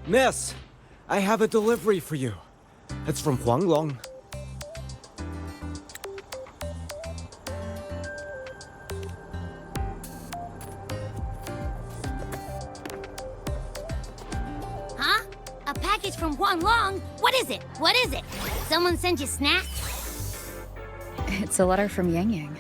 Miss, I have a delivery for you. It's from Huanglong. Huh? A package from Huanglong? What is it? What is it? Someone sent you snacks? It's a letter from Yangyang.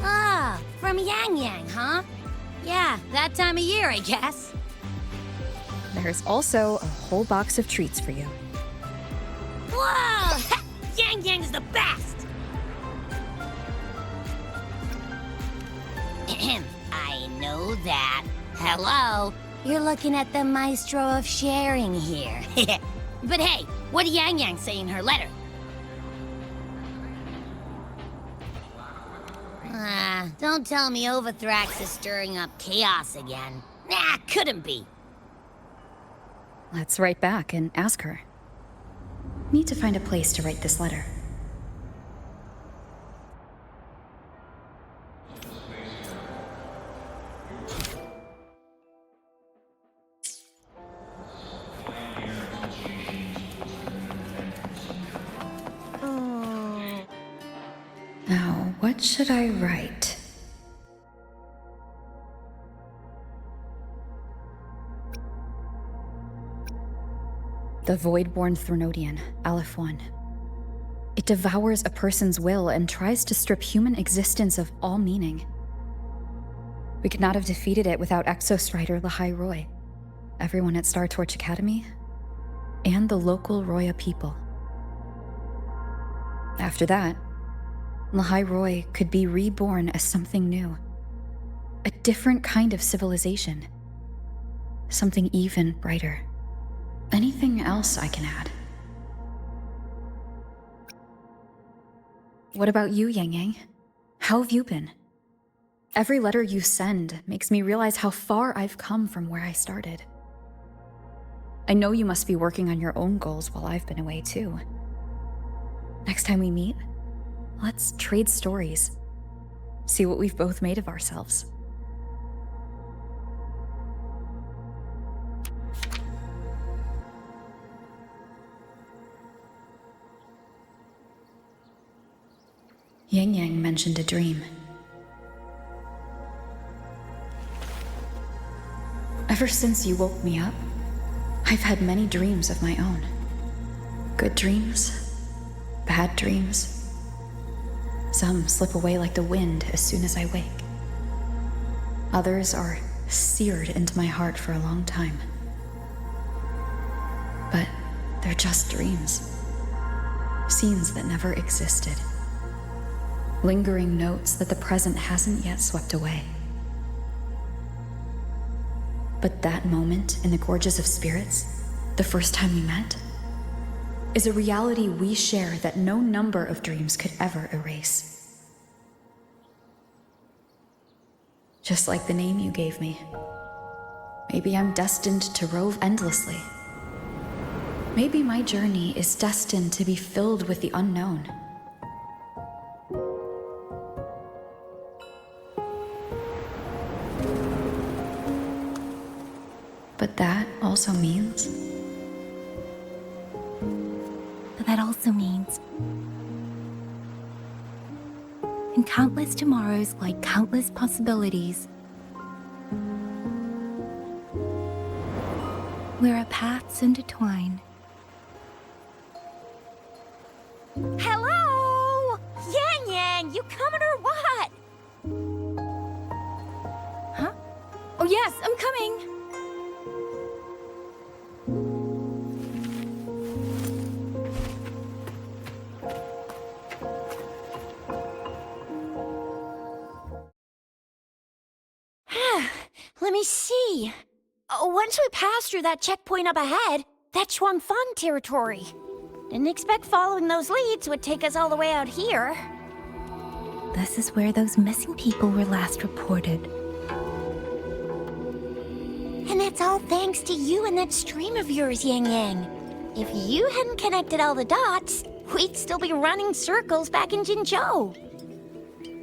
Ah, from Yangyang, huh? Yeah, that time of year, I guess. There's also a whole box of treats for you. Whoa! Yangyang's the best! I know that. Hello? You're looking at the maestro of sharing here. But hey, what did Yangyang say in her letter? Don't tell me Overthrax is stirring up chaos again. Nah, couldn't be. Let's write back and ask her. Need to find a place to write this letter. Now, what should I write? The Voidborn Threnodian, Aleph 1. It devours a person's will and tries to strip human existence of all meaning. We could not have defeated it without Exostrider lahai-roi, everyone at Star Torch Academy, and the local Roya people. After that, lahai-roi could be reborn as something new. A different kind of civilization. Something even brighter. Anything else I can add? What about you, Yangyang? How have you been? Every letter you send makes me realize how far I've come from where I started. I know you must be working on your own goals while I've been away too. Next time we meet, let's trade stories. See what we've both made of ourselves. Yangyang mentioned a dream. Ever since you woke me up, I've had many dreams of my own. Good dreams, bad dreams. Some slip away like the wind as soon as I wake. Others are seared into my heart for a long time. But they're just dreams. Scenes that never existed. Lingering notes that the present hasn't yet swept away. But that moment in the Gorges of Spirits, the first time we met, is a reality we share that no number of dreams could ever erase. Just like the name you gave me. Maybe I'm destined to rove endlessly. Maybe my journey is destined to be filled with the unknown. But that also means... in countless tomorrows lie countless possibilities. Where our paths intertwine. Hello? Yangyang, you coming or what? Huh? Oh yes, I'm coming! through that checkpoint up ahead. That's Shuangfang territory. Didn't expect following those leads would take us all the way out here. This is where those missing people were last reported. And that's all thanks to you and that stream of yours, Yangyang. If you hadn't connected all the dots, we'd still be running circles back in Jinzhou.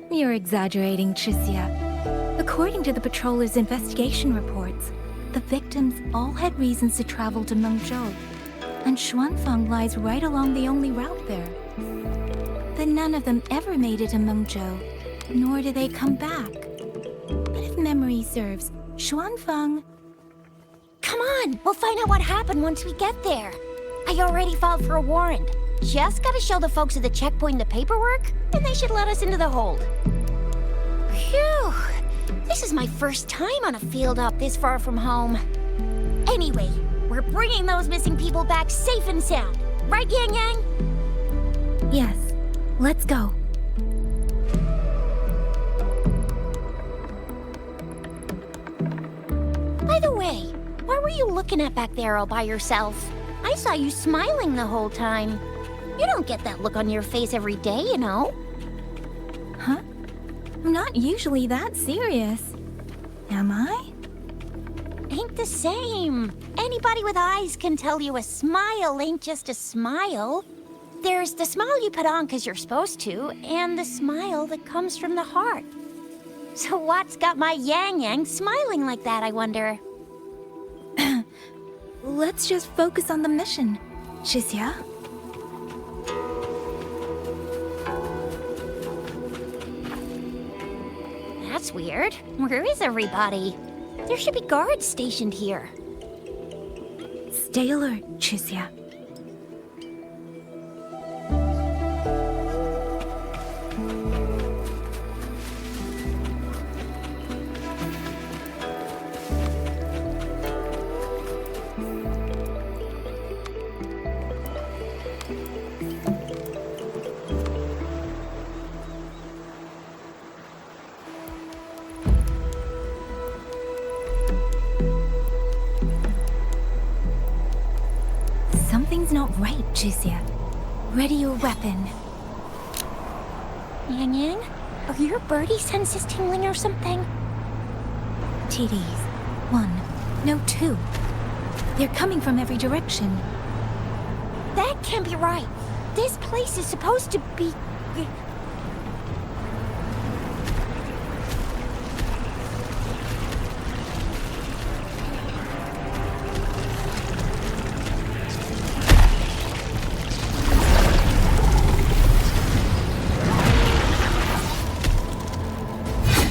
You're exaggerating, Tricia. According to the patroller's investigation reports, the victims all had reasons to travel to Mengzhou, and Shuangfang lies right along the only route there. But none of them ever made it to Mengzhou, nor do they come back. But if memory serves, Shuangfang... Come on, we'll find out what happened once we get there. I already filed for a warrant. Just gotta show the folks at the checkpoint the paperwork, and they should let us into the hold. Phew! This is my first time on a field up this far from home. Anyway, we're bringing those missing people back safe and sound. Right, Yangyang? Yes, let's go. By the way, what were you looking at back there all by yourself? I saw you smiling the whole time. You don't get that look on your face every day, you know. Huh? I'm not usually that serious. Am I? Ain't the same. Anybody with eyes can tell you a smile ain't just a smile. There's the smile you put on because you're supposed to, and the smile that comes from the heart. So what's got my Yangyang smiling like that, I wonder? Let's just focus on the mission, Shizia. That's weird. Where is everybody? There should be guards stationed here. Stay alert, Shizia. Something's not right, Jizia. Ready your weapon. Yangyang, are your birdie senses tingling or something? TDs. 1. No, 2. They're coming from every direction. That can't be right. This place is supposed to be...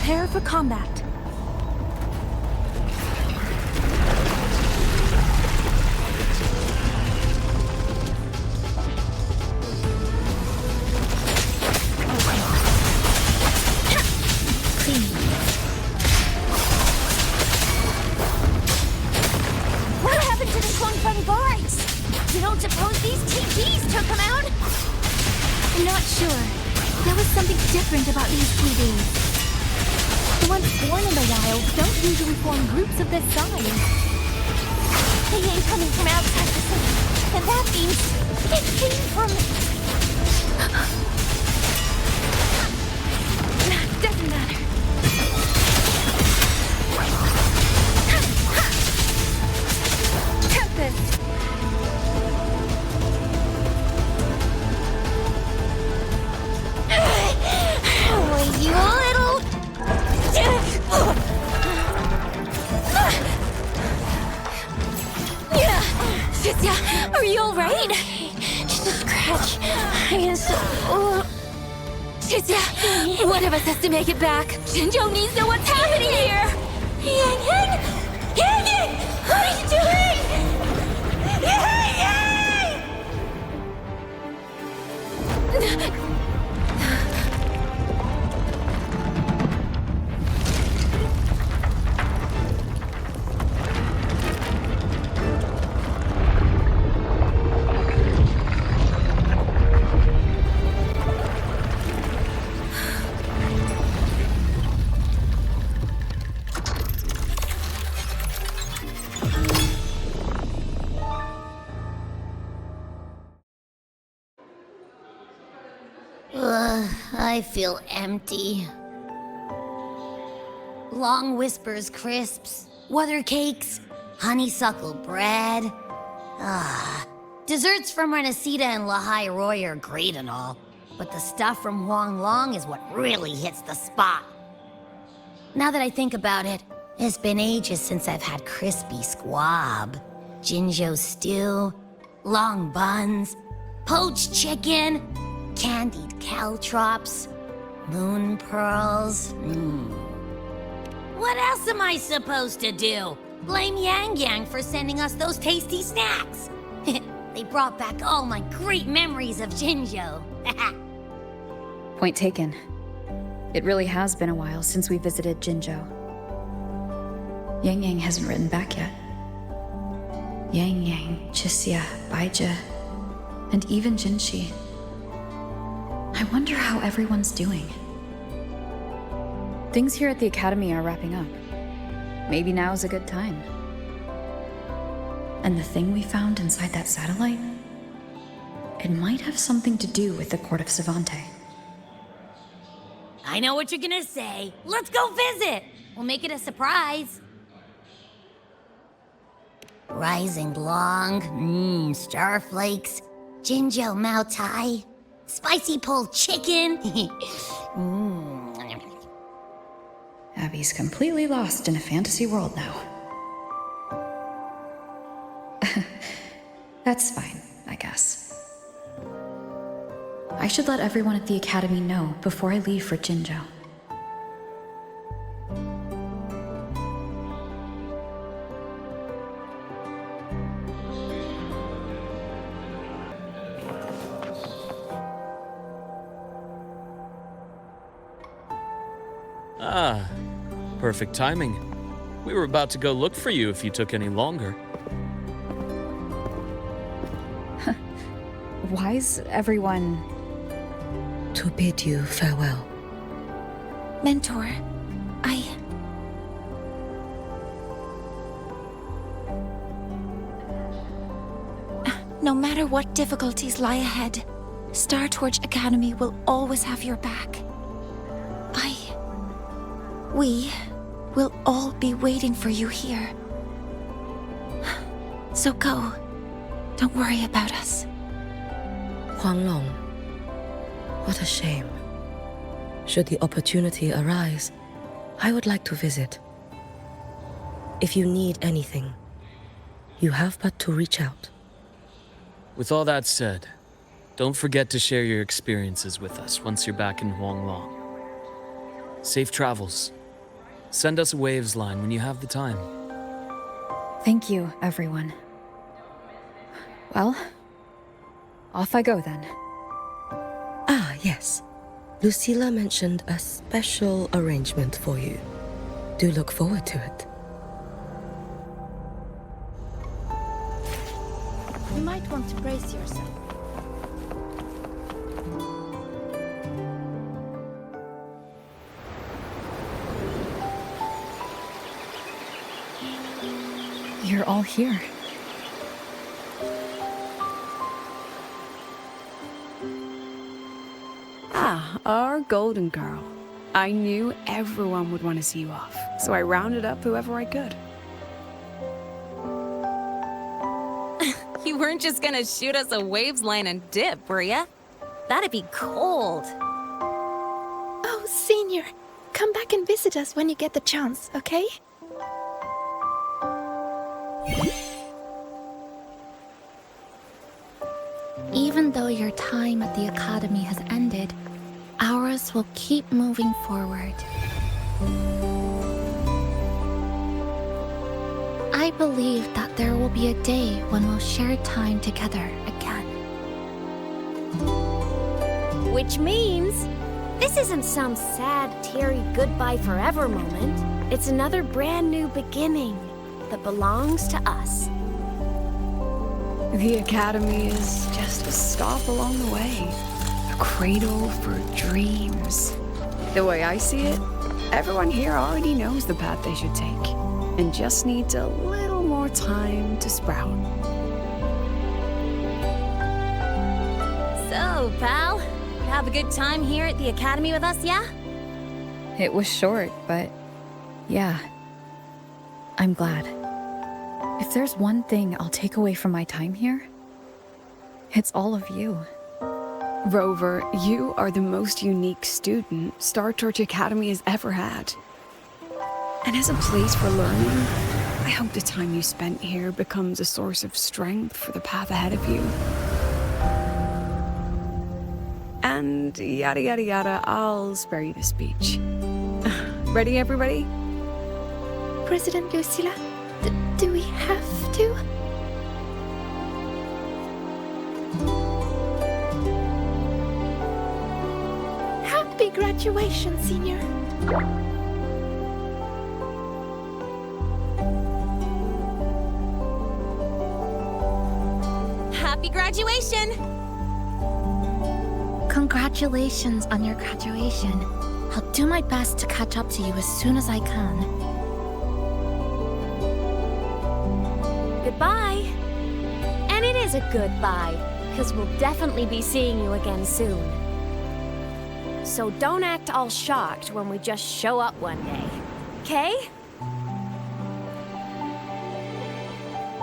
Prepare for combat. What happened to the Shuangfang guards? You don't suppose these TPs took them out? I'm not sure. There was something different about these TVs. The ones born in the wild don't usually form groups of this size. They ain't coming from outside the city. And that means it came from... Doesn't matter. Tempest! Oh, you little... Jizia, are you alright? Just a scratch. Jizia, one of us has to make it back. Jinzhou needs to know what's happening here. Yangyang! Yangyang! What are you doing? Yangyang! I feel empty. Long whispers crisps, weather cakes, honeysuckle bread. Desserts from Renacita and lahai-roi are great and all, but the stuff from Huanglong is what really hits the spot. Now that I think about it, it's been ages since I've had crispy squab, Jinzhou stew, long buns, poached chicken, candied caltrops, moon pearls. What else am I supposed to do? Blame Yangyang for sending us those tasty snacks. They brought back all my great memories of Jinzhou. Point taken. It really has been a while since we visited Jinzhou. Yangyang hasn't written back yet. Yangyang, Chixia, Baizhi, and even Jinxi. I wonder how everyone's doing. Things here at the Academy are wrapping up. Maybe now's a good time. And the thing we found inside that satellite? It might have something to do with the Court of Savante. I know what you're gonna say. Let's go visit! We'll make it a surprise. Rising long, starflakes, Jinzhou Mao Tai, spicy pulled chicken. Abby's completely lost in a fantasy world now. That's fine, I guess. I should let everyone at the Academy know before I leave for Jinzhou. Ah, perfect timing. We were about to go look for you if you took any longer. Why's everyone... To bid you farewell. Mentor, No matter what difficulties lie ahead, Star Torch Academy will always have your back. We will all be waiting for you here. So go. Don't worry about us. Huanglong. What a shame. Should the opportunity arise, I would like to visit. If you need anything, you have but to reach out. With all that said, don't forget to share your experiences with us once you're back in Huanglong. Safe travels. Send us a Waves line when you have the time. Thank you, everyone. Well, off I go then. Ah, yes. Lucilla mentioned a special arrangement for you. Do look forward to it. You might want to brace yourself. You're all here. Ah, our golden girl. I knew everyone would want to see you off, so I rounded up whoever I could. You weren't just gonna shoot us a Waves line and dip, were ya? That'd be cold. Oh, Senior, come back and visit us when you get the chance, okay? Even though your time at the Academy has ended, ours will keep moving forward. I believe that there will be a day when we'll share time together again. Which means this isn't some sad, teary goodbye forever moment. It's another brand new beginning that belongs to us. The Academy is just a stop along the way. A cradle for dreams. The way I see it, everyone here already knows the path they should take, and just needs a little more time to sprout. So, pal, have a good time here at the academy with us, yeah? It was short, but yeah. I'm glad. If there's one thing I'll take away from my time here, it's all of you. Rover, you are the most unique student Star Torch Academy has ever had. And as a place for learning, I hope the time you spent here becomes a source of strength for the path ahead of you. And yada yada yada, I'll spare you the speech. Ready, everybody? President Lucilla, do we have to? Happy graduation, senior. Happy graduation! Congratulations on your graduation. I'll do my best to catch up to you as soon as I can. Goodbye. And it is a goodbye, because we'll definitely be seeing you again soon. So don't act all shocked when we just show up one day. Okay?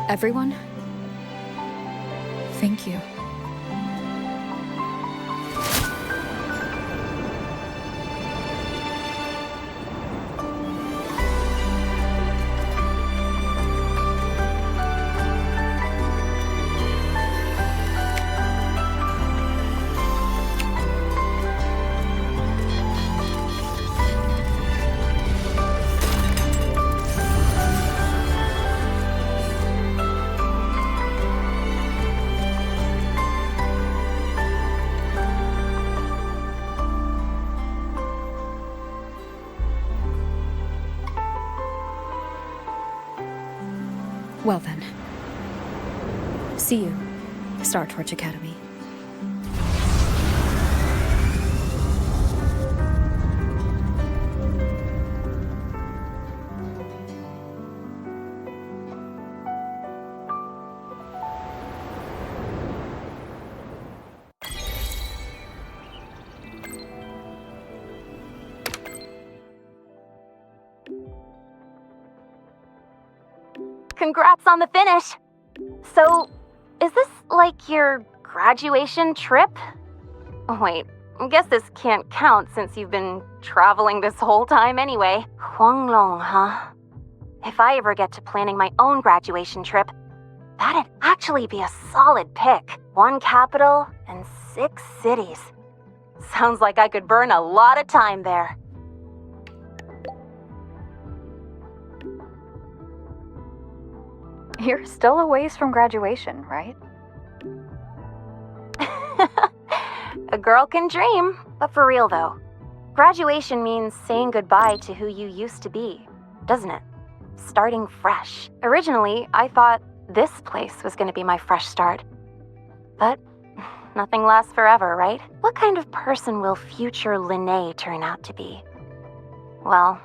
Everyone, thank you. Well then. See you, Star Torch Academy. Congrats on the finish! So, is this like your graduation trip? Oh, wait, I guess this can't count since you've been traveling this whole time anyway. Huanglong, huh? If I ever get to planning my own graduation trip, that'd actually be a solid pick. 1 capital and 6 cities. Sounds like I could burn a lot of time there. You're still a ways from graduation, right? A girl can dream, but for real though. Graduation means saying goodbye to who you used to be, doesn't it? Starting fresh. Originally, I thought this place was going to be my fresh start. But nothing lasts forever, right? What kind of person will future Linnae turn out to be? Well,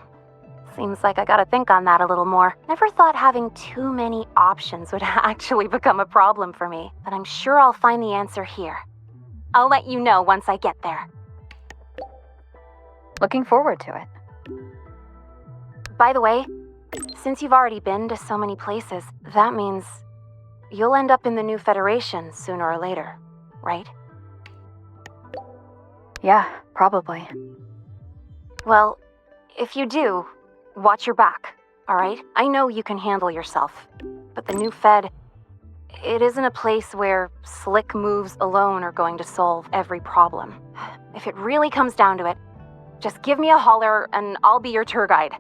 seems like I gotta think on that a little more. Never thought having too many options would actually become a problem for me, but I'm sure I'll find the answer here. I'll let you know once I get there. Looking forward to it. By the way, since you've already been to so many places, that means you'll end up in the new Federation sooner or later, right? Yeah, probably. Well, if you do, watch your back, alright? I know you can handle yourself, but the new Fed, it isn't a place where slick moves alone are going to solve every problem. If it really comes down to it, just give me a holler and I'll be your tour guide.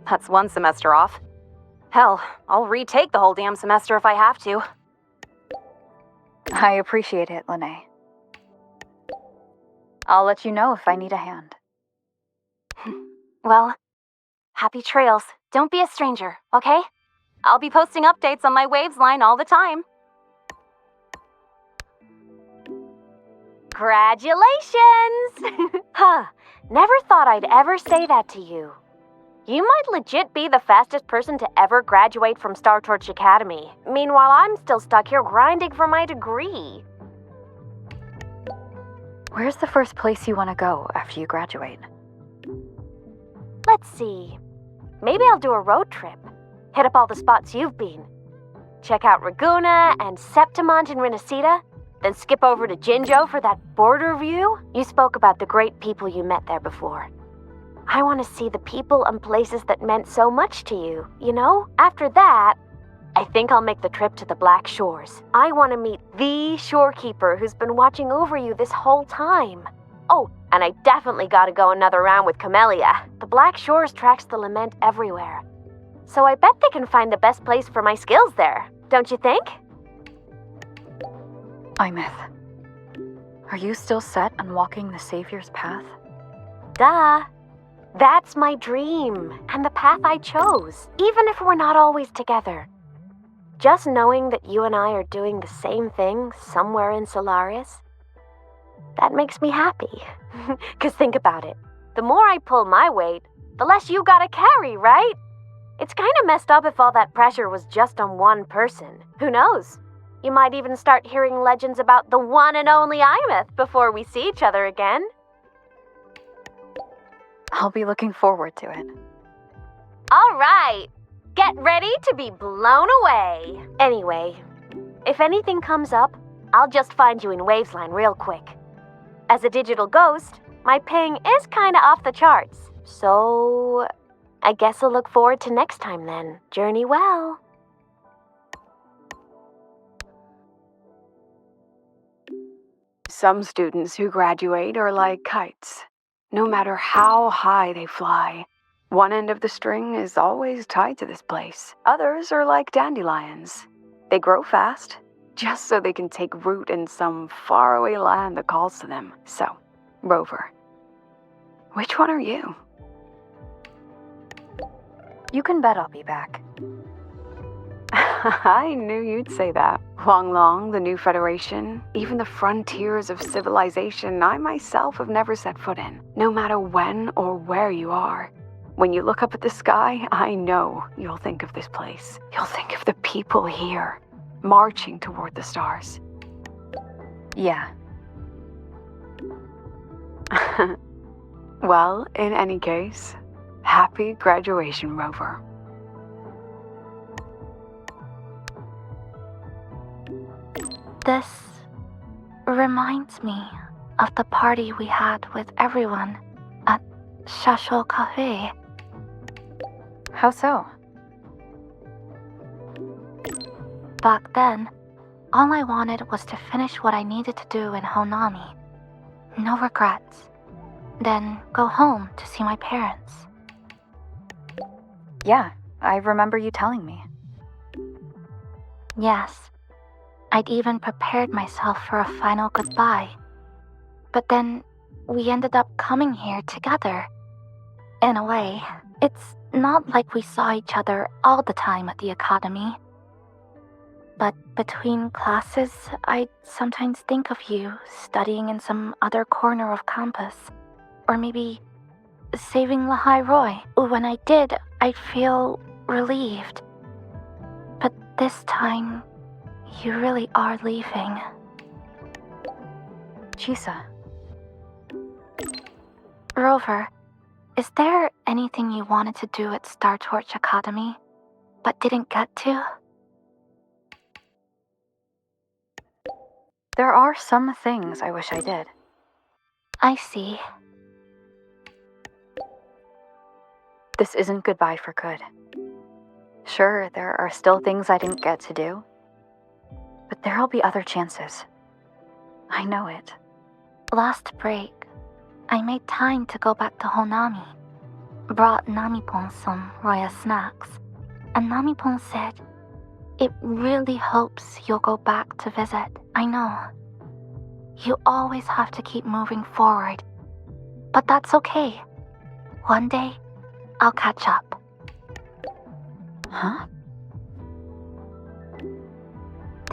That's 1 semester off. Hell, I'll retake the whole damn semester if I have to. I appreciate it, Linnae. I'll let you know if I need a hand. Well, happy trails. Don't be a stranger, okay? I'll be posting updates on my Waves line all the time. Congratulations! Huh, never thought I'd ever say that to you. You might legit be the fastest person to ever graduate from Star Torch Academy. Meanwhile, I'm still stuck here grinding for my degree. Where's the first place you want to go after you graduate? Let's see. Maybe I'll do a road trip. Hit up all the spots you've been. Check out Raguna and Septimont in Renacita, then skip over to Jinzhou for that border view. You spoke about the great people you met there before. I want to see the people and places that meant so much to you, you know? After that, I think I'll make the trip to the Black Shores. I want to meet the shorekeeper who's been watching over you this whole time. Oh, and I definitely gotta go another round with Camellia. The Black Shores tracks the lament everywhere. So I bet they can find the best place for my skills there, don't you think? Imith, are you still set on walking the Savior's path? Duh. That's my dream, and the path I chose, even if we're not always together. Just knowing that you and I are doing the same thing somewhere in Solaris, that makes me happy. 'Cause think about it. The more I pull my weight, the less you gotta carry, right? It's kinda messed up if all that pressure was just on one person. Who knows? You might even start hearing legends about the one and only Imith before we see each other again. I'll be looking forward to it. All right. Get ready to be blown away. Anyway, if anything comes up, I'll just find you in Wavesline real quick. As a digital ghost, my ping is kinda off the charts. So, I guess I'll look forward to next time then. Journey well. Some students who graduate are like kites. No matter how high they fly, one end of the string is always tied to this place. Others are like dandelions. They grow fast, just so they can take root in some faraway land that calls to them. So, Rover, which one are you? You can bet I'll be back. I knew you'd say that. Huanglong, the new Federation, even the frontiers of civilization I myself have never set foot in. No matter when or where you are, when you look up at the sky, I know you'll think of this place. You'll think of the people here, marching toward the stars. Yeah. Well, in any case, happy graduation, Rover. This reminds me of the party we had with everyone at Shashou Cafe. How so? Back then, all I wanted was to finish what I needed to do in Honami. No regrets. Then go home to see my parents. Yeah, I remember you telling me. Yes. I'd even prepared myself for a final goodbye. But then, we ended up coming here together. In a way, it's not like we saw each other all the time at the academy. But between classes, I'd sometimes think of you studying in some other corner of campus. Or maybe saving lahai-roi. When I did, I'd feel relieved. But this time, you really are leaving. Chisa. Rover, is there anything you wanted to do at Star Torch Academy, but didn't get to? There are some things I wish I did. I see. This isn't goodbye for good. Sure, there are still things I didn't get to do, but there'll be other chances. I know it. Last break, I made time to go back to Honami. Brought Namipon some Roya snacks, and Namipon said, "It really hopes you'll go back to visit. I know. You always have to keep moving forward, but that's okay. One day, I'll catch up." Huh?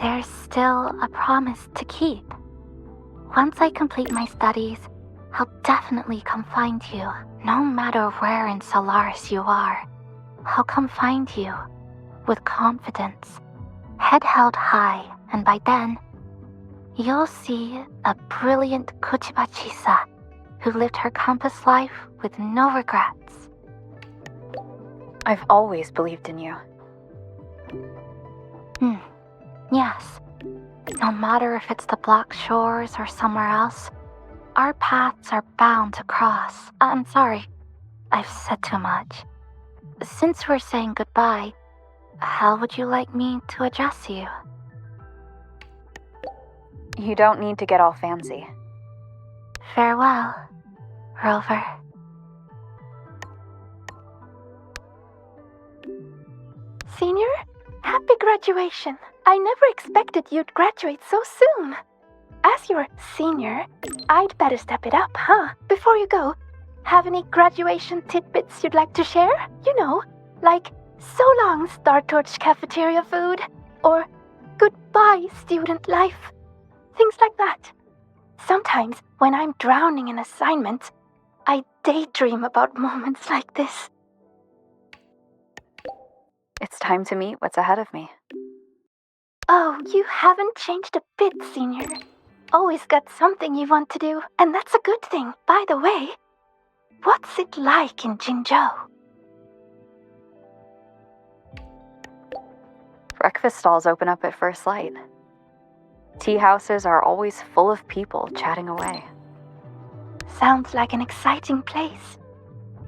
There's still a promise to keep. Once I complete my studies, I'll definitely come find you. No matter where in Solaris you are, I'll come find you with confidence, head held high, and by then, you'll see a brilliant Kuchiba Chisa who lived her campus life with no regrets. I've always believed in you. Yes. No matter if it's the Black Shores or somewhere else, our paths are bound to cross. I'm sorry, I've said too much. Since we're saying goodbye, how would you like me to address you? You don't need to get all fancy. Farewell, Rover. Senior, happy graduation. I never expected you'd graduate so soon. As your senior, I'd better step it up, huh? Before you go, have any graduation tidbits you'd like to share? You know, like so long Star Torch cafeteria food, or goodbye student life. Things like that. Sometimes, when I'm drowning in assignments, I daydream about moments like this. It's time to meet what's ahead of me. Oh, you haven't changed a bit, Senior. Always got something you want to do, and that's a good thing. By the way, what's it like in Jinzhou? Breakfast stalls open up at first light. Tea houses are always full of people chatting away. Sounds like an exciting place.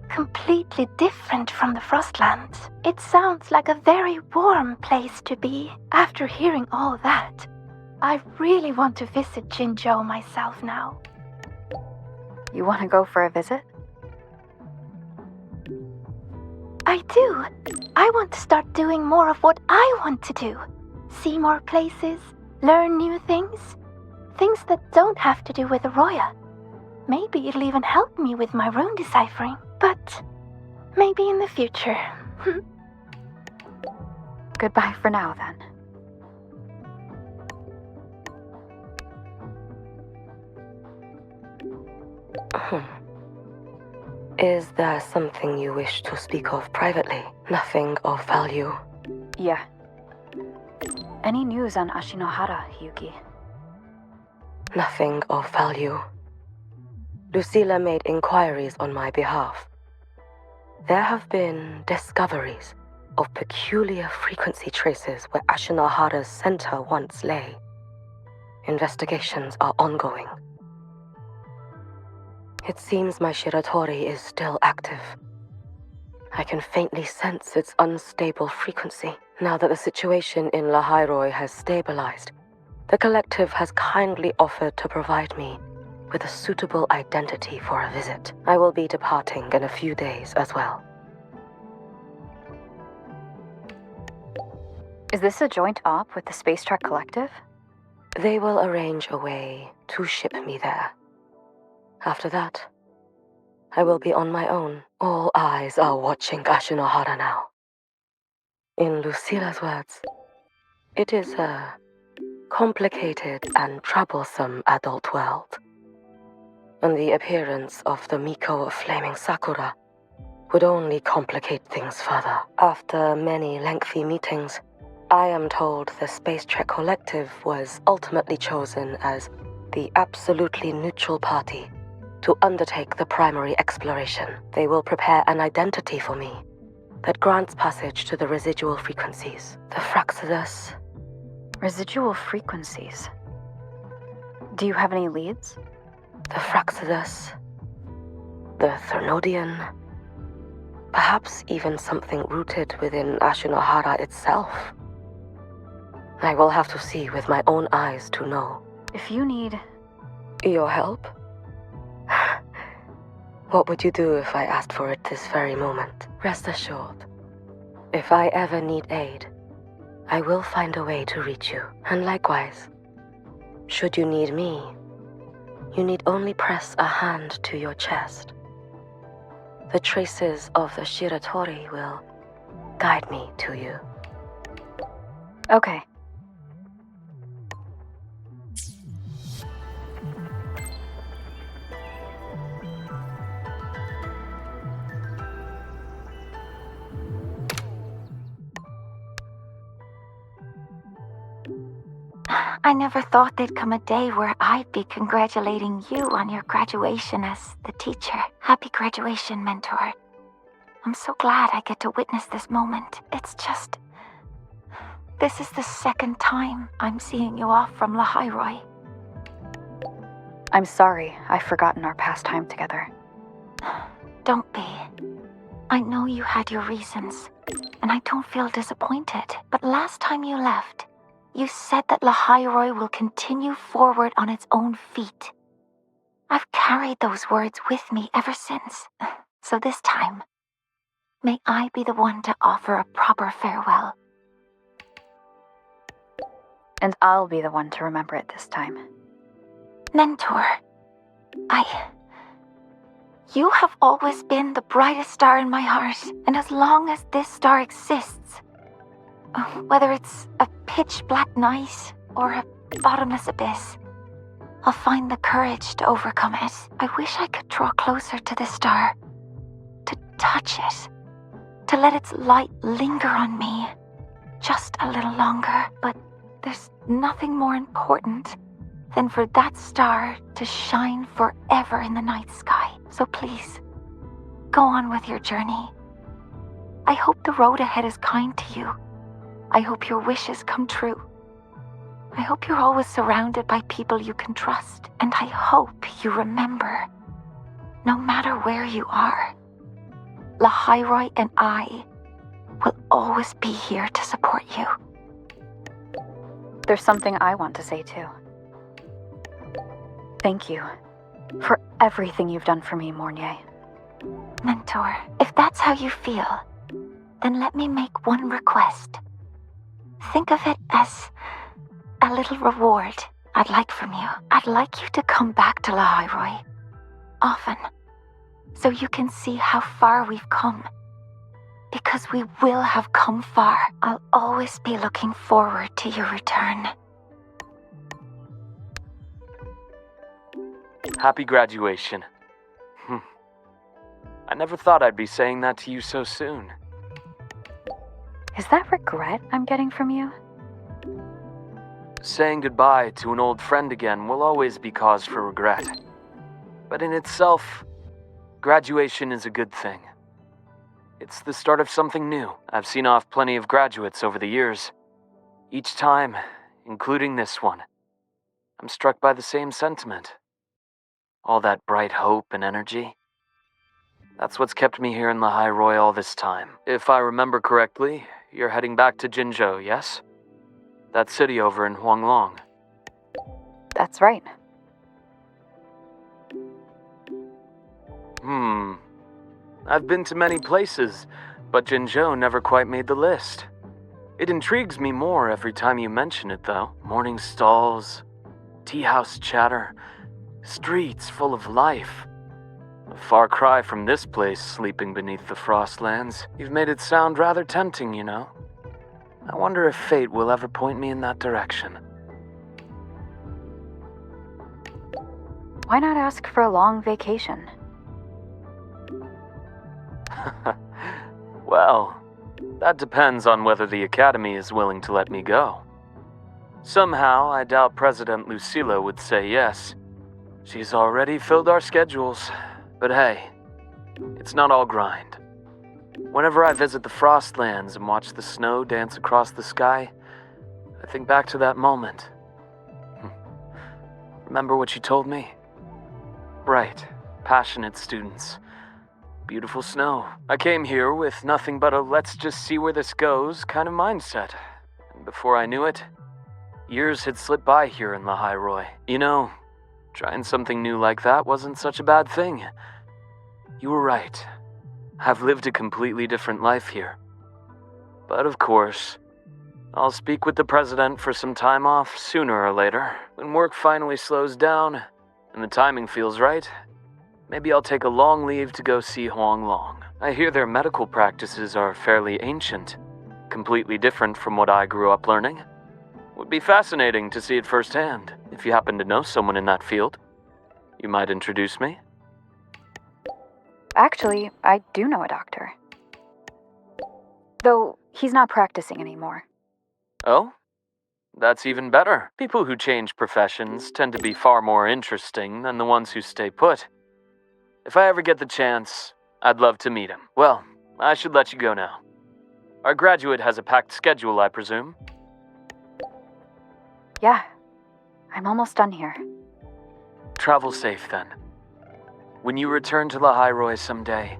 Completely different from the Frostlands. It sounds like a very warm place to be. After hearing all that, I really want to visit Jinzhou myself now. You want to go for a visit? I do. I want to start doing more of what I want to do. See more places, learn new things. Things that don't have to do with Roya. Maybe it'll even help me with my rune deciphering. But maybe in the future. Goodbye for now, then. Is there something you wish to speak of privately? Nothing of value? Yeah. Any news on Ashinohara, Yuki? Nothing of value. Lucilla made inquiries on my behalf. There have been discoveries of peculiar frequency traces where Ashinohara's center once lay. Investigations are ongoing. It seems my Shiratori is still active. I can faintly sense its unstable frequency. Now that the situation in lahai-roi has stabilized, the collective has kindly offered to provide me with a suitable identity for a visit. I will be departing in a few days as well. Is this a joint op with the Space Trek Collective? They will arrange a way to ship me there. After that, I will be on my own. All eyes are watching Ashinohara now. In Lucilla's words, it is a complicated and troublesome adult world. And the appearance of the Miko of Flaming Sakura would only complicate things further. After many lengthy meetings, I am told the Space Trek Collective was ultimately chosen as the absolutely neutral party to undertake the primary exploration. They will prepare an identity for me that grants passage to the residual frequencies. The Fraxidus. Residual frequencies? Do you have any leads? The Fraxidus. The Thernodian. Perhaps even something rooted within Ashinohara itself. I will have to see with my own eyes to know. If you need your help? What would you do if I asked for it this very moment? Rest assured, if I ever need aid, I will find a way to reach you. And likewise, should you need me, you need only press a hand to your chest. The traces of the Shiratori will guide me to you. Okay. I never thought there'd come a day where I'd be congratulating you on your graduation as the teacher. Happy graduation, mentor. I'm so glad I get to witness this moment. It's just... This is the second time I'm seeing you off from lahai-roi. I'm sorry, I've forgotten our past time together. Don't be. I know you had your reasons, and I don't feel disappointed. But last time you left, you said that lahai-roi will continue forward on its own feet. I've carried those words with me ever since. So this time, may I be the one to offer a proper farewell. And I'll be the one to remember it this time. Mentor, You have always been the brightest star in my heart, and as long as this star exists, whether it's a pitch-black night or a bottomless abyss, I'll find the courage to overcome it. I wish I could draw closer to this star, to touch it, to let its light linger on me just a little longer, but there's nothing more important than for that star to shine forever in the night sky. So please, go on with your journey. I hope the road ahead is kind to you. I hope your wishes come true. I hope you're always surrounded by people you can trust. And I hope you remember, no matter where you are, lahai-roi and I will always be here to support you. There's something I want to say too. Thank you for everything you've done for me, Mornier. Mentor, if that's how you feel, then let me make one request. Think of it as a little reward I'd like from you. I'd like you to come back to lahai-roi often, so you can see how far we've come. Because we will have come far. I'll always be looking forward to your return. Happy graduation. I never thought I'd be saying that to you so soon. Is that regret I'm getting from you? Saying goodbye to an old friend again will always be cause for regret. But in itself, graduation is a good thing. It's the start of something new. I've seen off plenty of graduates over the years. Each time, including this one, I'm struck by the same sentiment. All that bright hope and energy. That's what's kept me here in lahai-roi all this time. If I remember correctly, you're heading back to Mengzhou, yes? That city over in Huanglong. That's right. I've been to many places, but Mengzhou never quite made the list. It intrigues me more every time you mention it, though. Morning stalls, tea house chatter, streets full of life. A far cry from this place sleeping beneath the frostlands. You've made it sound rather tempting, you know. I wonder if fate will ever point me in that direction. Why not ask for a long vacation? Well, that depends on whether the Academy is willing to let me go. Somehow, I doubt President Lucilla would say yes. She's already filled our schedules. But hey, it's not all grind. Whenever I visit the Frostlands and watch the snow dance across the sky, I think back to that moment. Remember what you told me? Bright, passionate students. Beautiful snow. I came here with nothing but a let's just see where this goes kind of mindset. And before I knew it, years had slipped by here in lahai-roi. You know, trying something new like that wasn't such a bad thing. You were right. I've lived a completely different life here. But of course, I'll speak with the president for some time off sooner or later. When work finally slows down and the timing feels right, maybe I'll take a long leave to go see Huanglong. I hear their medical practices are fairly ancient, completely different from what I grew up learning. Would be fascinating to see it firsthand. If you happen to know someone in that field, you might introduce me. Actually, I do know a doctor. Though he's not practicing anymore. Oh? That's even better. People who change professions tend to be far more interesting than the ones who stay put. If I ever get the chance, I'd love to meet him. Well, I should let you go now. Our graduate has a packed schedule, I presume? Yeah, I'm almost done here. Travel safe, then. When you return to lahai-roi someday,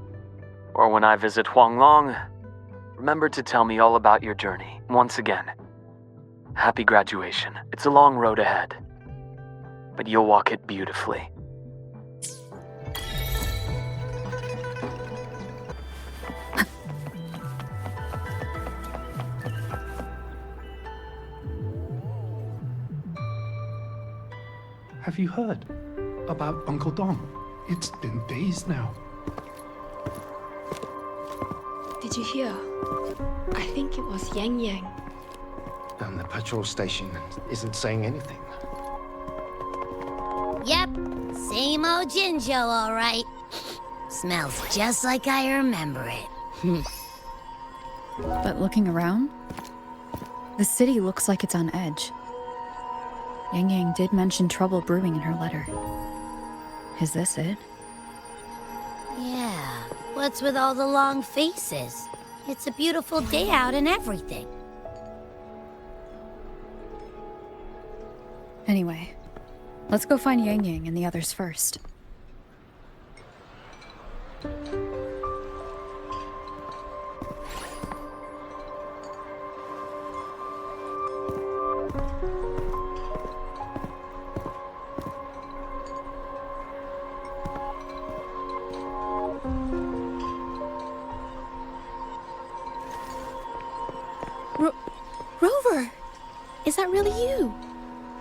or when I visit Huanglong, remember to tell me all about your journey. Once again, happy graduation. It's a long road ahead, but you'll walk it beautifully. Have you heard about Uncle Dom? It's been days now. Did you hear? I think it was Yangyang. And the patrol station isn't saying anything. Yep, same old Jinzhou, all right. Smells just like I remember it. But looking around, the city looks like it's on edge. Yangyang did mention trouble brewing in her letter. Is this it? Yeah, what's with all the long faces? It's a beautiful day out and everything. Anyway, let's go find Yangyang and the others first. Rover! Is that really you?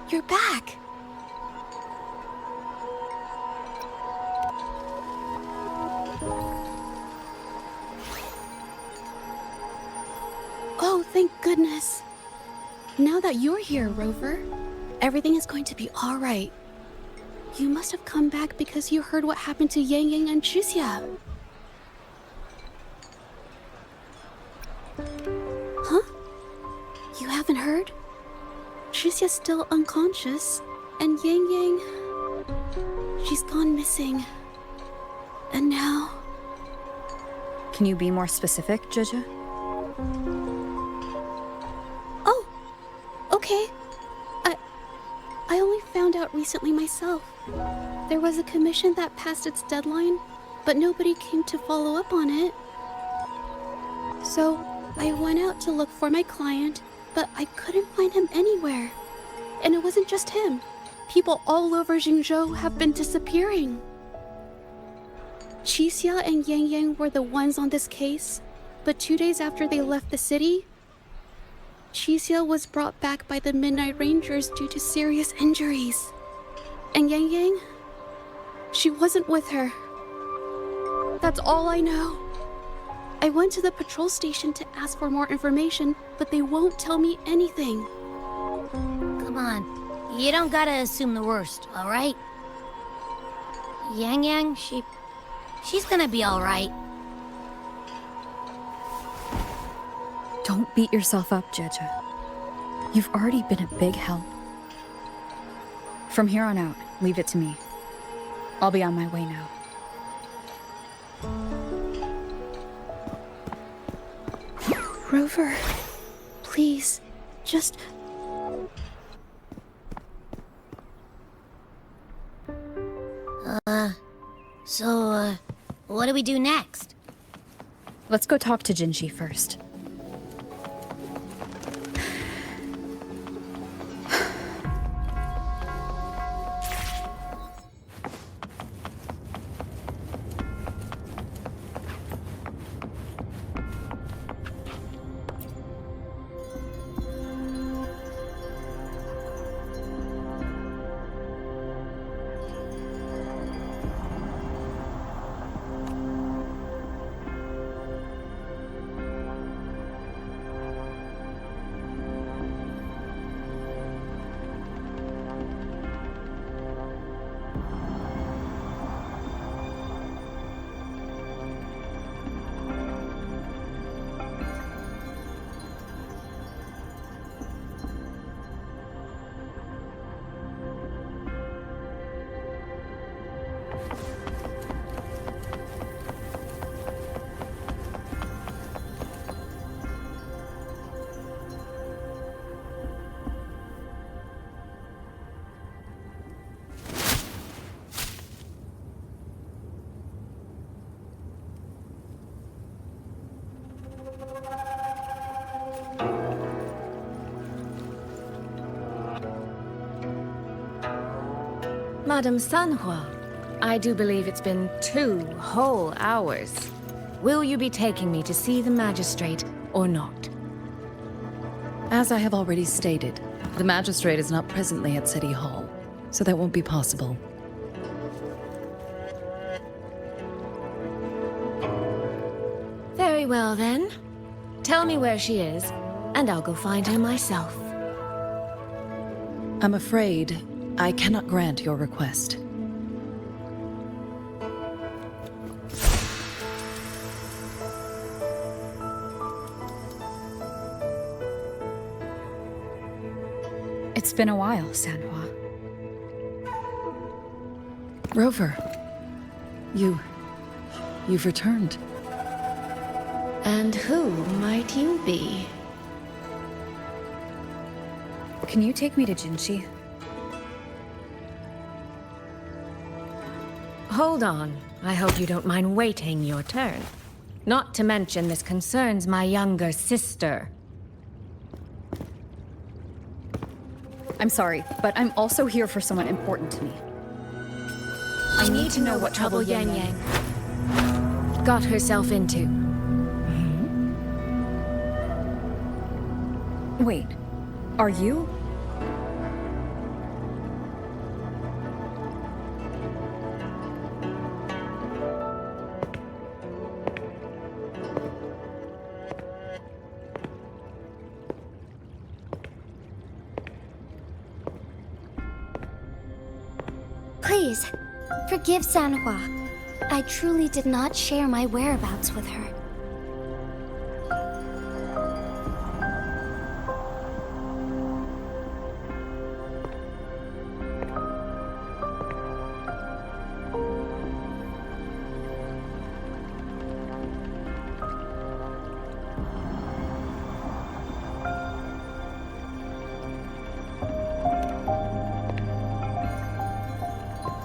You're back! Oh, thank goodness. Now that you're here, Rover, everything is going to be alright. You must have come back because you heard what happened to Yangyang and Chixia. Huh? You haven't heard? Chixia's still unconscious, and Yangyang... she's gone missing. And now... Can you be more specific, Zhezhe? Oh, okay. I only found out recently myself. There was a commission that passed its deadline, but nobody came to follow up on it. So, I went out to look for my client, but I couldn't find him anywhere. And it wasn't just him. People all over Mengzhou have been disappearing. Chixia and Yangyang were the ones on this case, but 2 days after they left the city, Chixia was brought back by the Midnight Rangers due to serious injuries. And Yangyang? She wasn't with her. That's all I know. I went to the patrol station to ask for more information, but they won't tell me anything. Come on, you don't gotta assume the worst, all right? Yangyang, she's gonna be all right. Don't beat yourself up, Zhezhe. You've already been a big help. From here on out, leave it to me. I'll be on my way now. Rover, please, just... So, what do we do next? Let's go talk to Jinshi first. Madame Sanhua, I do believe it's been 2 whole hours. Will you be taking me to see the magistrate or not? As I have already stated, the magistrate is not presently at City Hall, so that won't be possible. Very well then. Tell me where she is, and I'll go find her myself. I'm afraid I cannot grant your request. It's been a while, Sanhua. Rover, you've returned. And who might you be? Can you take me to Jinchi? Hold on. I hope you don't mind waiting your turn. Not to mention this concerns my younger sister. I'm sorry, but I'm also here for someone important to me. I need to know what trouble Yangyang got herself into. Wait, are you? Please, forgive Sanhua. I truly did not share my whereabouts with her.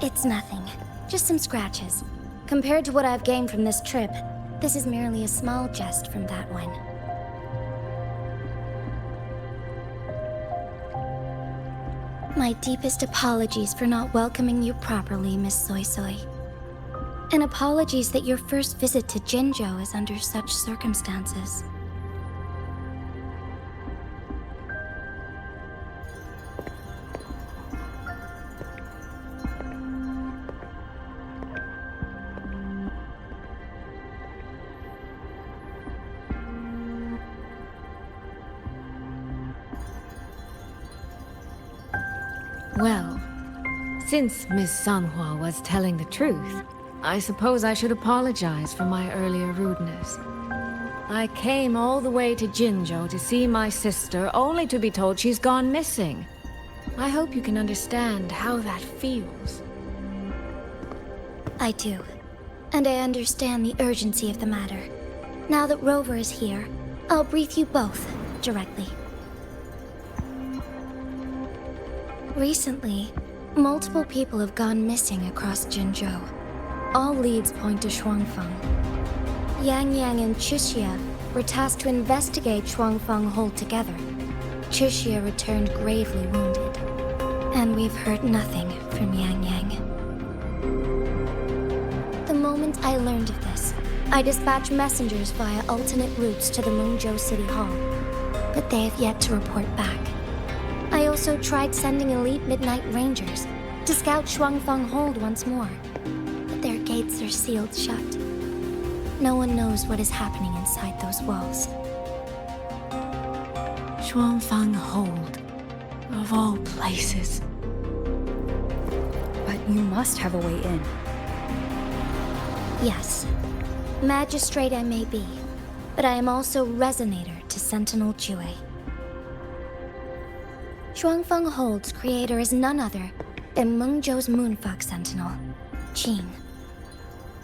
It's nothing. Just some scratches. Compared to what I've gained from this trip, this is merely a small jest from that one. My deepest apologies for not welcoming you properly, Miss Soy Soy. And apologies that your first visit to Jinzhou is under such circumstances. Well, since Miss Sanhua was telling the truth, I suppose I should apologize for my earlier rudeness. I came all the way to Jinzhou to see my sister, only to be told she's gone missing. I hope you can understand how that feels. I do. And I understand the urgency of the matter. Now that Rover is here, I'll brief you both directly. Recently, multiple people have gone missing across Jinzhou. All leads point to Shuangfeng. Yangyang and Chixia were tasked to investigate Shuangfeng altogether. Chixia returned gravely wounded, and we've heard nothing from Yangyang. The moment I learned of this, I dispatched messengers via alternate routes to the Mengzhou City Hall, but they have yet to report back. I also tried sending elite Midnight Rangers to scout Shuangfeng Hold once more, but their gates are sealed shut. No one knows what is happening inside those walls. Shuangfeng Hold, of all places. But you must have a way in. Yes. Magistrate I may be, but I am also Resonator to Sentinel Jue. Shuangfeng Hold's creator is none other than Mengzhou's Moonfuck Sentinel, Qing.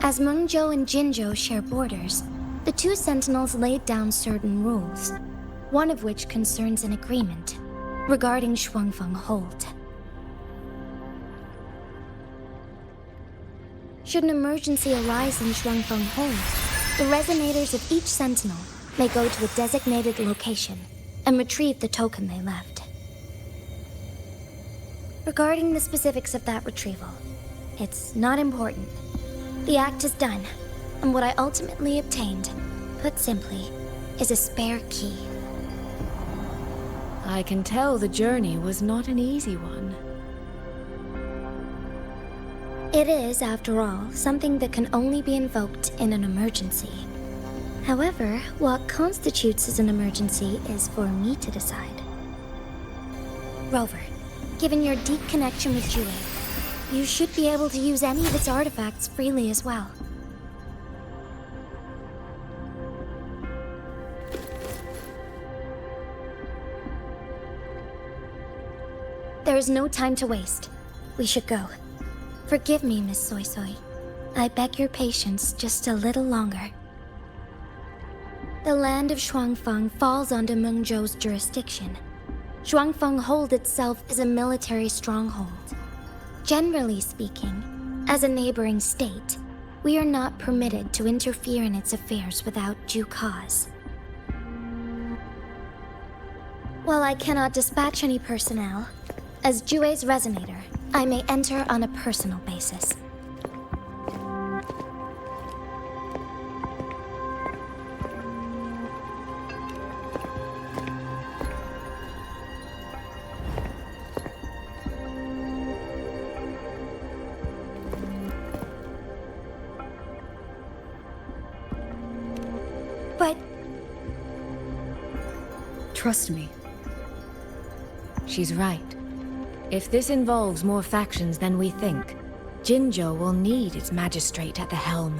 As Mengzhou and Jinzhou share borders, the two Sentinels laid down certain rules, one of which concerns an agreement regarding Shuangfeng Hold. Should an emergency arise in Shuangfeng Hold, the resonators of each Sentinel may go to a designated location and retrieve the token they left. Regarding the specifics of that retrieval, it's not important. The act is done, and what I ultimately obtained, put simply, is a spare key. I can tell the journey was not an easy one. It is, after all, something that can only be invoked in an emergency. However, what constitutes as an emergency is for me to decide. Rover, given your deep connection with Jue, you should be able to use any of its artifacts freely as well. There is no time to waste. We should go. Forgive me, Miss Soy Soy. I beg your patience just a little longer. The land of Shuangfeng falls under Mengzhou's jurisdiction. Shuangfeng Hold itself is a military stronghold. Generally speaking, as a neighboring state, we are not permitted to interfere in its affairs without due cause. While I cannot dispatch any personnel, as Jue's resonator, I may enter on a personal basis. But... Trust me. She's right. If this involves more factions than we think, Jinzhou will need its magistrate at the helm.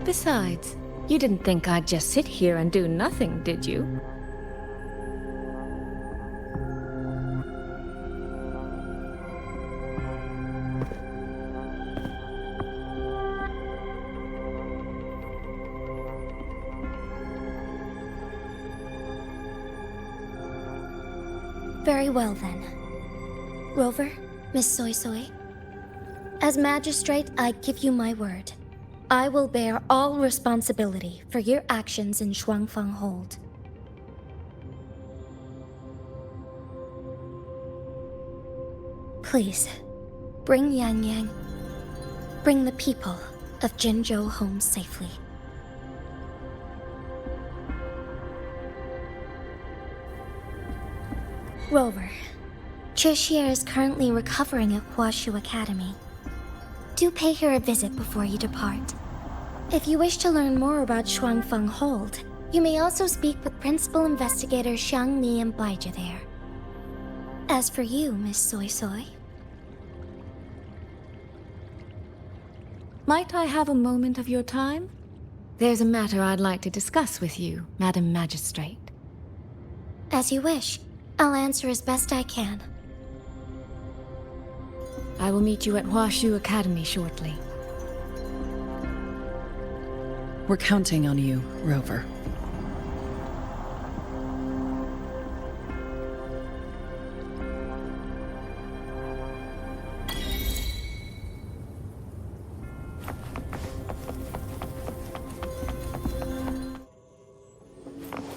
Besides, you didn't think I'd just sit here and do nothing, did you? Very well then. Rover, Miss Soy Soy. As magistrate, I give you my word. I will bear all responsibility for your actions in Shuangfeng Hold. Please, bring Yangyang. Bring the people of Jinzhou home safely. Rover, Chixia is currently recovering at Huashu Academy. Do pay her a visit before you depart. If you wish to learn more about Shuangfeng Hold, you may also speak with Principal Investigator Xiang Li and Baizhi there. As for you, Miss Soy Soy... Might I have a moment of your time? There's a matter I'd like to discuss with you, Madam Magistrate. As you wish. I'll answer as best I can. I will meet you at Huashu Academy shortly. We're counting on you, Rover.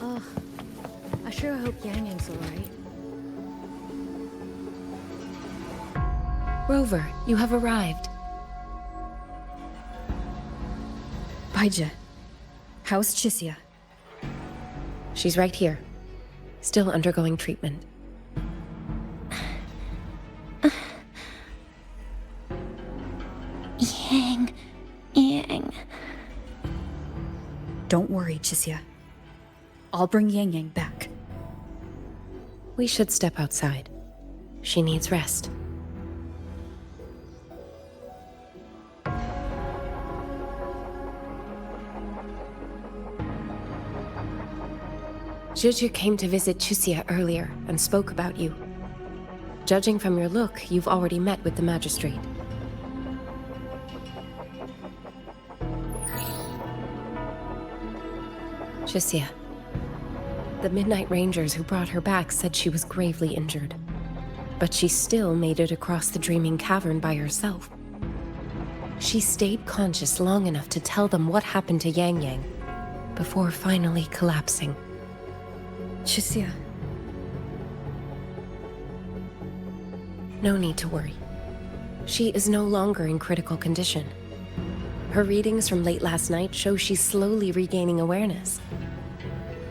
Oh, I sure hope Yangyang's alright. Rover, you have arrived. Baizhi, how's Chixia? She's right here. Still undergoing treatment. Yang. Don't worry, Chixia. I'll bring Yangyang back. We should step outside. She needs rest. Zhuzhu came to visit Chixia earlier and spoke about you. Judging from your look, you've already met with the magistrate. Chixia. The Midnight Rangers who brought her back said she was gravely injured. But she still made it across the Dreaming Cavern by herself. She stayed conscious long enough to tell them what happened to Yangyang, before finally collapsing. Chixia, No need to worry. She is no longer in critical condition. Her readings from late last night show she's slowly regaining awareness.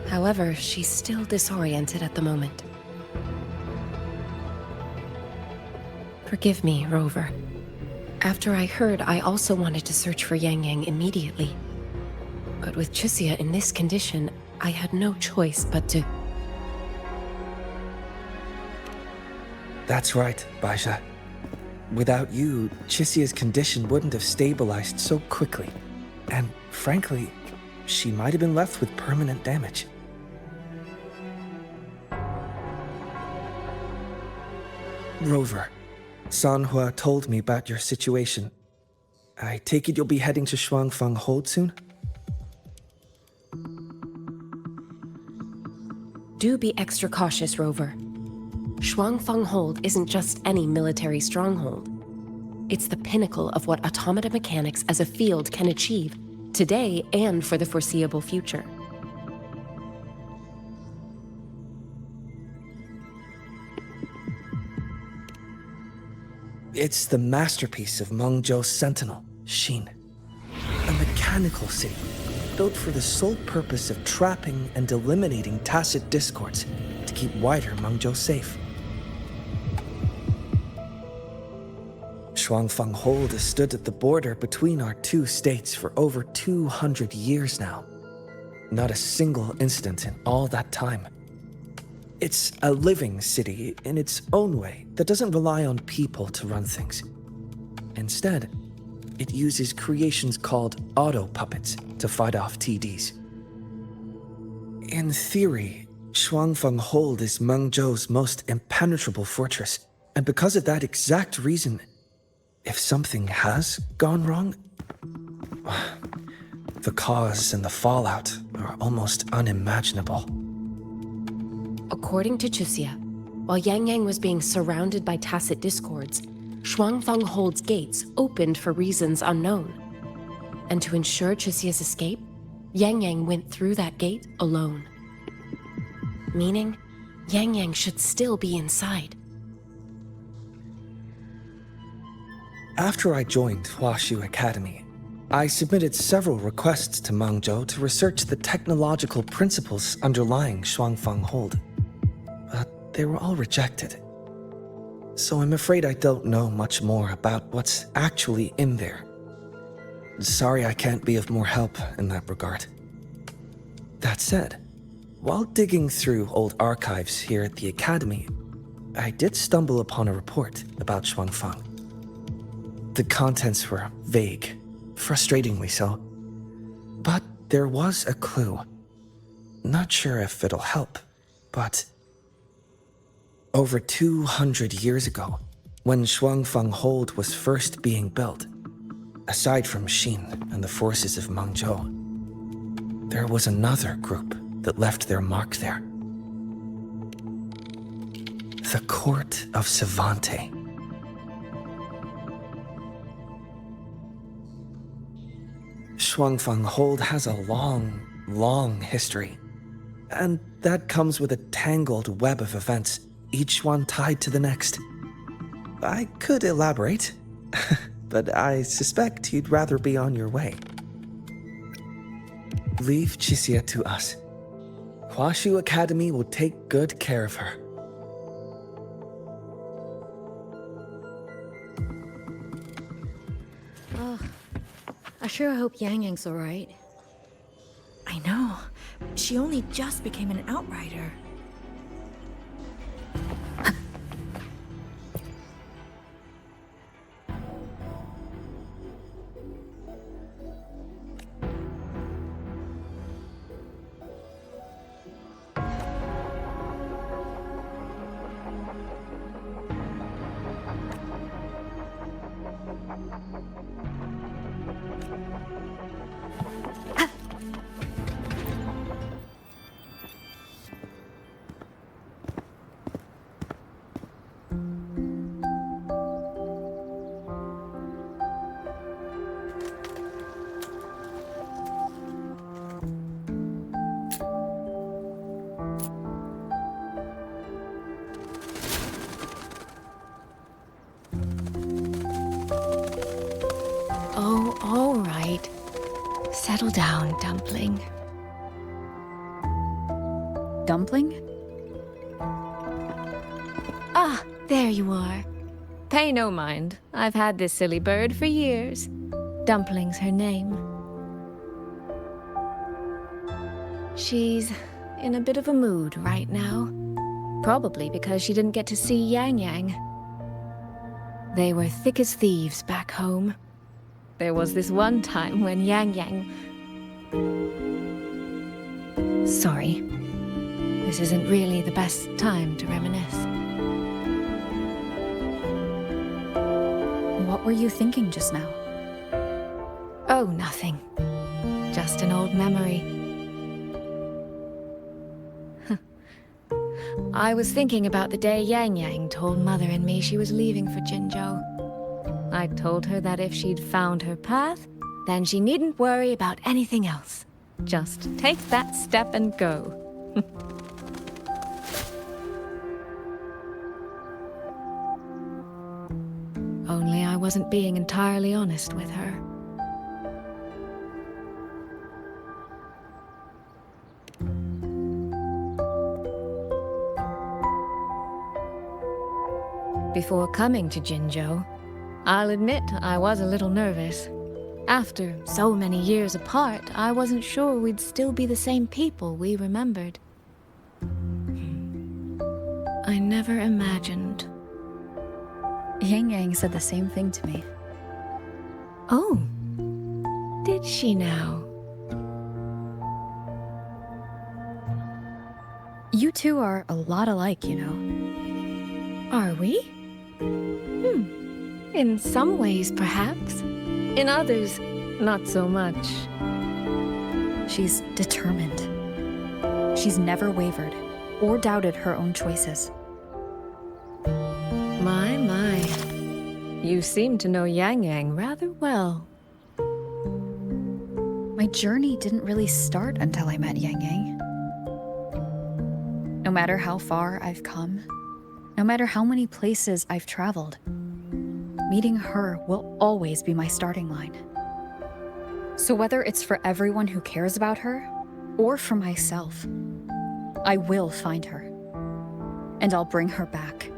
However, she's still disoriented at the moment. Forgive me, Rover. After I heard, I also wanted to search for Yangyang immediately. But with Chixia in this condition, I had no choice but to... That's right, Baisha. Without you, Chixia's condition wouldn't have stabilized so quickly. And frankly, she might have been left with permanent damage. Rover, Sanhua told me about your situation. I take it you'll be heading to Shuangfeng Hold soon? Do be extra cautious, Rover. Shuangfeng Hold isn't just any military stronghold. It's the pinnacle of what automata mechanics as a field can achieve, today and for the foreseeable future. It's the masterpiece of Mengzhou's sentinel, Xin. A mechanical city, built for the sole purpose of trapping and eliminating tacit discords to keep wider Mengzhou safe. Shuangfeng Hold has stood at the border between our two states for over 200 years now. Not a single incident in all that time. It's a living city in its own way that doesn't rely on people to run things. Instead, it uses creations called auto-puppets to fight off TDs. In theory, Shuangfeng Hold is Mengzhou's most impenetrable fortress, and because of that exact reason, if something has gone wrong, the cause and the fallout are almost unimaginable. According to Chixia, while Yangyang was being surrounded by tacit discords, Shuangfeng Hold's gates opened for reasons unknown. And to ensure Chixia's escape, Yangyang went through that gate alone. Meaning, Yangyang should still be inside. After I joined Huaxu Academy, I submitted several requests to Mengzhou to research the technological principles underlying Shuangfeng Hold. But they were all rejected. So I'm afraid I don't know much more about what's actually in there. Sorry I can't be of more help in that regard. That said, while digging through old archives here at the Academy, I did stumble upon a report about Shuangfeng. The contents were vague, frustratingly so. But there was a clue. Not sure if it'll help, but... Over 200 years ago, when Shuangfeng Hold was first being built, aside from Xin and the forces of Mengzhou, there was another group that left their mark there. The Court of Savante. Shuangfeng Hold has a long history. And that comes with a tangled web of events, each one tied to the next. I could elaborate, but I suspect you'd rather be on your way. Leave Chixia to us. Huaxu Academy will take good care of her. I sure hope Yangyang's alright. I know. She only just became an outrider. Settle down, Dumpling. Dumpling? Ah, there you are. Pay no mind. I've had this silly bird for years. Dumpling's her name. She's in a bit of a mood right now. Probably because she didn't get to see Yangyang. They were thick as thieves back home. There was this one time when Yangyang... Sorry. This isn't really the best time to reminisce. What were you thinking just now? Oh, nothing. Just an old memory. I was thinking about the day Yangyang told Mother and me she was leaving for Mengzhou. I told her that if she'd found her path, then she needn't worry about anything else. Just take that step and go. Only I wasn't being entirely honest with her. Before coming to Mengzhou, I'll admit I was a little nervous. After so many years apart, I wasn't sure we'd still be the same people we remembered. I never imagined. Yangyang said the same thing to me. Oh, did she now? You two are a lot alike, you know. Are we? In some ways, perhaps. In others, not so much. She's determined. She's never wavered or doubted her own choices. My. You seem to know Yangyang rather well. My journey didn't really start until I met Yangyang. No matter how far I've come, no matter how many places I've traveled, meeting her will always be my starting line. So whether it's for everyone who cares about her, or for myself, I will find her. And I'll bring her back.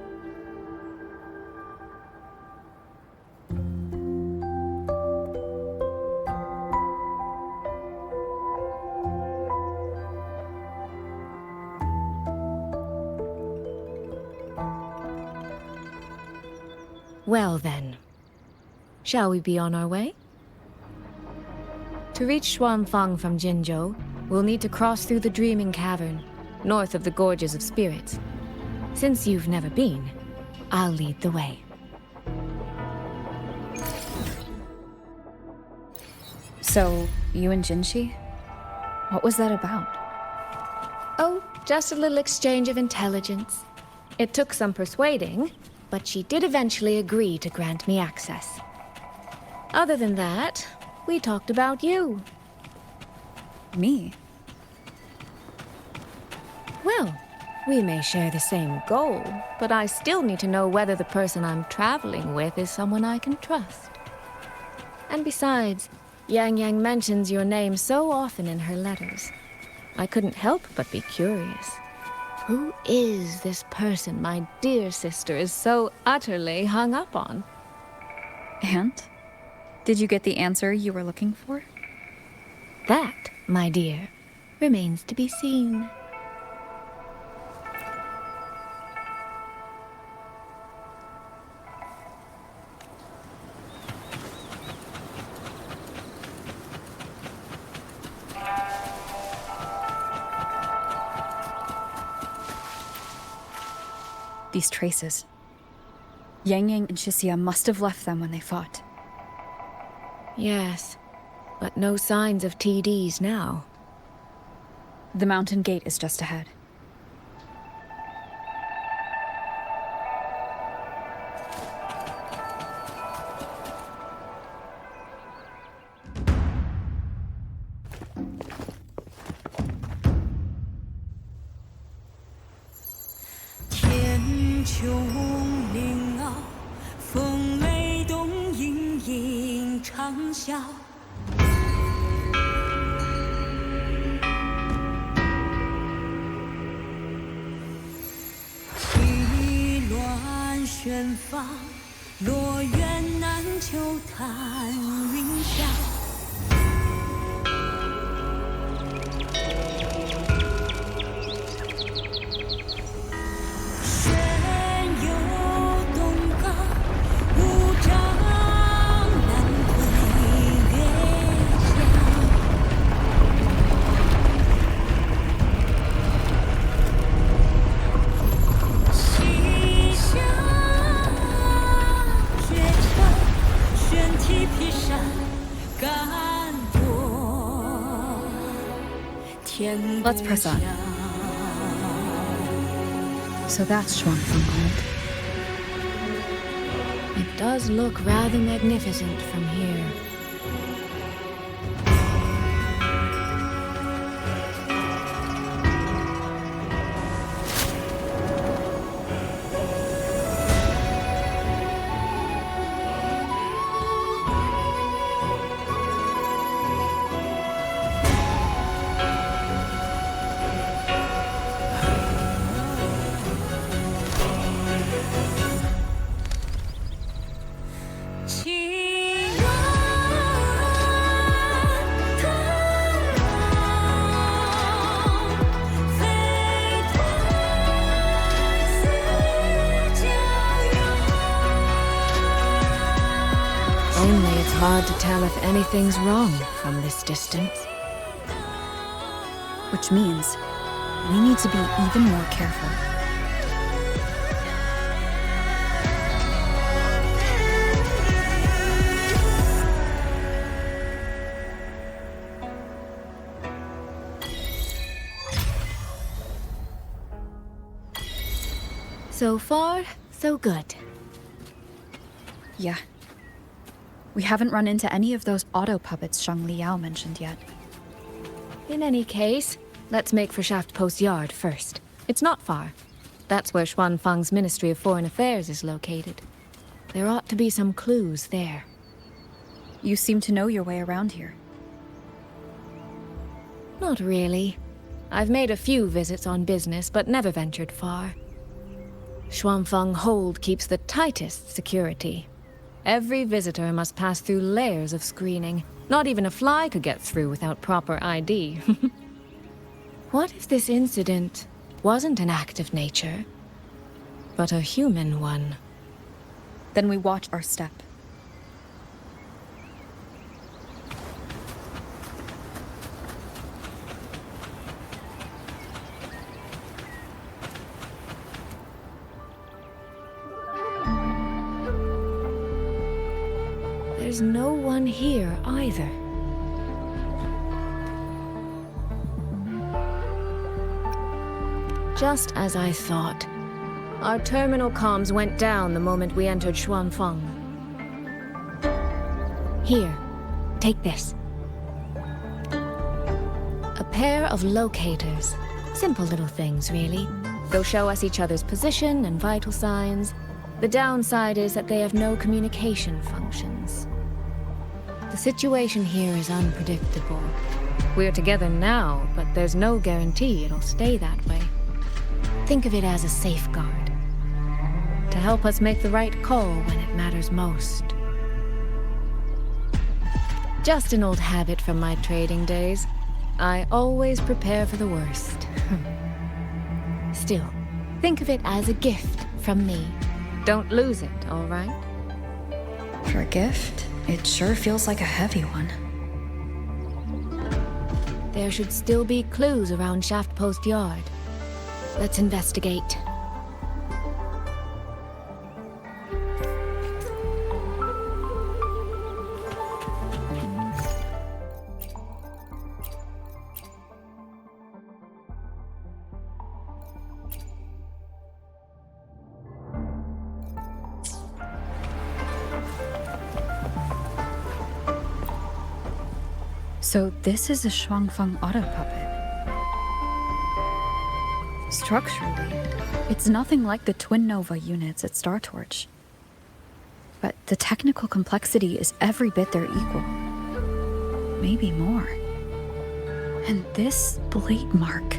Well then, shall we be on our way? To reach Xuanfang from Mengzhou, we'll need to cross through the Dreaming Cavern, north of the Gorges of Spirits. Since you've never been, I'll lead the way. So, you and Jinshi? What was that about? Oh, just a little exchange of intelligence. It took some persuading, but she did eventually agree to grant me access. Other than that, we talked about you. Me? Well, we may share the same goal, but I still need to know whether the person I'm traveling with is someone I can trust. And besides, Yangyang mentions your name so often in her letters. I couldn't help but be curious. Who is this person my dear sister is so utterly hung up on? And? Did you get the answer you were looking for? That, my dear, remains to be seen. These traces. Yangyang and Shixia must have left them when they fought. Yes, but no signs of TDs now. The mountain gate is just ahead. 远方，落雁南秋潭云下。玄游东冈，无障南归月下。西下绝尘，玄梯披山，甘多天。Let's press on. So that's Shuangfeng Hold. It does look rather magnificent from here. Only it's hard to tell if anything's wrong from this distance. Which means we need to be even more careful. So far, so good. Yeah. We haven't run into any of those auto puppets Shang Liao mentioned yet. In any case, let's make for Shaft Post Yard first. It's not far. That's where Xuanfang's Ministry of Foreign Affairs is located. There ought to be some clues there. You seem to know your way around here. Not really. I've made a few visits on business, but never ventured far. Xuanfeng Hold keeps the tightest security. Every visitor must pass through layers of screening. Not even a fly could get through without proper ID. What if this incident wasn't an act of nature, but a human one? Then we watch our step. There's no one here either. Just as I thought. Our terminal comms went down the moment we entered Xuanfeng. Here, take this. A pair of locators. Simple little things, really. They'll show us each other's position and vital signs. The downside is that they have no communication functions. The situation here is unpredictable. We're together now, but there's no guarantee it'll stay that way. Think of it as a safeguard, to help us make the right call when it matters most. Just an old habit from my trading days. I always prepare for the worst. Still, think of it as a gift from me. Don't lose it, all right? For a gift? It sure feels like a heavy one. There should still be clues around Shaft Post Yard. Let's investigate. So this is a Xuanfeng auto puppet. Structurally, it's nothing like the Twin Nova units at Star Torch. But the technical complexity is every bit their equal. Maybe more. And this blade mark.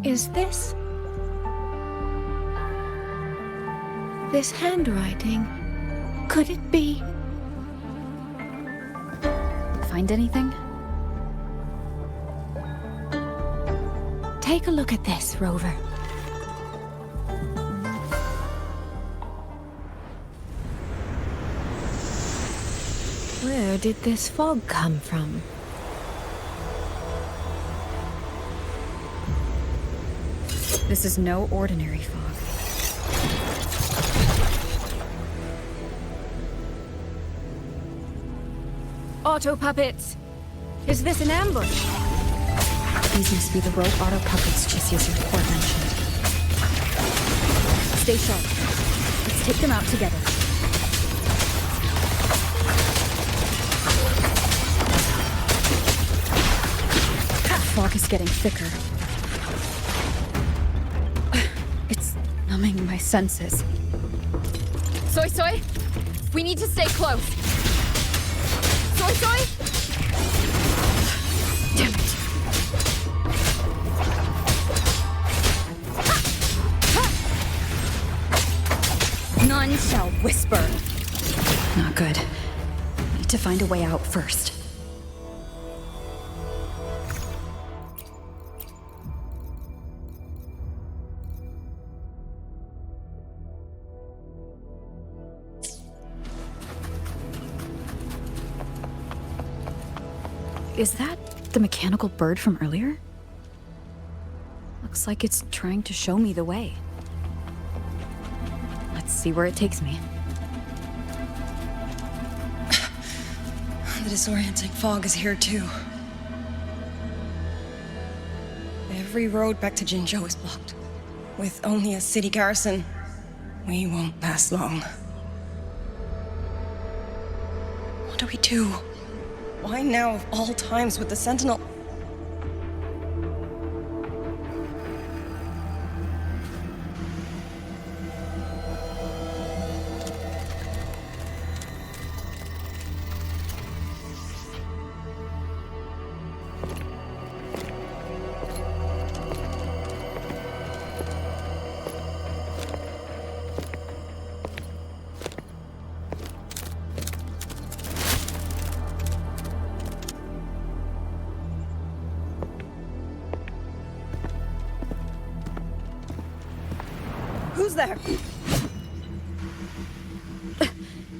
Is this handwriting? Could it be? Find anything? Take a look at this, Rover. Where did this fog come from? This is no ordinary fog. Auto puppets! Is this an ambush? These must be the rogue auto puppets Chisia's report mentioned. Stay sharp. Let's take them out together. Fog is getting thicker. It's numbing my senses. Soy Soy, we need to stay close. Soy Soy? Damn it. None shall whisper. Not good. Need to find a way out first. Is that the mechanical bird from earlier? Looks like it's trying to show me the way. Let's see where it takes me. The disorienting fog is here too. Every road back to Jinzhou is blocked. With only a city garrison, we won't last long. What do we do? Why now of all times with the Sentinel? Who's there?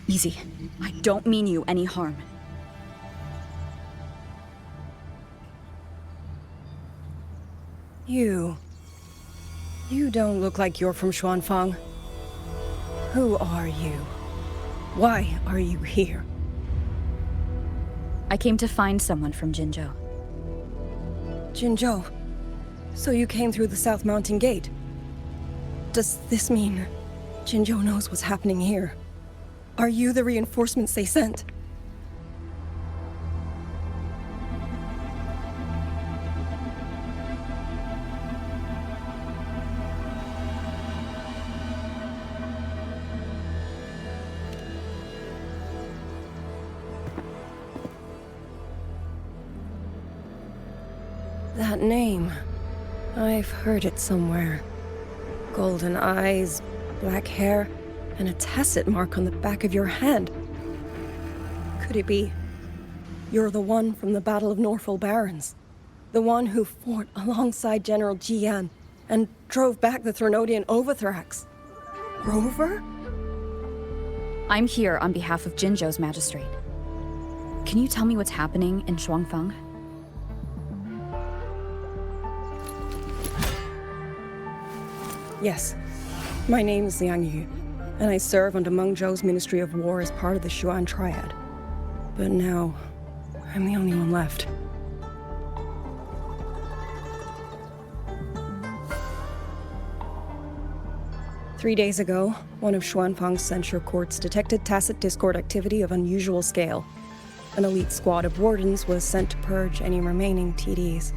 Easy. I don't mean you any harm. You don't look like you're from Xuanfang. Who are you? Why are you here? I came to find someone from Jinzhou. Jinzhou? So you came through the South Mountain Gate? Does this mean Jinzhou knows what's happening here? Are you the reinforcements they sent? That name, I've heard it somewhere. Golden eyes, black hair, and a tacet mark on the back of your hand. Could it be you're the one from the Battle of Norfolk Barrens? The one who fought alongside General Jian and drove back the Threnodian Overthrax? Rover? I'm here on behalf of Jinzhou's magistrate. Can you tell me what's happening in Xuanfang? Yes. My name is Yangyang, and I serve under Mengzhou's Ministry of War as part of the Xuan Triad. But now, I'm the only one left. Three days ago, one of Xuanfang's censure courts detected tacit discord activity of unusual scale. An elite squad of wardens was sent to purge any remaining TDs.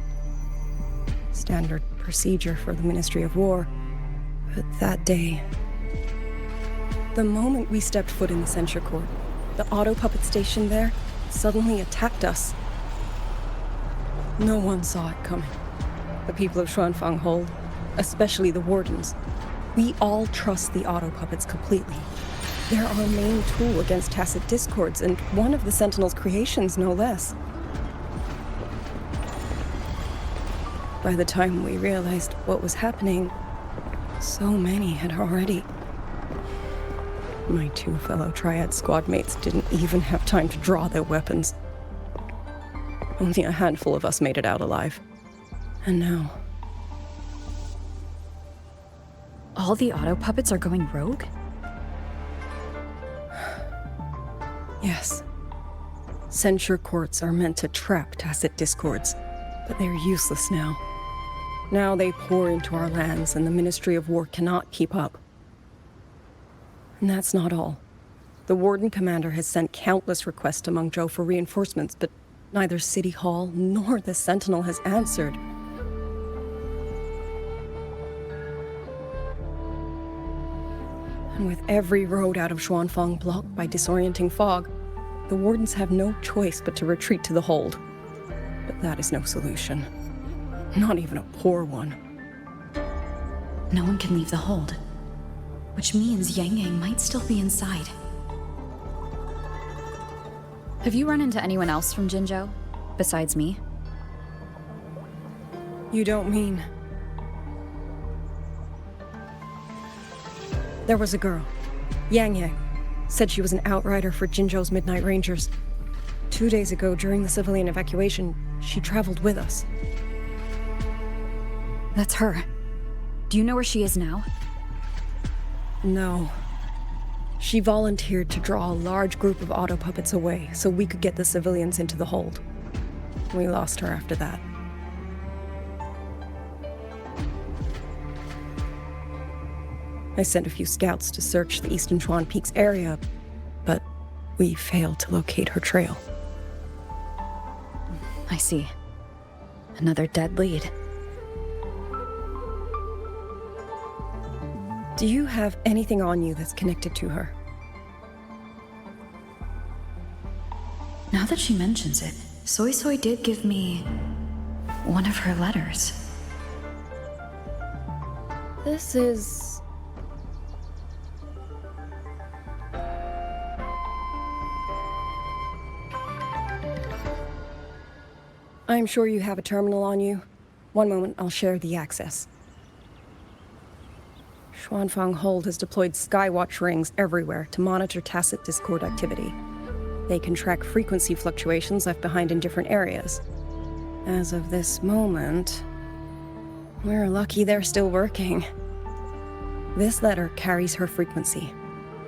Standard procedure for the Ministry of War. But that day, the moment we stepped foot in the censure court, the auto puppet station there suddenly attacked us. No one saw it coming. the people of Xuanfang hold, especially the wardens. We all trust the auto puppets completely. They're our main tool against tacit discords, and one of the Sentinel's creations, no less. By the time we realized what was happening, so many had already... My 2 fellow Triad squad mates didn't even have time to draw their weapons. Only a handful of us made it out alive. And now... All the auto puppets are going rogue? Yes. Censure courts are meant to trap tacit discords, but they're useless now. Now they pour into our lands, and the Ministry of War cannot keep up. And that's not all. The Warden Commander has sent countless requests to Mengzhou for reinforcements, but neither City Hall nor the Sentinel has answered. And with every road out of Xuanfang blocked by disorienting fog, the Wardens have no choice but to retreat to the hold. But that is no solution. Not even a poor one. No one can leave the hold. Which means Yangyang might still be inside. Have you run into anyone else from Jinzhou, besides me? You don't mean... There was a girl, Yangyang. Said she was an outrider for Jinzhou's Midnight Rangers. 2 days ago, during the civilian evacuation, she traveled with us. That's her. Do you know where she is now? No. She volunteered to draw a large group of auto puppets away so we could get the civilians into the hold. We lost her after that. I sent a few scouts to search the Eastern Chuan Peaks area, but we failed to locate her trail. I see. Another dead lead. Do you have anything on you that's connected to her? Now that she mentions it, Soy Soy did give me one of her letters. This is... I'm sure you have a terminal on you. One moment, I'll share the access. Xuanfang Hold has deployed Skywatch rings everywhere to monitor tacit discord activity. They can track frequency fluctuations left behind in different areas. As of this moment, we're lucky they're still working. This letter carries her frequency.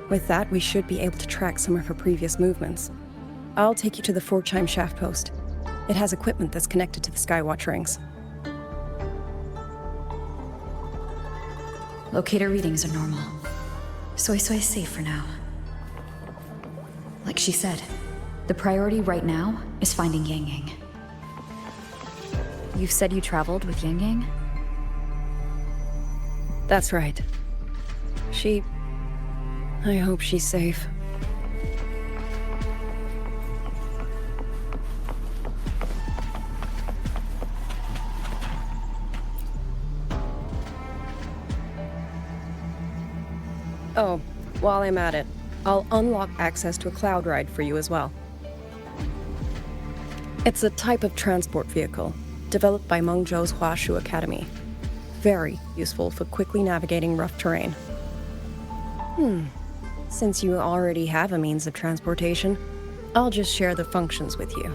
With that, we should be able to track some of her previous movements. I'll take you to the 4-chime shaft post. It has equipment that's connected to the Skywatch rings. Locator readings are normal. Soy Soy is safe for now. Like she said, the priority right now is finding Yangyang. You said you traveled with Yangyang? That's right. I hope she's safe. Oh, while I'm at it, I'll unlock access to a cloud ride for you as well. It's a type of transport vehicle, developed by Mengzhou's Huashu Academy. Very useful for quickly navigating rough terrain. Since you already have a means of transportation, I'll just share the functions with you.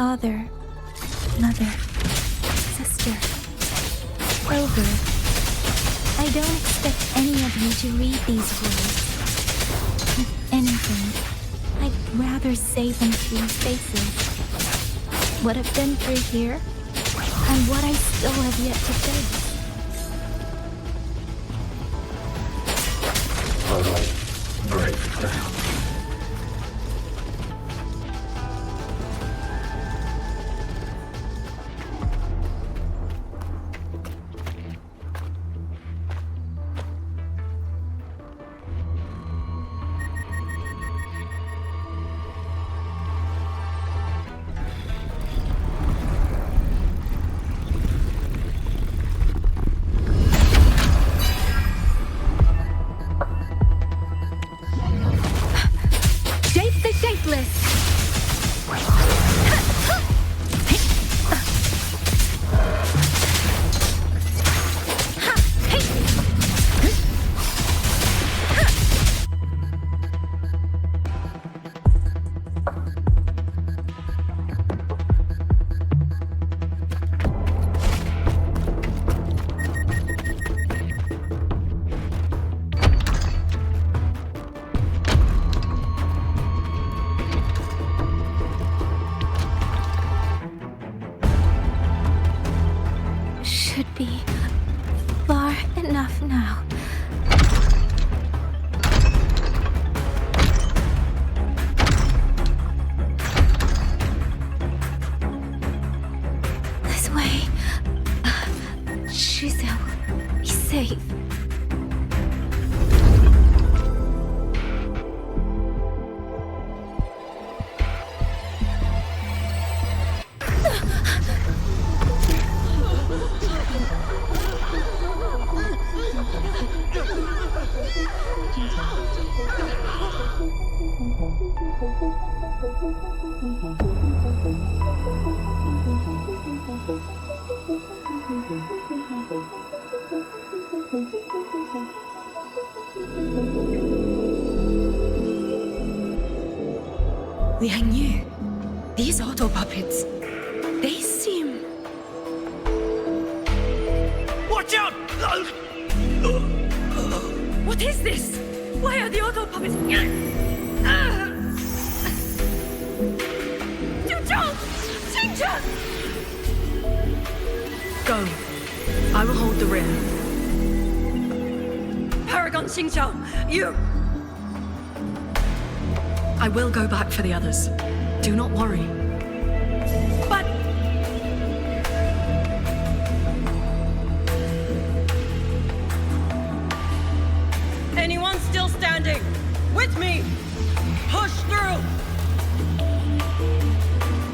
father, mother, sister, Rover. I don't expect any of you to read these words. If anything, I'd rather say them to your faces. What I've been through here, and what I still have yet to face. All right, break ground. Should be far enough now. This way. Shizou will be safe. Liang, these auto puppets, they seem... Watch out! What is this? Why are the auto puppets... Go. I will hold the rear. Paragon Xingqiao, you... I will go back for the others. Do not worry. But... Anyone still standing? With me! Push through!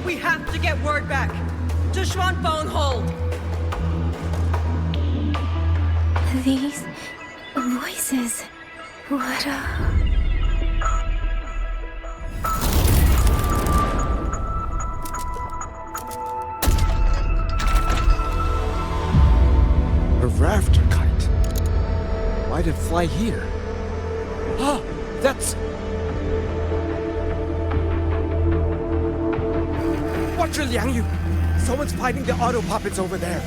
We have to get word back to Xuanfeng Hold. These voices, what A rafter kite. Why'd it fly here? Ah, that's... Watch your Liang Yu! Someone's fighting the auto puppets over there.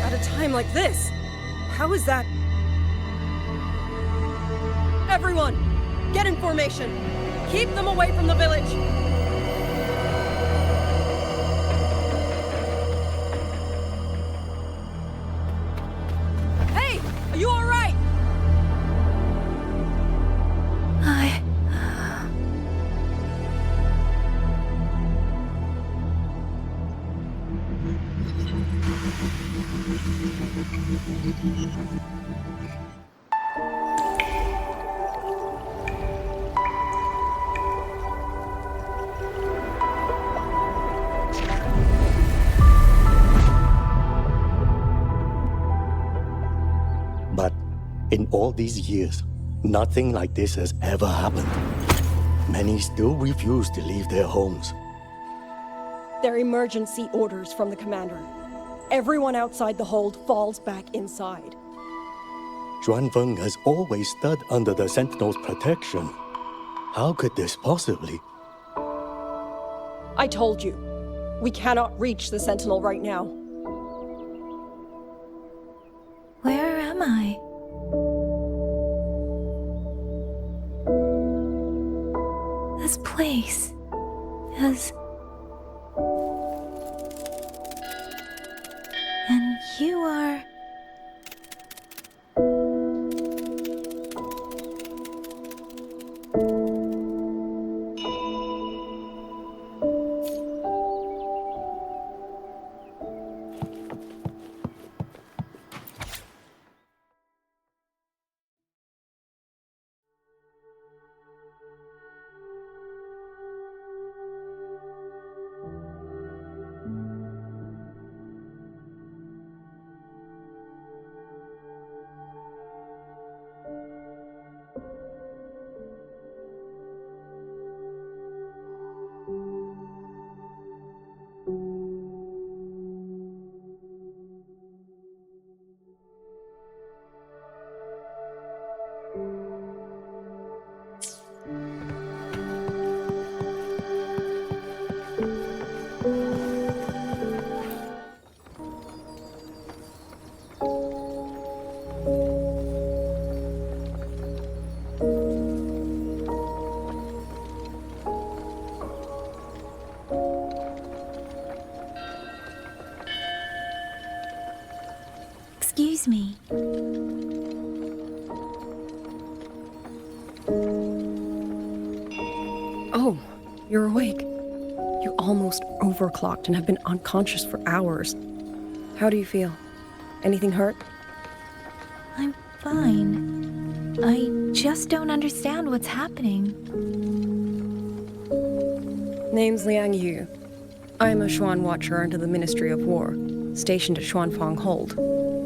At a time like this, how is that? Everyone, get in formation. Keep them away from the village. Hey, are you all right? But in all these years, nothing like this has ever happened. Many still refuse to leave their homes. They're emergency orders from the commander. Everyone outside the hold falls back inside. Xuanfeng has always stood under the Sentinel's protection. How could this possibly? I told you. We cannot reach the Sentinel right now. Where am I? This place is... And you are... Excuse me. Oh, you're awake. You almost overclocked and have been unconscious for hours. How do you feel? Anything hurt? I'm fine. I just don't understand what's happening. Name's Liang Yu. I'm a Xuan Watcher under the Ministry of War, stationed at Xuanfang Hold.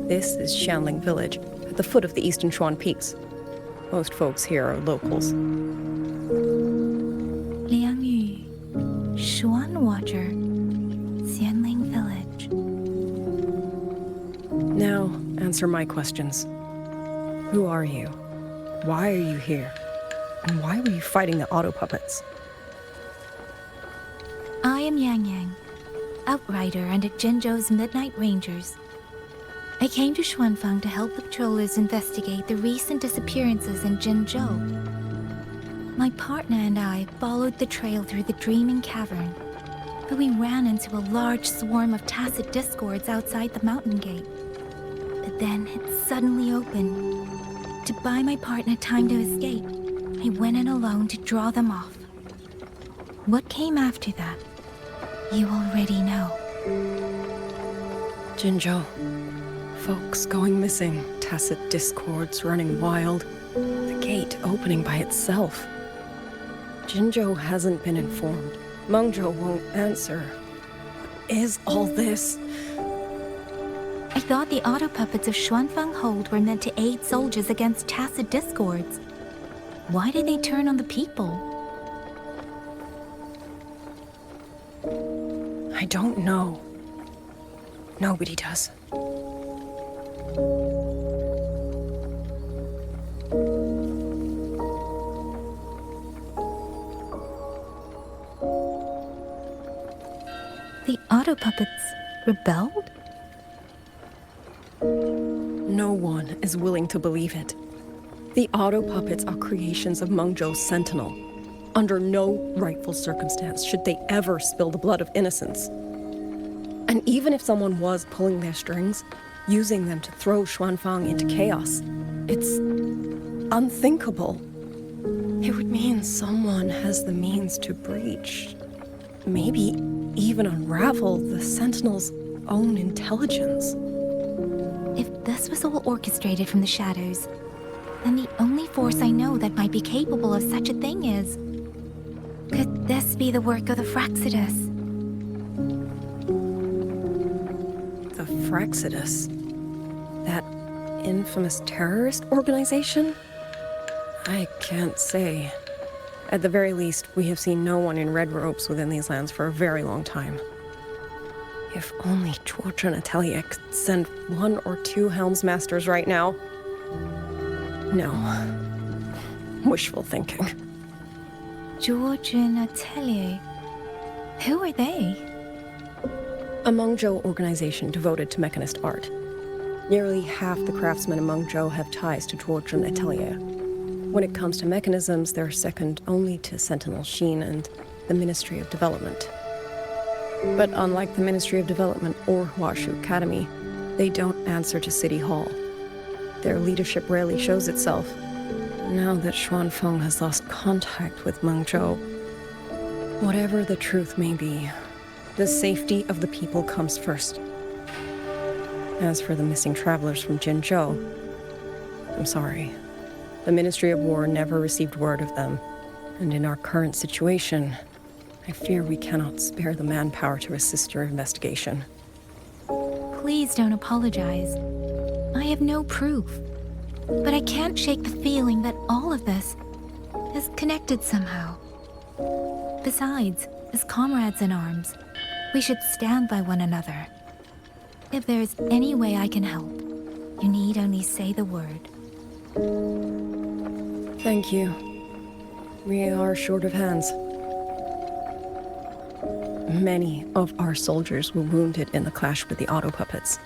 This is Xianling Village, at the foot of the Eastern Xuan Peaks. Most folks here are locals. Liang Yu, Xuan Watcher, Xianling Village. Now, answer my questions. Who are you? Why are you here? And why were you fighting the auto puppets? I am Yangyang, Outrider under Jinzhou's Midnight Rangers. I came to Xuanfang to help the patrollers investigate the recent disappearances in Jinzhou. My partner and I followed the trail through the Dreaming Cavern, but we ran into a large swarm of tacit discords outside the mountain gate. But then it suddenly opened. To buy my partner time to escape, I went in alone to draw them off. What came after that, you already know. Jinzhou. Folks going missing, tacit discords running wild, the gate opening by itself. Jinzhou hasn't been informed. Mengzhou won't answer. What is all this? I thought the auto puppets of Xuanfang Hold were meant to aid soldiers against tacit discords. Why did they turn on the people? I don't know. Nobody does. The auto puppets rebelled? No one is willing to believe it. The auto puppets are creations of Mengzhou's Sentinel. Under no rightful circumstance should they ever spill the blood of innocents. And even if someone was pulling their strings, using them to throw Xuanfang into chaos, it's unthinkable. It would mean someone has the means to breach, maybe even unravel the Sentinel's own intelligence. If this was all orchestrated from the shadows, then the only force I know that might be capable of such a thing is... Could this be the work of the Fraxidus? The Fraxidus? That infamous terrorist organization? I can't say. At the very least, we have seen no one in red robes within these lands for a very long time. If only George and Atelier could send 1 or 2 Helmsmasters right now. No. Wishful thinking. George and Atelier. Who are they? A Mengzhou organization devoted to mechanist art. Nearly half the craftsmen in Mengzhou have ties to Georgian atelier. When it comes to mechanisms, they're second only to Sentinel Sheen and the Ministry of Development. But unlike the Ministry of Development or Huashu Academy, they don't answer to City Hall. Their leadership rarely shows itself. Now that Xuanfeng has lost contact with Mengzhou, whatever the truth may be, the safety of the people comes first. As for the missing travelers from Jinzhou, I'm sorry. The Ministry of War never received word of them, and in our current situation, I fear we cannot spare the manpower to assist your investigation. Please don't apologize. I have no proof. But I can't shake the feeling that all of this is connected somehow. Besides, as comrades in arms, we should stand by one another. If there's any way I can help, you need only say the word. Thank you. We are short of hands. Many of our soldiers were wounded in the clash with the auto puppets.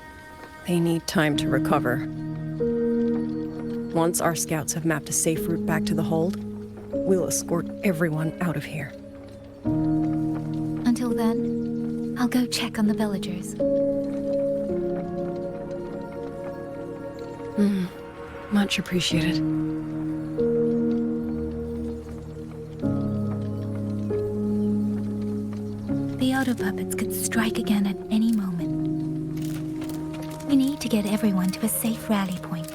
They need time to recover. Once our scouts have mapped a safe route back to the hold, we'll escort everyone out of here. Until then, I'll go check on the villagers. Much appreciated. The auto puppets could strike again at any moment. We need to get everyone to a safe rally point.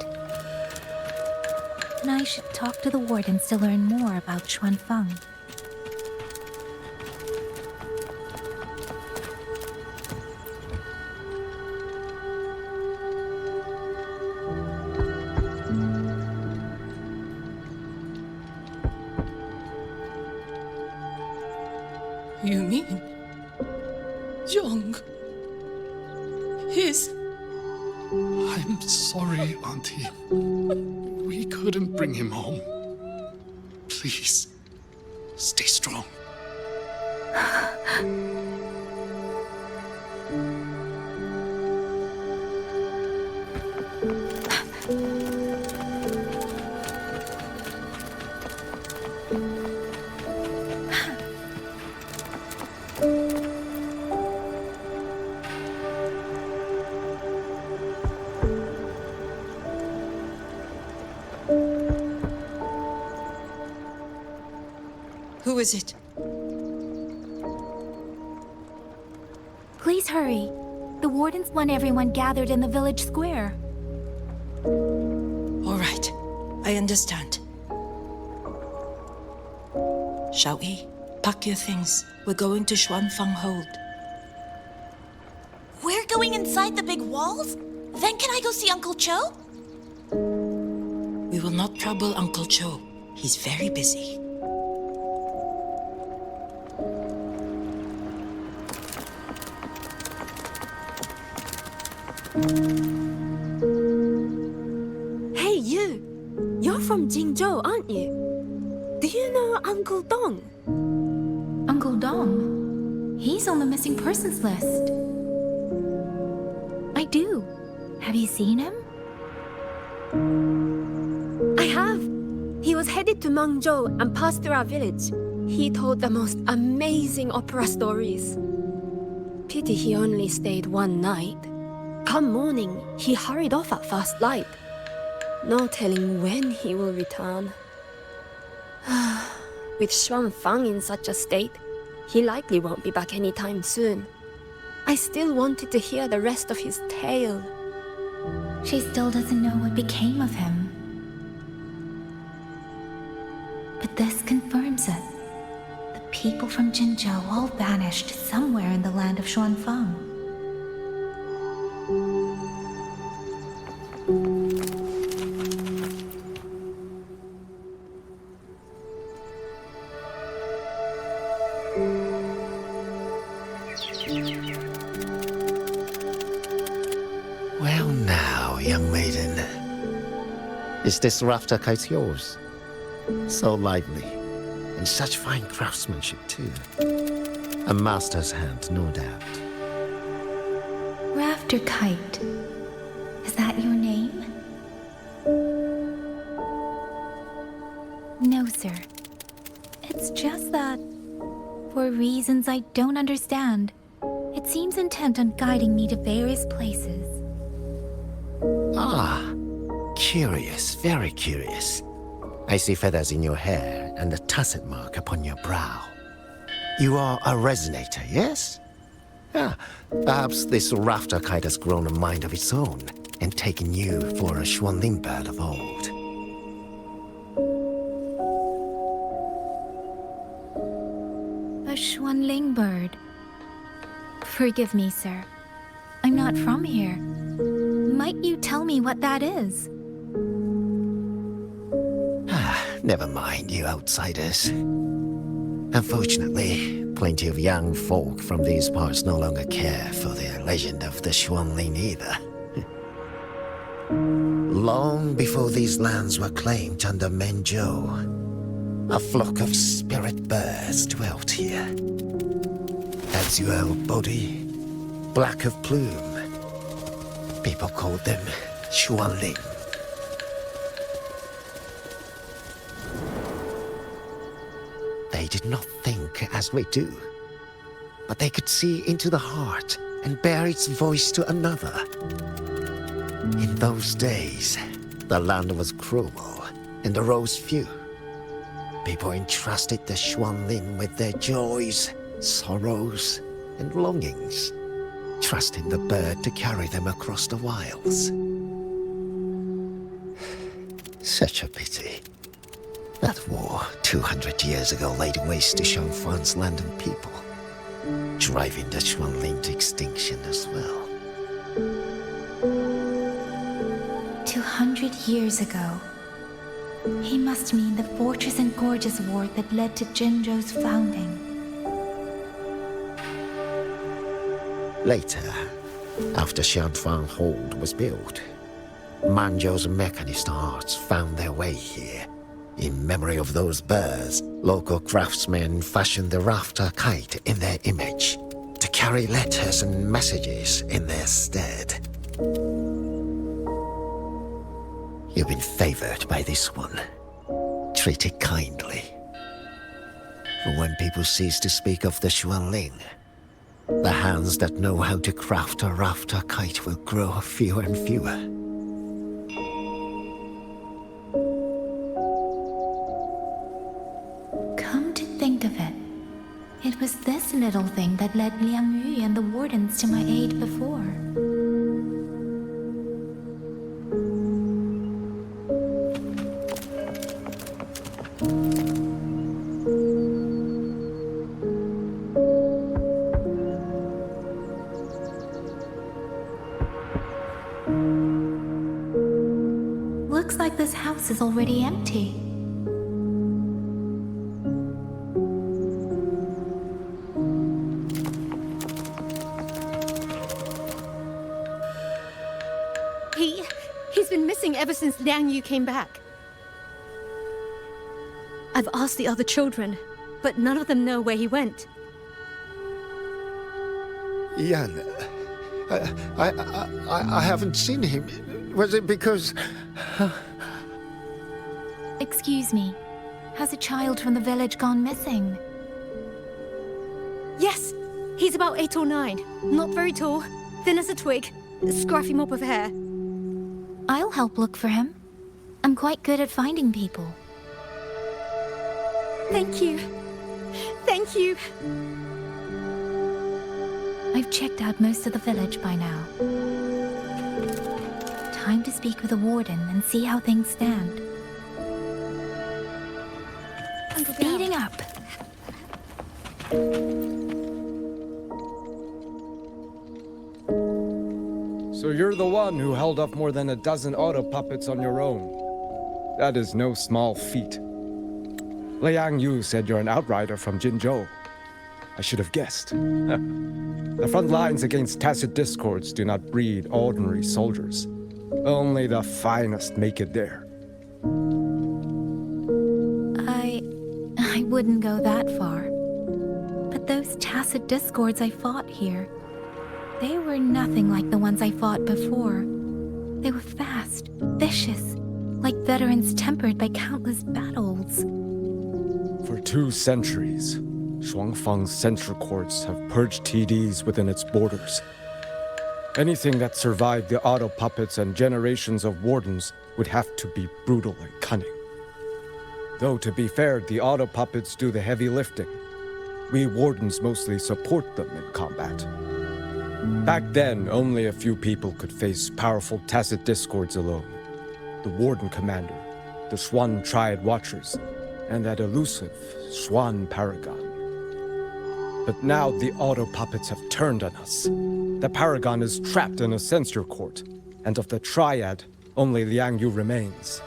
And I should talk to the wardens to learn more about Xuanfeng. You mean... Young... He's... I'm sorry, Auntie. We couldn't bring him home. Please, stay strong. Who is it? Please hurry. The wardens want everyone gathered in the village square. All right, I understand. Shall we? Pack your things. We're going to Xuanfeng Hold. We're going inside the big walls? Then can I go see Uncle Cho? We will not trouble Uncle Cho. He's very busy. Hey, you! You're from Jingzhou, aren't you? Do you know Uncle Dong? Uncle Dong? He's on the missing persons list. I do. Have you seen him? I have. He was headed to Mengzhou and passed through our village. He told the most amazing opera stories. Pity he only stayed one night. Come morning, he hurried off at first light. No telling when he will return. With Xuanfeng in such a state, he likely won't be back anytime soon. I still wanted to hear the rest of his tale. She still doesn't know what became of him. But this confirms it. The people from Jinzhou all vanished somewhere in the land of Xuanfeng. Well now, young maiden. Is this rafter kite yours? So lively, and such fine craftsmanship too. A master's hand, no doubt. Rafter Kite. Is that your name? No, sir. It's just that, for reasons I don't understand, it seems intent on guiding me to various places. Ah, curious, very curious. I see feathers in your hair and a tacet mark upon your brow. You are a resonator, yes? Ah, perhaps this rafter kite has grown a mind of its own and taken you for a Xuanling bird of old. A Xuanling bird. Forgive me, sir. I'm not from here. Might you tell me what that is? Never mind, you outsiders. Unfortunately, plenty of young folk from these parts no longer care for the legend of the Xuanling either. Long before these lands were claimed under Mengzhou, a flock of spirit birds dwelt here. Azure body, black of plume. People called them Xuanling. They did not think as we do, but they could see into the heart and bear its voice to another. In those days, the land was cruel and the roads few. People entrusted the Xuanling with their joys, sorrows, and longings, trusting the bird to carry them across the wilds. Such a pity. That war 200 years ago laid waste to Shangfan's land and people, driving the Xuanling to extinction as well. 200 years ago. He must mean the Fortress and Gorges War that led to Jinzhou's founding. Later, after Shangfang Hold was built, Mengzhou's mechanist arts found their way here. In memory of those birds, local craftsmen fashioned the rafter kite in their image to carry letters and messages in their stead. You've been favored by this one. Treat it kindly. For when people cease to speak of the Xuanling, the hands that know how to craft a rafter kite will grow fewer and fewer. It was this little thing that led Liang Yu and the wardens to my aid before. Looks like this house is already empty. He's been missing ever since Liang Yu came back. I've asked the other children, but none of them know where he went. Yan, I haven't seen him. Was it because... Excuse me. Has a child from the village gone missing? Yes! He's about 8 or 9. Not very tall, thin as a twig, scruffy mop of hair. I'll help look for him. I'm quite good at finding people. Thank you. Thank you. I've checked out most of the village by now. Time to speak with the warden and see how things stand. Speeding up. So you're the one who held up more than a dozen auto puppets on your own. That is no small feat. Liang Yu said you're an outrider from Jinzhou. I should have guessed. The front lines against tacit discords do not breed ordinary soldiers. Only the finest make it there. I wouldn't go that far. But those those tacit discords I fought here. They were nothing like the ones I fought before. They were fast, vicious, like veterans tempered by countless battles. For 2 centuries, Shuangfang's censor courts have purged TDs within its borders. Anything that survived the auto puppets and generations of wardens would have to be brutal and cunning. Though, to be fair, the auto puppets do the heavy lifting. We wardens mostly support them in combat. Back then, only a few people could face powerful tacit discords alone. The Warden Commander, the Swan Triad Watchers, and that elusive Swan Paragon. But now the auto puppets have turned on us. The Paragon is trapped in a censor court, and of the Triad, only Liang Yu remains.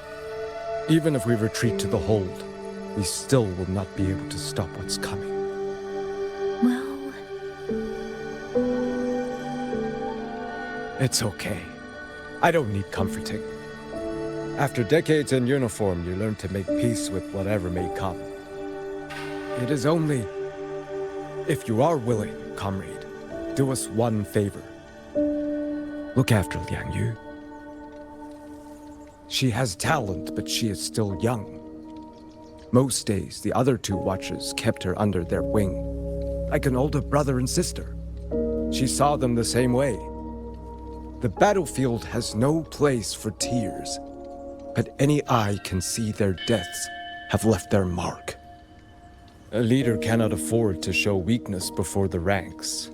Even if we retreat to the hold, we still will not be able to stop what's coming. Well... It's okay. I don't need comforting. After decades in uniform, you learn to make peace with whatever may come. It is only... If you are willing, comrade, do us one favor. Look after Liang Yu. She has talent, but she is still young. Most days, the other 2 watchers kept her under their wing, like an older brother and sister. She saw them the same way. The battlefield has no place for tears, but any eye can see their deaths have left their mark. A leader cannot afford to show weakness before the ranks.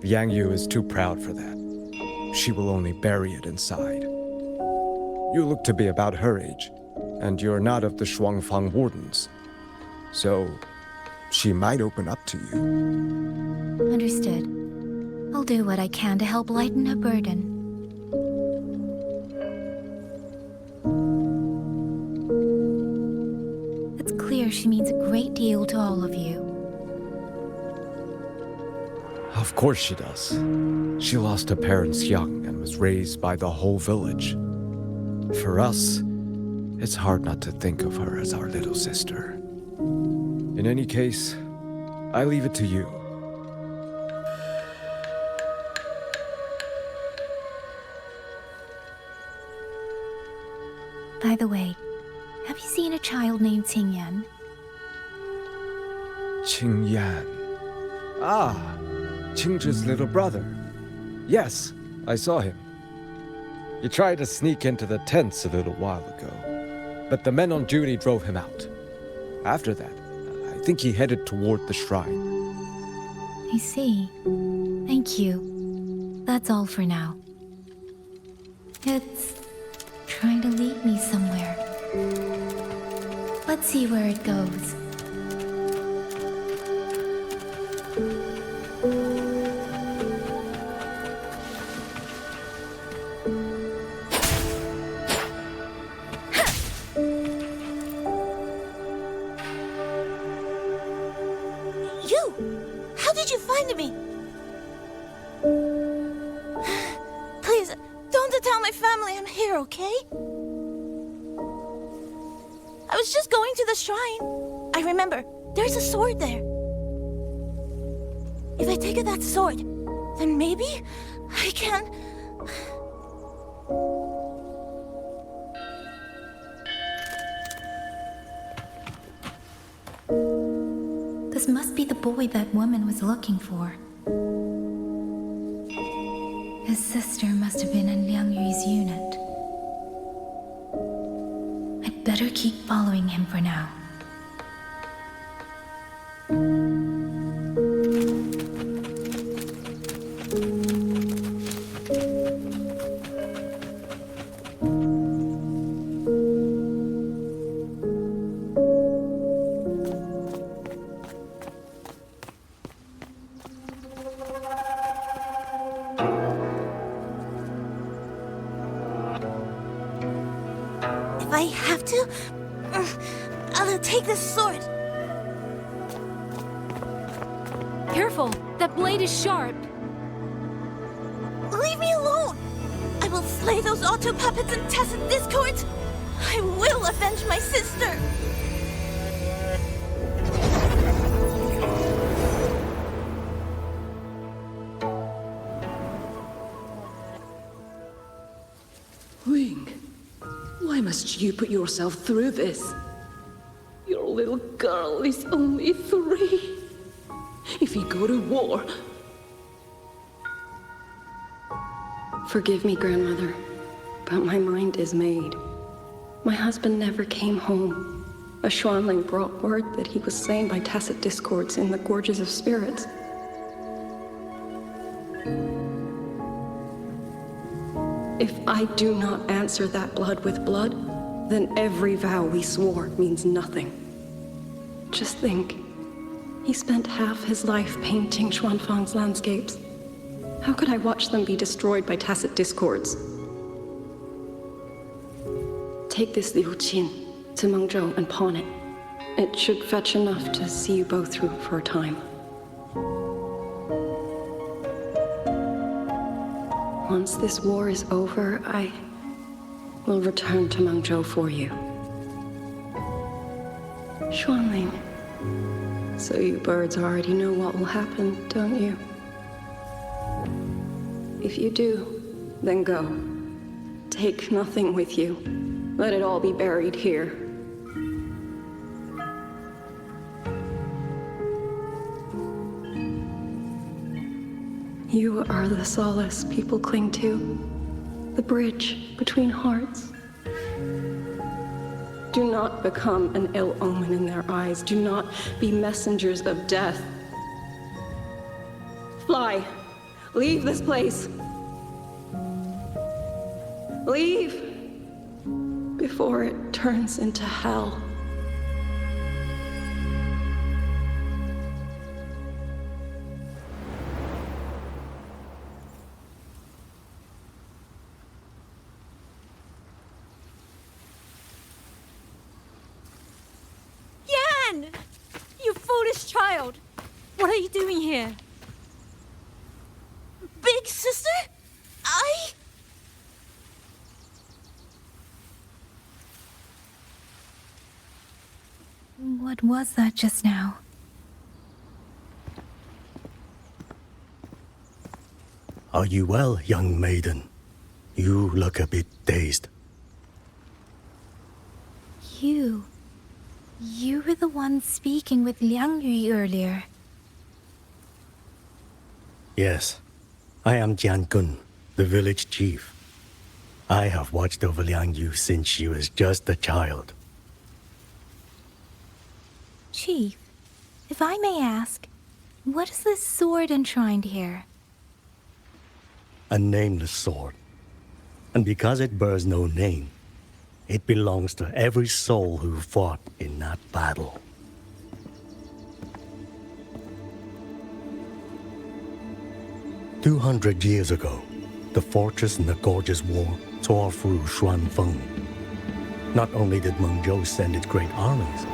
Liang Yu is too proud for that. She will only bury it inside. You look to be about her age, and you're not of the Shuangfang Wardens. So, she might open up to you. Understood. I'll do what I can to help lighten her burden. It's clear she means a great deal to all of you. Of course she does. She lost her parents young and was raised by the whole village. For us, it's hard not to think of her as our little sister. In any case, I leave it to you. By the way, have you seen a child named Yangyang? Yangyang. Ah, Qingzhi's little brother. Yes, I saw him. He tried to sneak into the tents a little while ago, but the men on duty drove him out. After that, I think he headed toward the shrine. I see. Thank you. That's all for now. It's trying to lead me somewhere. Let's see where it goes. How did you find me? Please, don't tell my family I'm here, okay? I was just going to the shrine. I remember, there's a sword there. If I take that sword, then maybe I can... This must be the boy that woman was looking for. His sister must have been in Liang Yu's unit. I'd better keep following him for now. If I have to, I'll take this sword. Careful! That blade is sharp! Leave me alone! I will slay those auto puppets and tacit discords! I will avenge my sister! Wing, why must you put yourself through this? Your little girl is only 3. If you go to war... Forgive me, Grandmother, but my mind is made. My husband never came home. A Xuanling brought word that he was slain by tacit discords in the Gorges of Spirits. If I do not answer that blood with blood, then every vow we swore means nothing. Just think, he spent half his life painting Xuanfang's landscapes. How could I watch them be destroyed by tacit discords? Take this Liu Qin to Mengzhou and pawn it. It should fetch enough to see you both through for a time. Once this war is over, I will return to Mengzhou for you. Xuanling, so you birds already know what will happen, don't you? If you do, then go. Take nothing with you. Let it all be buried here. You are the solace people cling to, the bridge between hearts. Do not become an ill omen in their eyes. Do not be messengers of death. Fly. Leave this place. Leave before it turns into hell. Yan! You foolish child! What are you doing here? Big sister? What was that just now? Are you well, young maiden? You look a bit dazed. You were the one speaking with Liangyang earlier. Yes, I am Jiangun, the village chief. I have watched over Liangyang since she was just a child. Chief, if I may ask, what is this sword enshrined here? A nameless sword. And because it bears no name, it belongs to every soul who fought in that battle. "200 years ago, the fortress in the Gorgeous War tore through Xuanfeng. Not only did Mengzhou send its great armies,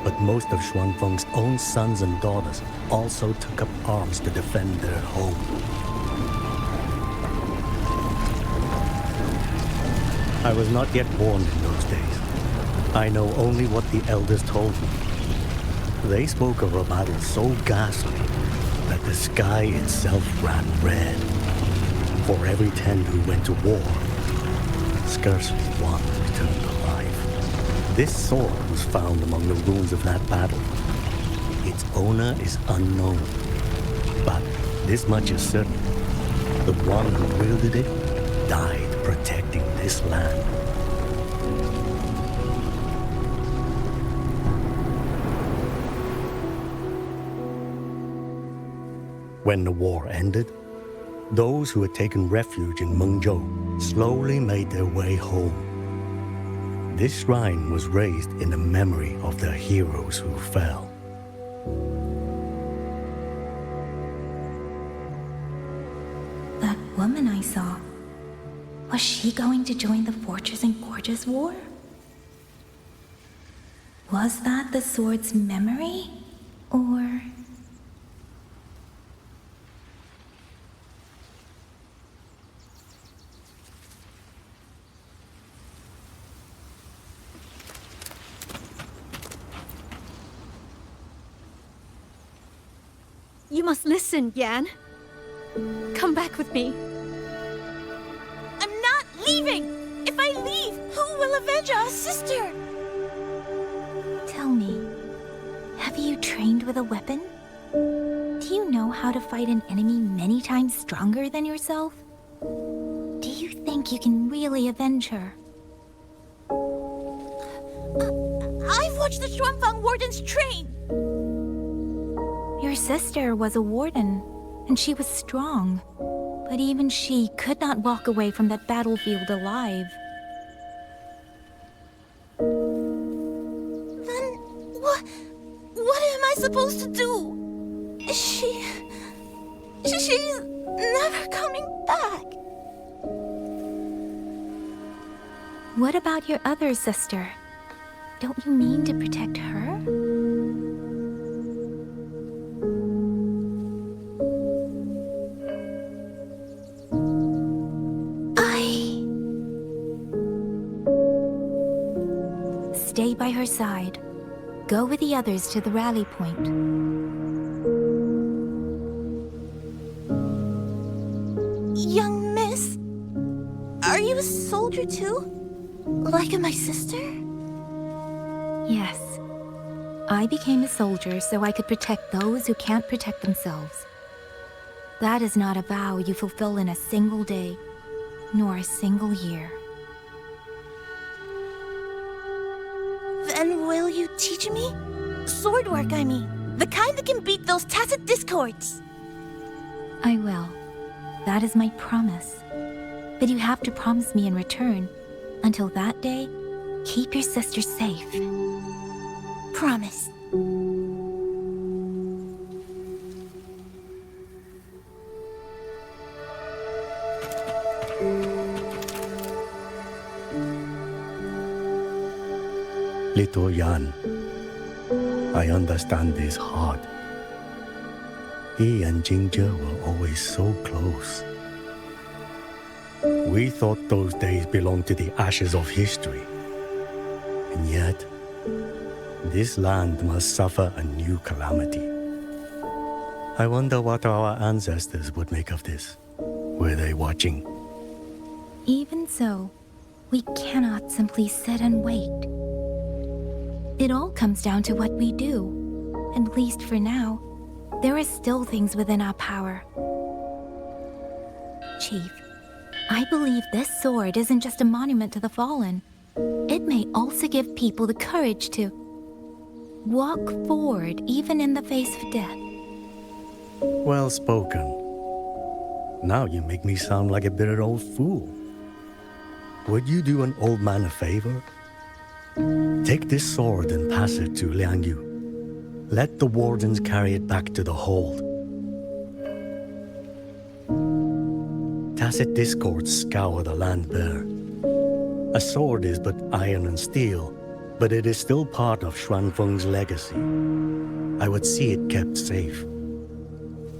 but most of Xuanfeng's own sons and daughters also took up arms to defend their home. I was not yet born in those days. I know only what the elders told me. They spoke of a battle so ghastly that the sky itself ran red. For every 10 who went to war, scarcely one returned alive. This sword was found among the ruins of that battle. Its owner is unknown. But this much is certain. The one who wielded it died protecting this land. When the war ended, those who had taken refuge in Mengzhou slowly made their way home. This shrine was raised in the memory of the heroes who fell. That woman I saw, was she going to join the Fortress and Gorgeous War? Was that the sword's memory? Or... You must listen, Yan. Come back with me. I'm not leaving! If will avenge our sister! Tell me, have you trained with a weapon? Do you know how to fight an enemy many times stronger than yourself? Do you think you can really avenge her? I've watched the Xuanfang wardens train! Your sister was a warden, and she was strong. But even she could not walk away from that battlefield alive. Then what am I supposed to do? She's never coming back. What about your other sister? Don't you mean to protect her? Stay by her side. Go with the others to the rally point. Young miss, are you a soldier too? Like my sister? Yes. I became a soldier so I could protect those who can't protect themselves. That is not a vow you fulfill in a single day, nor a single year. Then will you teach me? Sword work, I mean. The kind that can beat those tacit discords. I will. That is my promise. But you have to promise me in return. Until that day, keep your sister safe. Promise. Little Yan, I understand this hard. He and Jingzhe were always so close. We thought those days belonged to the ashes of history. And yet, this land must suffer a new calamity. I wonder what our ancestors would make of this. Were they watching? Even so, we cannot simply sit and wait. It all comes down to what we do. At least for now, there are still things within our power. Chief, I believe this sword isn't just a monument to the fallen. It may also give people the courage to walk forward even in the face of death. Well spoken. Now you make me sound like a bitter old fool. Would you do an old man a favor? Take this sword and pass it to Liang Yu. Let the wardens carry it back to the hold. Tacit discords scour the land bare. A sword is but iron and steel, but it is still part of Xuanfeng's legacy. I would see it kept safe.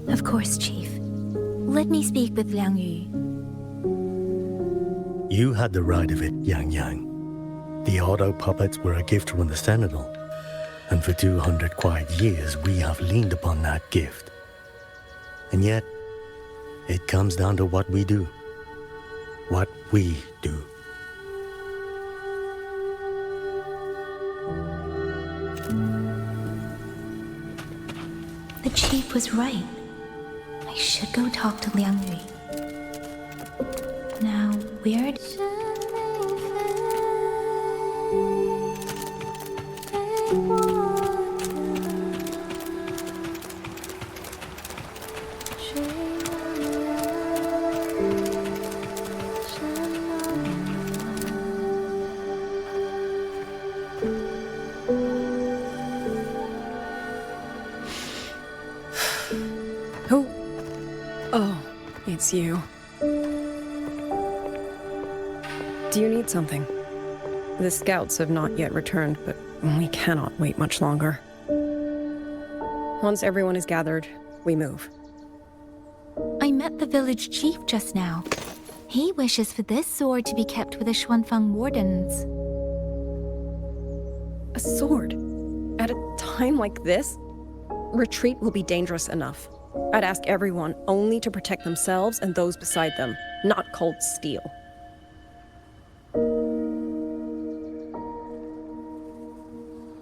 Of course, Chief. Let me speak with Liang Yu. You had the right of it, Yangyang. The auto puppets were a gift from the Sentinel, and for 200 quiet years we have leaned upon that gift. And yet, it comes down to what we do. What we do. The Chief was right. I should go talk to Liang Yu. Now, where... Who? Oh, it's you. Do you need something? The scouts have not yet returned, but we cannot wait much longer. Once everyone is gathered, we move. I met the village chief just now. He wishes for this sword to be kept with the Xuanfang wardens. A sword? At a time like this? Retreat will be dangerous enough. I'd ask everyone only to protect themselves and those beside them, not cold steel.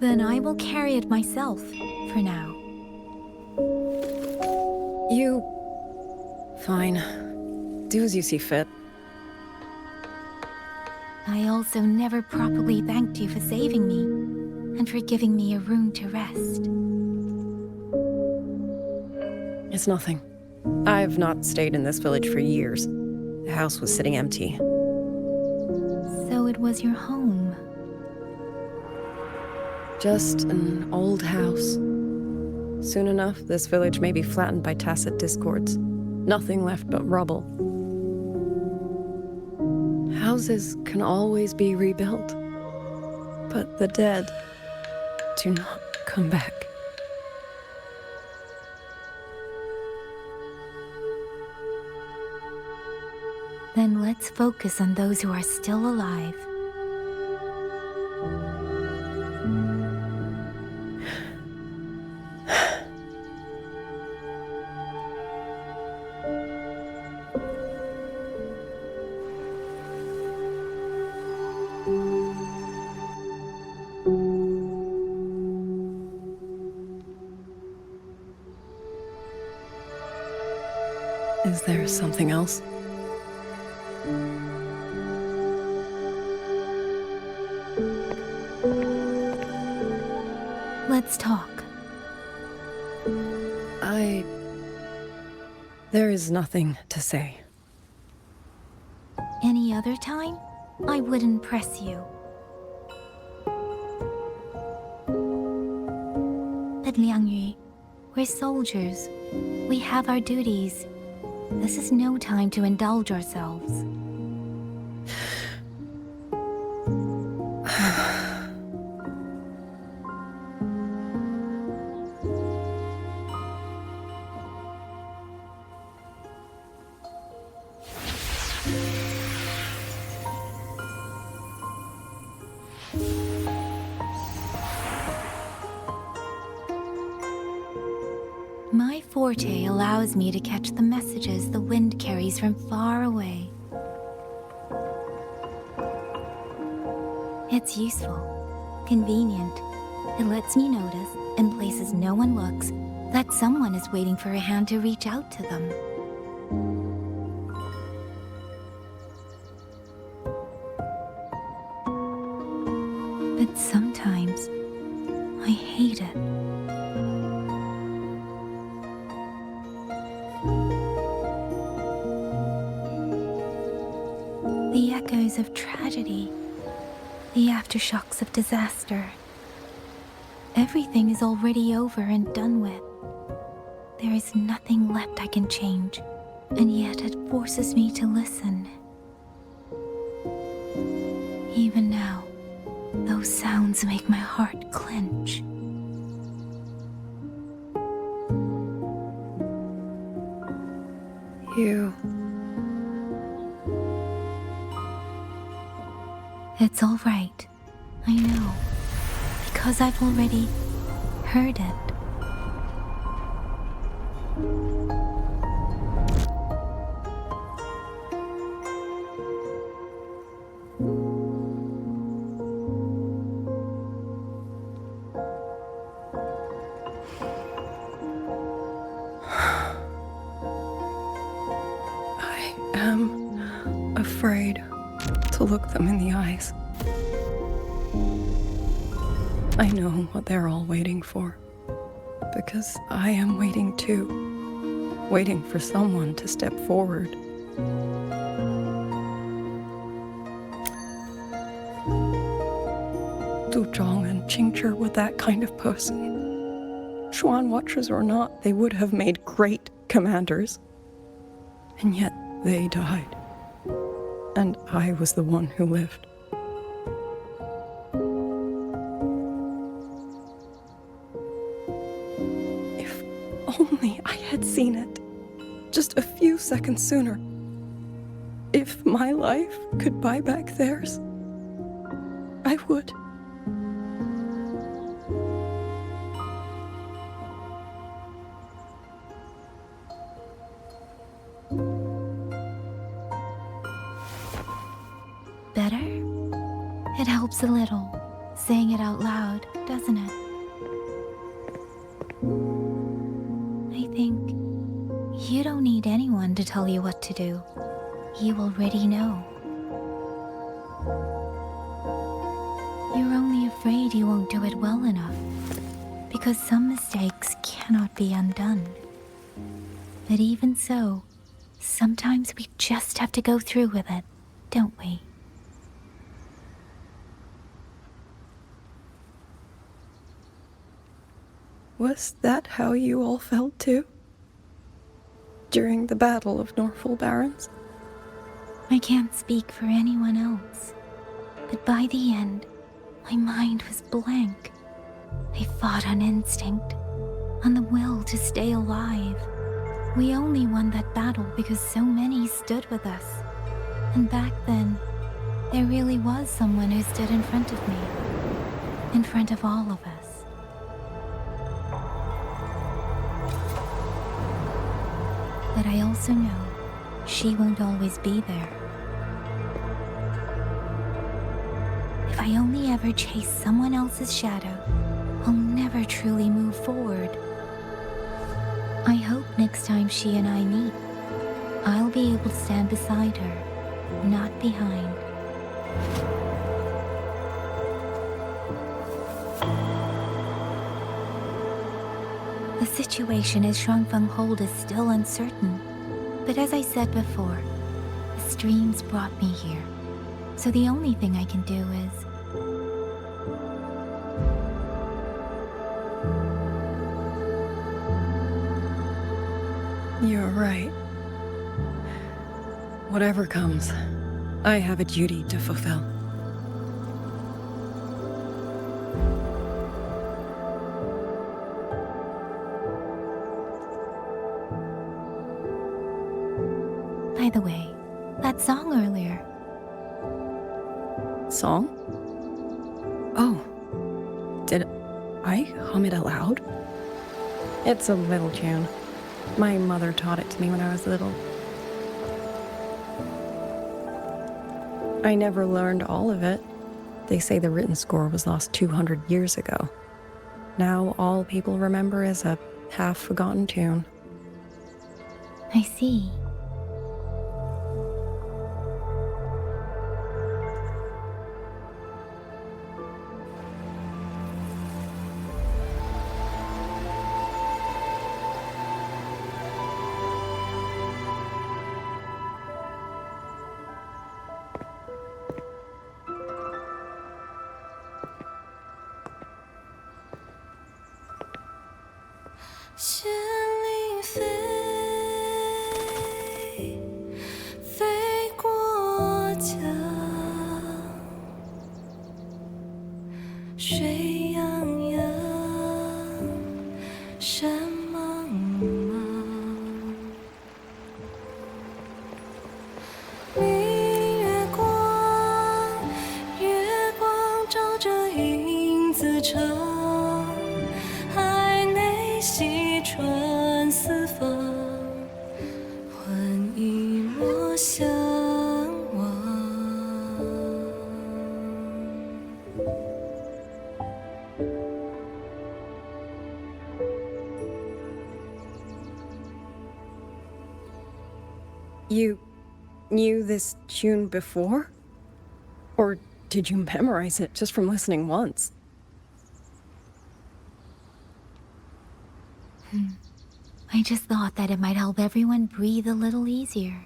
Then I will carry it myself, for now. You... Fine. Do as you see fit. I also never properly thanked you for saving me, and for giving me a room to rest. It's nothing. I've not stayed in this village for years. The house was sitting empty. So it was your home. Just an old house. Soon enough, this village may be flattened by tacit discords. Nothing left but rubble. Houses can always be rebuilt, but the dead do not come back. Then let's focus on those who are still alive. Is there something else? Let's talk. There is nothing to say. Any other time, I wouldn't press you. But Liangyu, we're soldiers. We have our duties. This is no time to indulge ourselves. My forte allows me to catch the messages the wind carries from far away. It's useful, convenient. It lets me notice, in places no one looks, that someone is waiting for a hand to reach out to them. But sometimes, I hate it. The echoes of tragedy, the aftershocks of disaster. Everything is already over and done with. There is nothing left I can change, and yet it forces me to listen. Even now, those sounds make my heart clench. It's all right. I know. Because I've already heard it. I am afraid to look them in the eyes. I know what they're all waiting for, because I am waiting too, waiting for someone to step forward. Du Zhong and Qingzhi were that kind of person. Xuan Watchers or not, they would have made great commanders. And yet they died. And I was the one who lived. If only I had seen it, just a few seconds sooner. If my life could buy back theirs, I would. Better? It helps a little. saying it out loud, doesn't it? I think you don't need anyone to tell you what to do. You already know. You're only afraid you won't do it well enough, because some mistakes cannot be undone. But even so, sometimes we just have to go through with it, don't we? Was that how you all felt too? During the Battle of Norfolk Barrens? I can't speak for anyone else, but by the end, my mind was blank. I fought on instinct, on the will to stay alive. We only won that battle because so many stood with us. And back then, there really was someone who stood in front of me. In front of all of us. But I also know she won't always be there. If I only ever chase someone else's shadow, I'll never truly move forward. I hope next time she and I meet, I'll be able to stand beside her, not behind. The situation at Shuangfeng Hold is still uncertain, but as I said before, the streams brought me here, so the only thing I can do is... You're right. Whatever comes, I have a duty to fulfill. By the way, that song earlier. Song? Oh. Did I hum it aloud? It's a little tune. My mother taught it to me when I was little. I never learned all of it. They say the written score was lost 200 years ago. Now all people remember is a half-forgotten tune. I see. You knew this tune before? Or did you memorize it just from listening once? I just thought that it might help everyone breathe a little easier.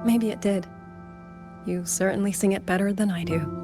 Maybe it did. You certainly sing it better than I do.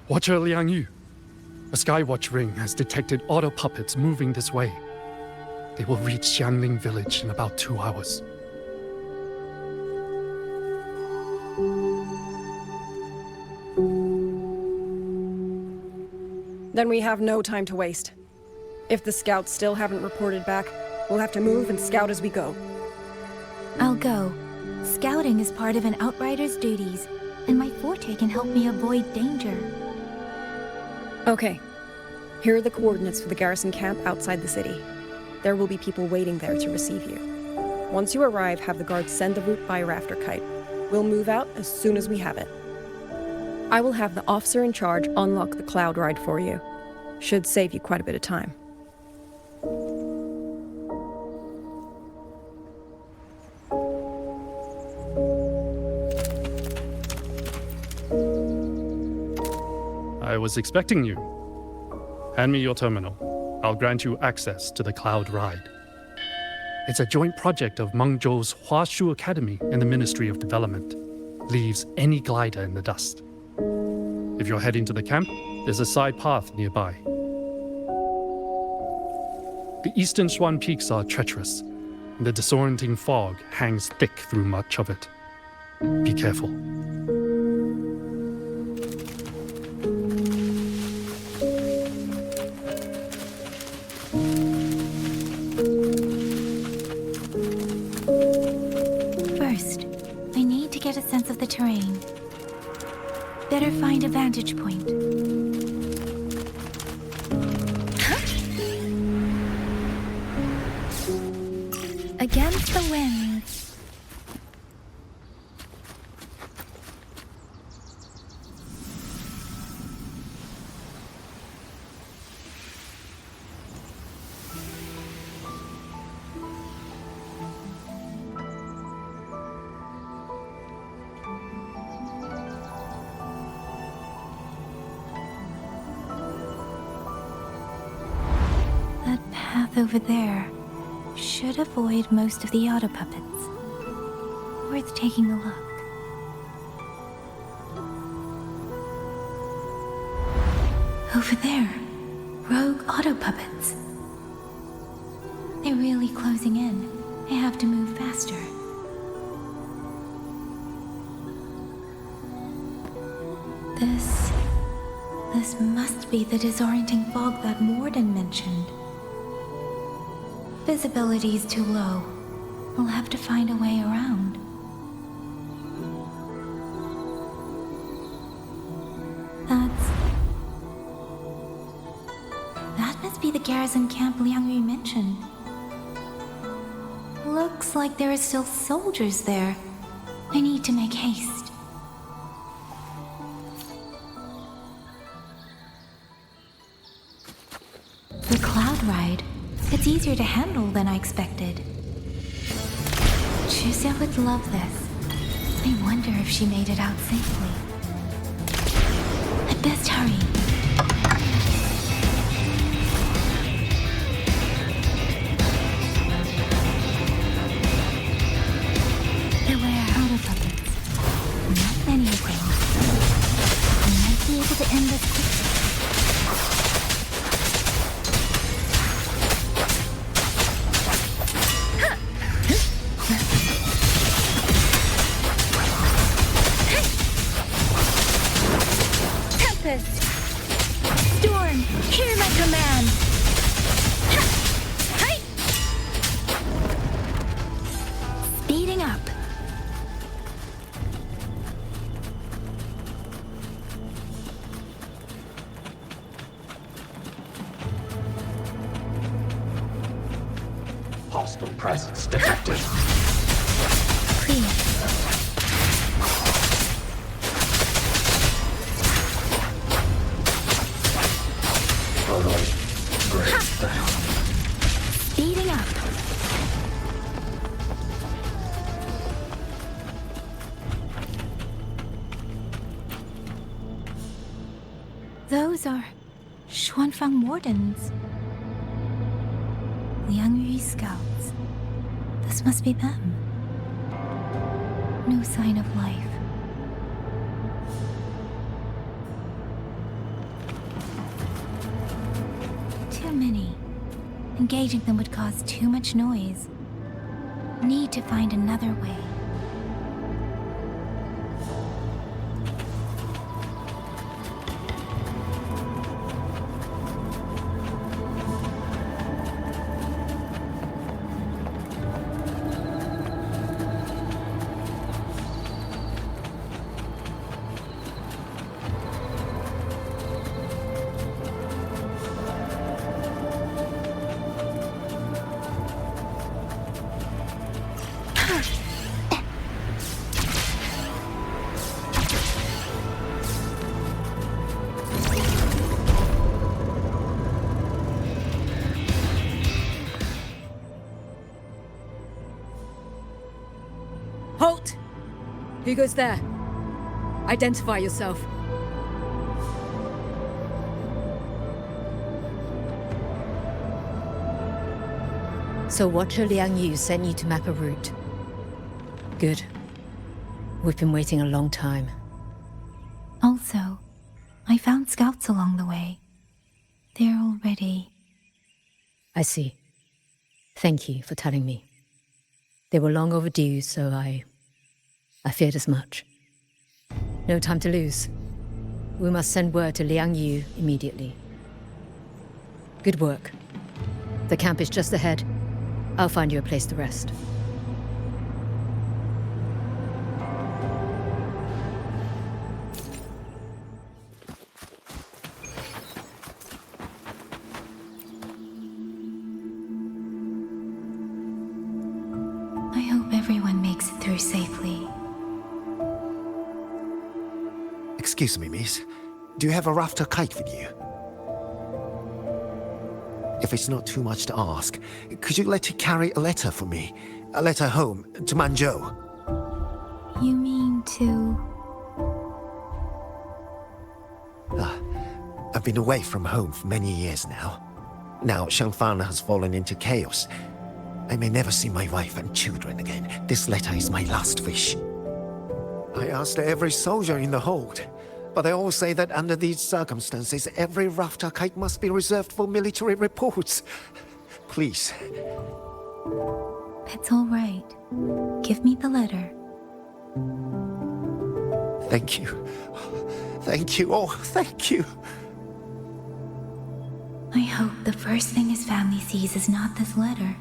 Watcher Liang Yu, A Skywatch ring has detected auto puppets moving this way. They will reach Xiangling village in about 2 hours. Then we have no time to waste. If the scouts still haven't reported back, we'll have to move and scout as we go. I'll go. Scouting is part of an outrider's duties, and my forte can help me avoid danger. Okay. Here are the coordinates for the garrison camp outside the city. There will be people waiting there to receive you. Once you arrive, have the guards send the route by rafter kite. We'll move out as soon as we have it. I will have the officer in charge unlock the cloud ride for you. Should save you quite a bit of time. I was expecting you. Hand me your terminal. I'll grant you access to the cloud ride. It's a joint project of Mengzhou's Huashu Academy and the Ministry of Development. Leaves any glider in the dust. If you're heading to the camp, there's a side path nearby. The eastern Xuan peaks are treacherous, and the disorienting fog hangs thick through much of it. Be careful. First, I need to get a sense of the terrain. Better find a vantage point. Against the wind. That path over there should avoid most of the auto puppets. Worth taking a look. Over there, rogue auto puppets. They're really closing in. I have to move faster. This must be the disorienting fog that Morden mentioned. Visibility's too low. We'll have to find a way around. That must be the garrison camp Liangyang mentioned. Looks like there are still soldiers there. I need to make haste. The cloud ride. It's easier to handle than I expected. Chixia would love this. I wonder if she made it out safely. I'd best hurry. Beware auto puppets. Not many of them. I might be able to end this quickly. Storm, hear my command! Speeding up. Hostile presence detected. Please. Speeding up. Those are Xuanfang Wardens. Liangyang scouts. This must be them. No sign of life. too many. Engaging them would cause too much noise. Need to find another way. Halt! Who goes there? Identify yourself. So Watcher Liang Yu sent you to map a route. Good. We've been waiting a long time. Also, I found scouts along the way. They're already... I see. Thank you for telling me. They were long overdue, so I feared as much. No time to lose. We must send word to Liang Yu immediately. Good work. The camp is just ahead. I'll find you a place to rest. I hope everyone makes it through safely. Excuse me, miss. Do you have a rafter kite with you? If it's not too much to ask, could you let it carry a letter for me? A letter home, to Mengzhou. You mean to... I've been away from home for many years now. Now Shangfang has fallen into chaos. I may never see my wife and children again. This letter is my last wish. I asked every soldier in the hold, but they all say that under these circumstances, every rafter kite must be reserved for military reports. Please. It's all right. Give me the letter. Thank you. Thank you. Oh, thank you. I hope the first thing his family sees is not this letter,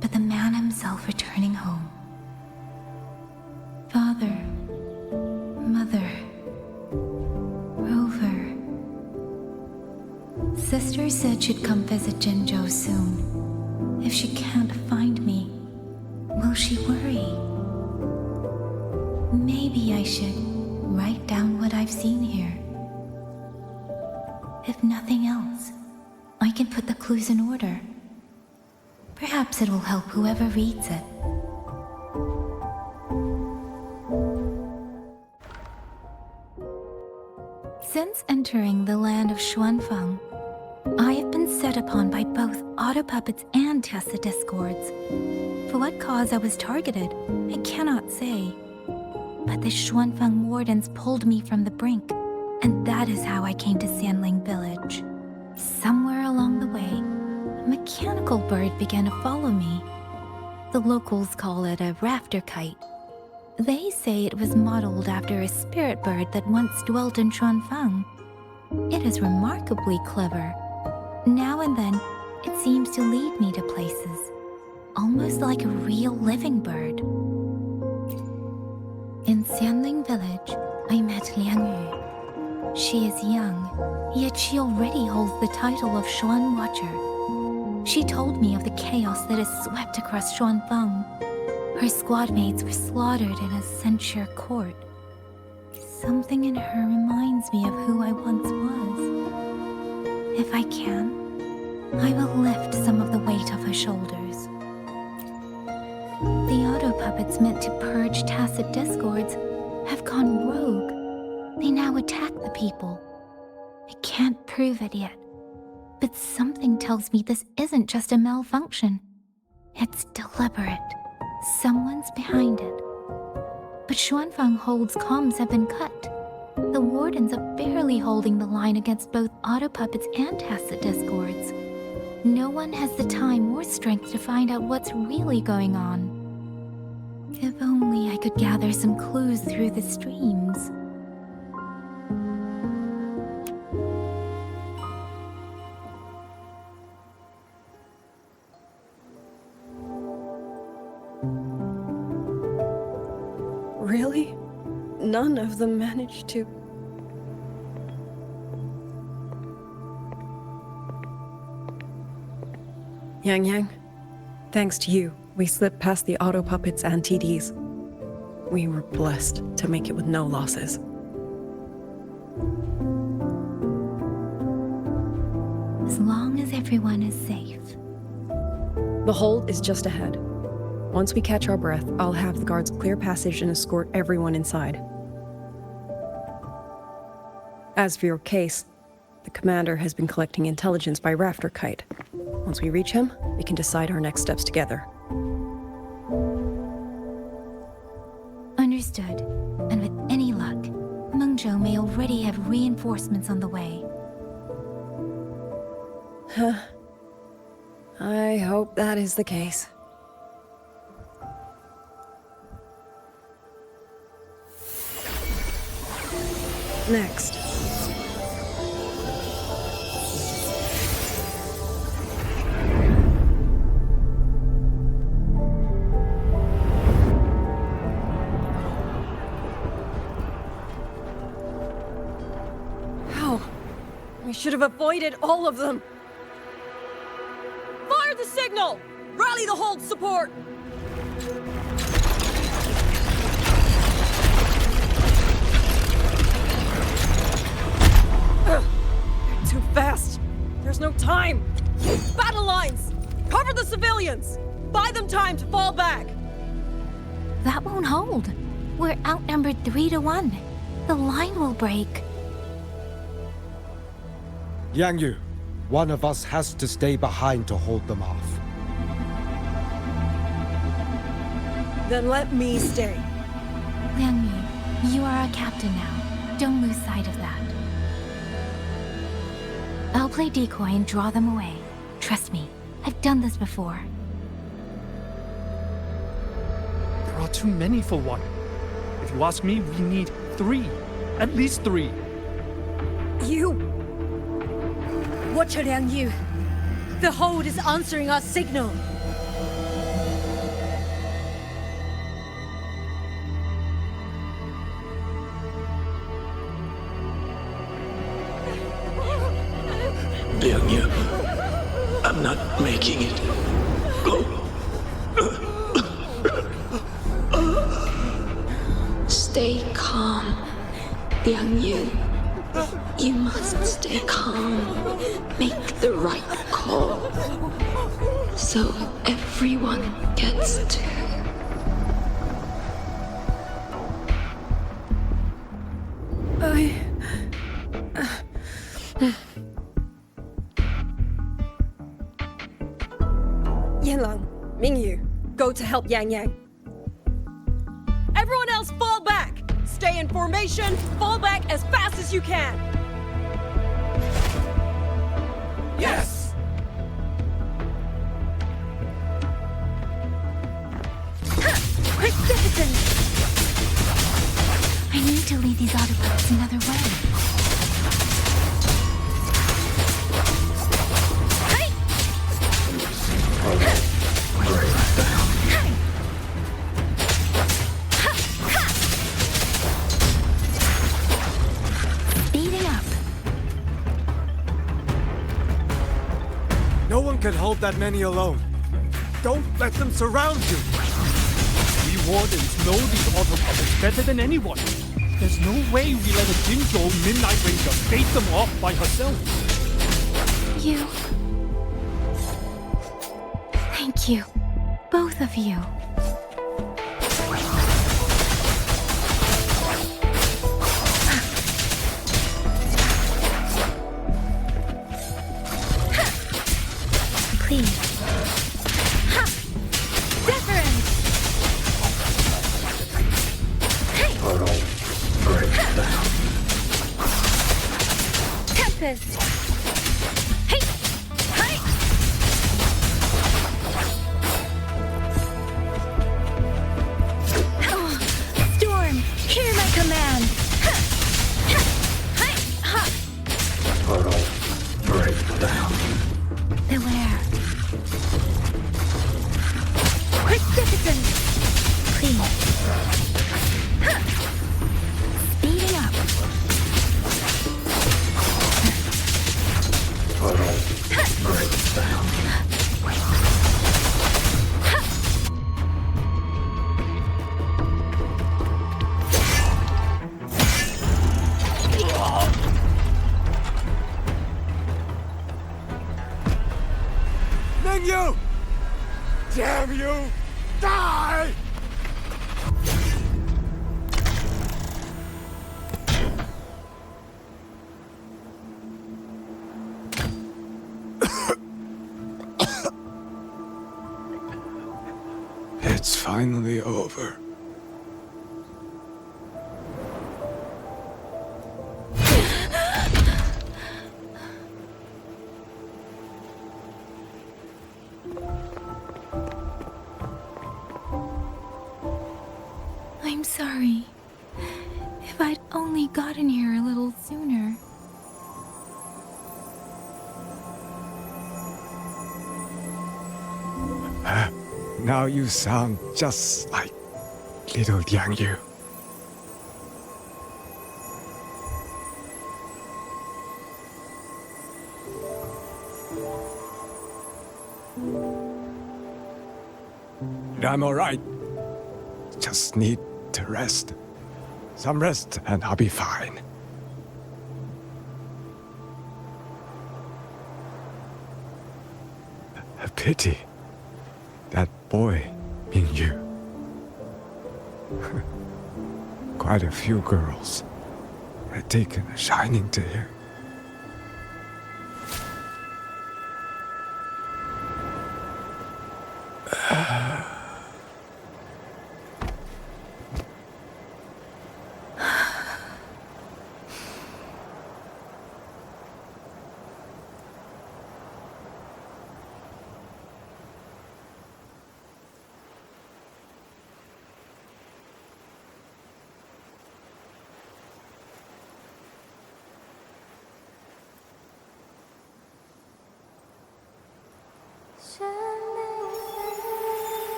but the man himself returning home. Father, Mother, Rover. Sister said she'd come visit Jinzhou soon. If she can't find me, will she worry? Maybe I should write down what I've seen here. If nothing else, I can put the clues in order. Perhaps it will help whoever reads it. Since entering the land of Xuanfang, I have been set upon by both auto-puppets and Tessa discords. For what cause I was targeted, I cannot say. But the Xuanfang wardens pulled me from the brink, and that is how I came to Sanling village. Somewhere along the way, a mechanical bird began to follow me. The locals call it a rafter kite. They say it was modeled after a spirit bird that once dwelt in Xuanfang. It is remarkably clever. Now and then, it seems to lead me to places, almost like a real living bird. In Sanling village, I met Liang Yu. She is young, yet she already holds the title of Xuan Watcher. She told me of the chaos that has swept across Xuanfang. Her squad mates were slaughtered in a censure court. Something in her reminds me of who I once was. If I can, I will lift some of the weight off her shoulders. The auto-puppets meant to purge tacit discords have gone rogue. They now attack the people. I can't prove it yet, but something tells me this isn't just a malfunction. It's deliberate. Someone's behind it. But Xuanfang Hold's comms have been cut. The wardens are barely holding the line against both auto-puppets and tacit discords. no one has the time or strength to find out what's really going on. If only I could gather some clues through the streams. Really? None of them managed to... Yangyang, thanks to you, we slipped past the auto puppets and TDs. We were blessed to make it with no losses. As long as everyone is safe. The hold is just ahead. Once we catch our breath, I'll have the guards clear passage and escort everyone inside. As for your case, the commander has been collecting intelligence by Rafter Kite. Once we reach him, we can decide our next steps together. Understood. And with any luck, Mengzhou may already have reinforcements on the way. I hope that is the case. Next. How? We should have avoided all of them. Fire the signal! Rally the hold support! Too fast! There's no time! Battle lines! Cover the civilians! Buy them time to fall back! That won't hold. We're outnumbered 3-1. The line will break. Yang, one of us has to stay behind to hold them off. Then let me stay. Liang Yu, you are our captain now. Don't lose sight of that. I'll play decoy and draw them away. Trust me, I've done this before. There are too many for one. If you ask me, we need 3. At least 3. You! Watch her, Liang Yu. The hold is answering our signal. Liang Yu, I'm not making it. Go. Stay calm, Liang Yu. You must stay calm. Make the right call. So everyone gets to... Yanlang, Mingyu, go to help Yangyang. Everyone else fall back! Stay in formation, fall back as fast as you can! Yes! Quick citizens! I need to lead these autobots another way. Speeding up. No one can hold that many alone. Don't let them surround you. We wardens know these auto puppets better than anyone. There's no way we let a Jinzhou Midnight Ranger bait them off by herself. You. Thank you. Both of you. Please. Ha! Deference! Hey! Tempest! Hey! Hey! killing you! Damn you! Die! It's finally over. I'm sorry. If I'd only gotten here a little sooner. Now you sound just like little Yangyang. I'm alright. Just need to rest. Some rest and I'll be fine. A pity. That boy, Mengzhou. Quite a few girls had taken a shining to him.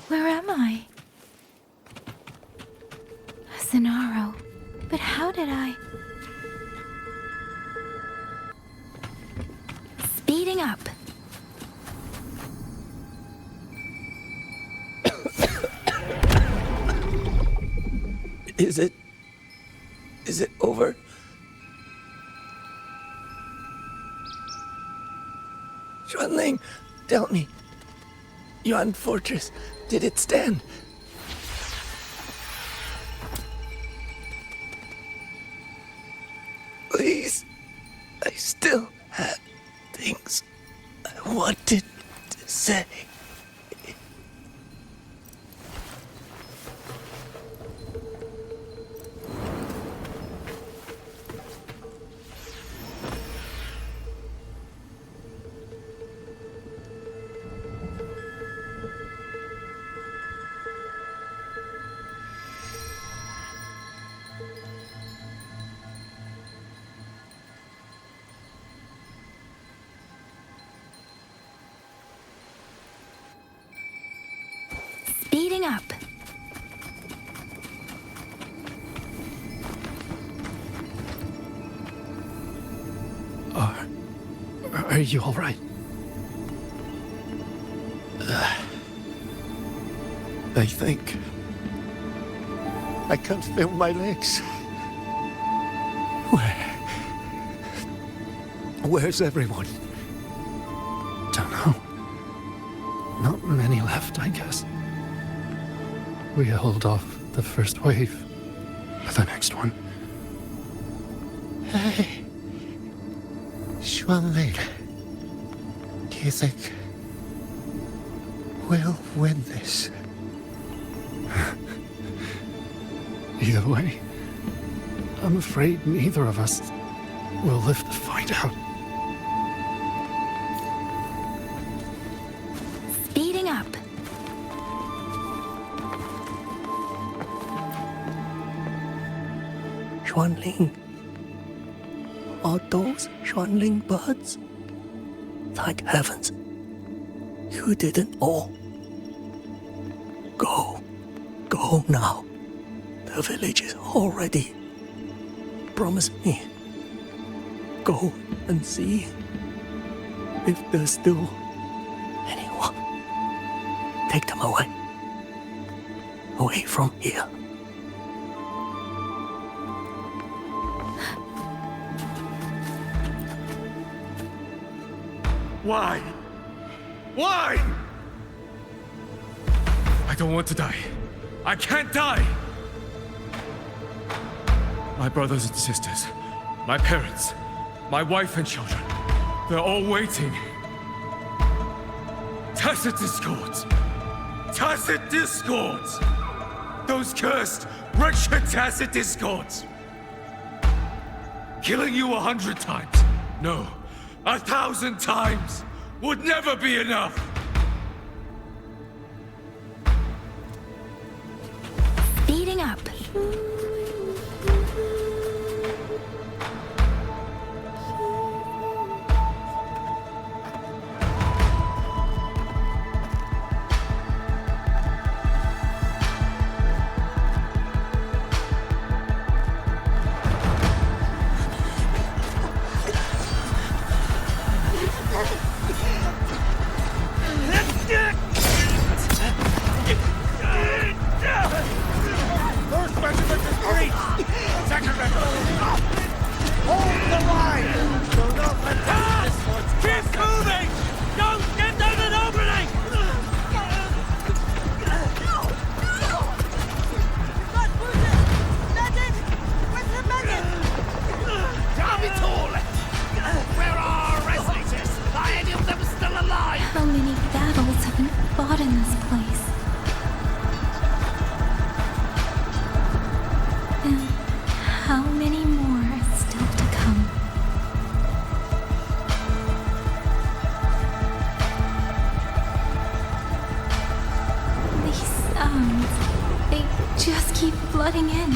Where am I? Zenaro. But how did I... Speeding up. Is it over? Xuanling, tell me. Yuan Fortress, did it stand? Please, I still had things I wanted to say. Speeding up. Are you all right? I think I can't feel my legs. Where's everyone? Don't know. Not many left, I guess. We held off the first wave, but the next one. Hey, Xuanling, do you think we'll win this? Either way, I'm afraid neither of us will live to find out. Speeding up. Xuanling, are those Xuanling birds? Thank heavens, you didn't all go. Go now. The village is all ready. Promise me. Go and see if there's still anyone. Take them away. Away from here. Why? Why? I don't want to die. I can't die! My brothers and sisters, my parents, my wife and children, they're all waiting. Tacit discords! Tacit discords! Those cursed, wretched tacit discords! Killing you 100 times, no, 1,000 times would never be enough! Speeding up. First measurement is breached! Second measurement! Hold the line! Do not let this one... Keep moving! Don't get them an opening! Damn it all! Where are our resonators? Are any of them still alive? How many battles have been fought in this place? And how many more are still to come? These sounds, they just keep flooding in.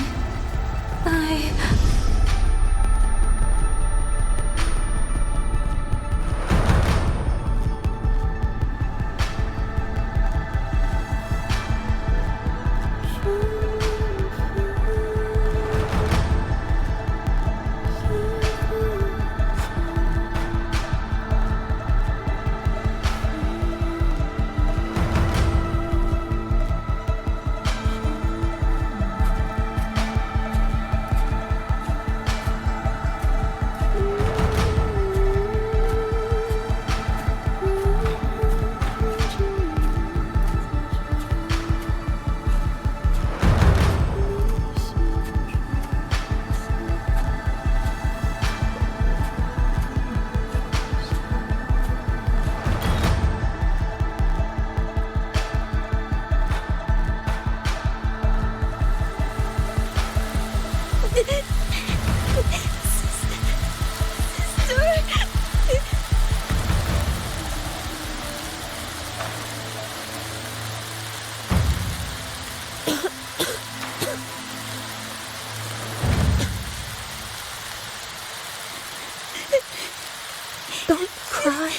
Don't cry.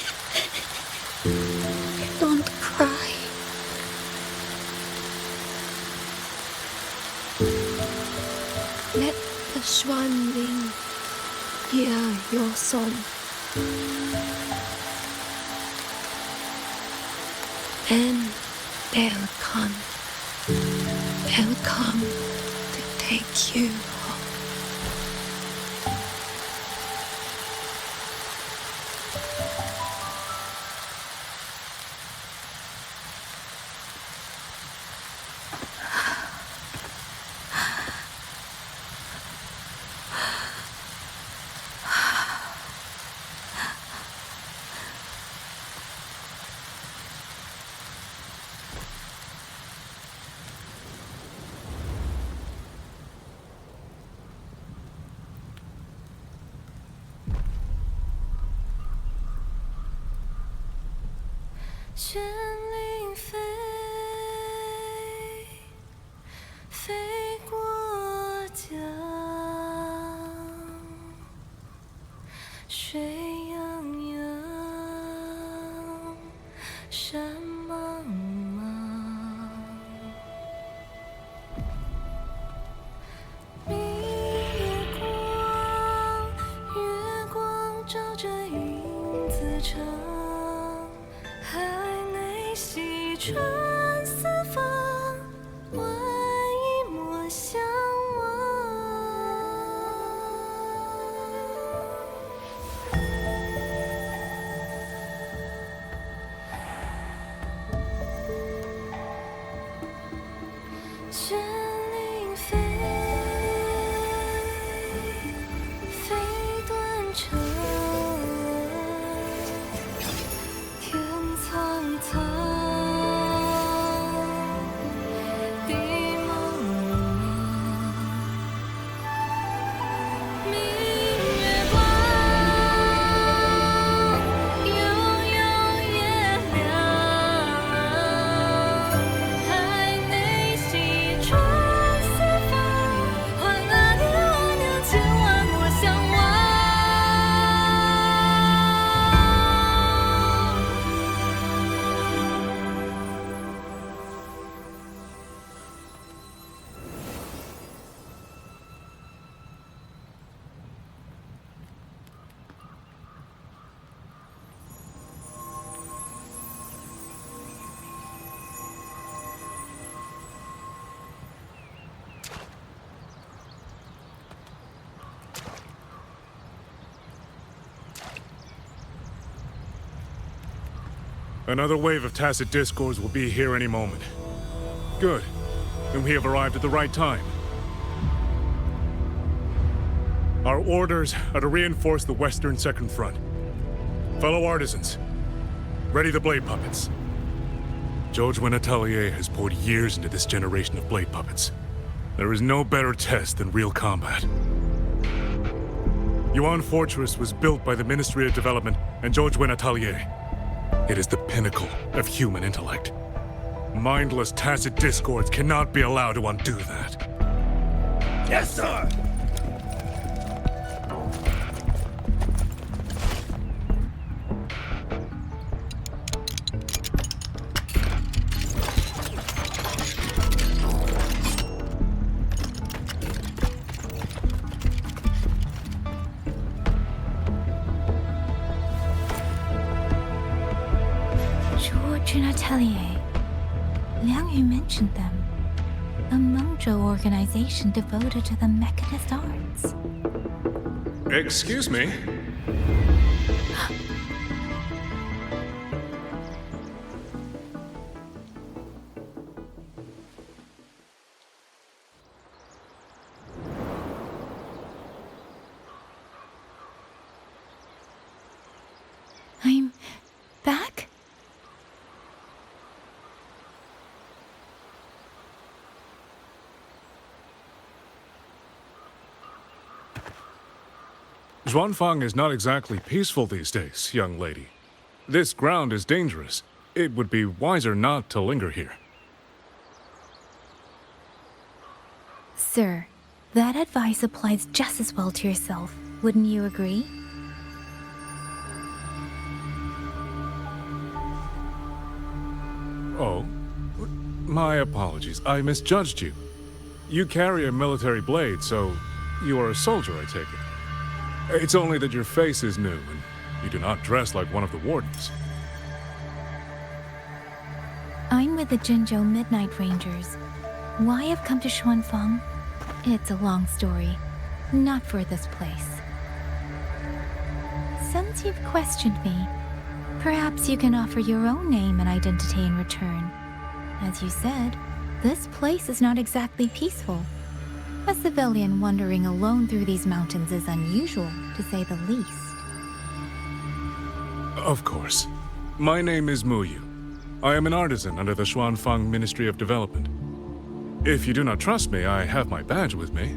Don't cry. Let the Xuanling hear your song. And they'll come. They'll come to take you home. 春四方，万一莫相忘。绚丽飞，飞断肠。天苍苍，地茫茫，明月光，悠悠夜凉，海内西窗四方，换阿爹我娘千万莫相忘。Another wave of tacit discords will be here any moment. Good. Then we have arrived at the right time. Our orders are to reinforce the western second front. Fellow artisans, ready the blade puppets. Zhou Atelier has poured years into this generation of blade puppets. There is no better test than real combat. Yuan Fortress was built by the Ministry of Development and Zhou Atelier. It is the pinnacle of human intellect. Mindless tacit discords cannot be allowed to undo that. Yes, sir! Atelier. Liang Yu mentioned them. A Mengzhou organization devoted to the mechanist arts. Excuse me? I'm back? Xuanfang is not exactly peaceful these days, young lady. This ground is dangerous. It would be wiser not to linger here. Sir, that advice applies just as well to yourself. Wouldn't you agree? Oh, my apologies. I misjudged you. You carry a military blade, so you are a soldier, I take it. It's only that your face is new, and you do not dress like one of the wardens. I'm with the Jinzhou Midnight Rangers. Why I've come to Xuanfang? It's a long story. Not for this place. Since you've questioned me, perhaps you can offer your own name and identity in return. As you said, this place is not exactly peaceful. A civilian wandering alone through these mountains is unusual, to say the least. Of course. My name is Muyu. I am an artisan under the Xuanfang Ministry of Development. If you do not trust me, I have my badge with me.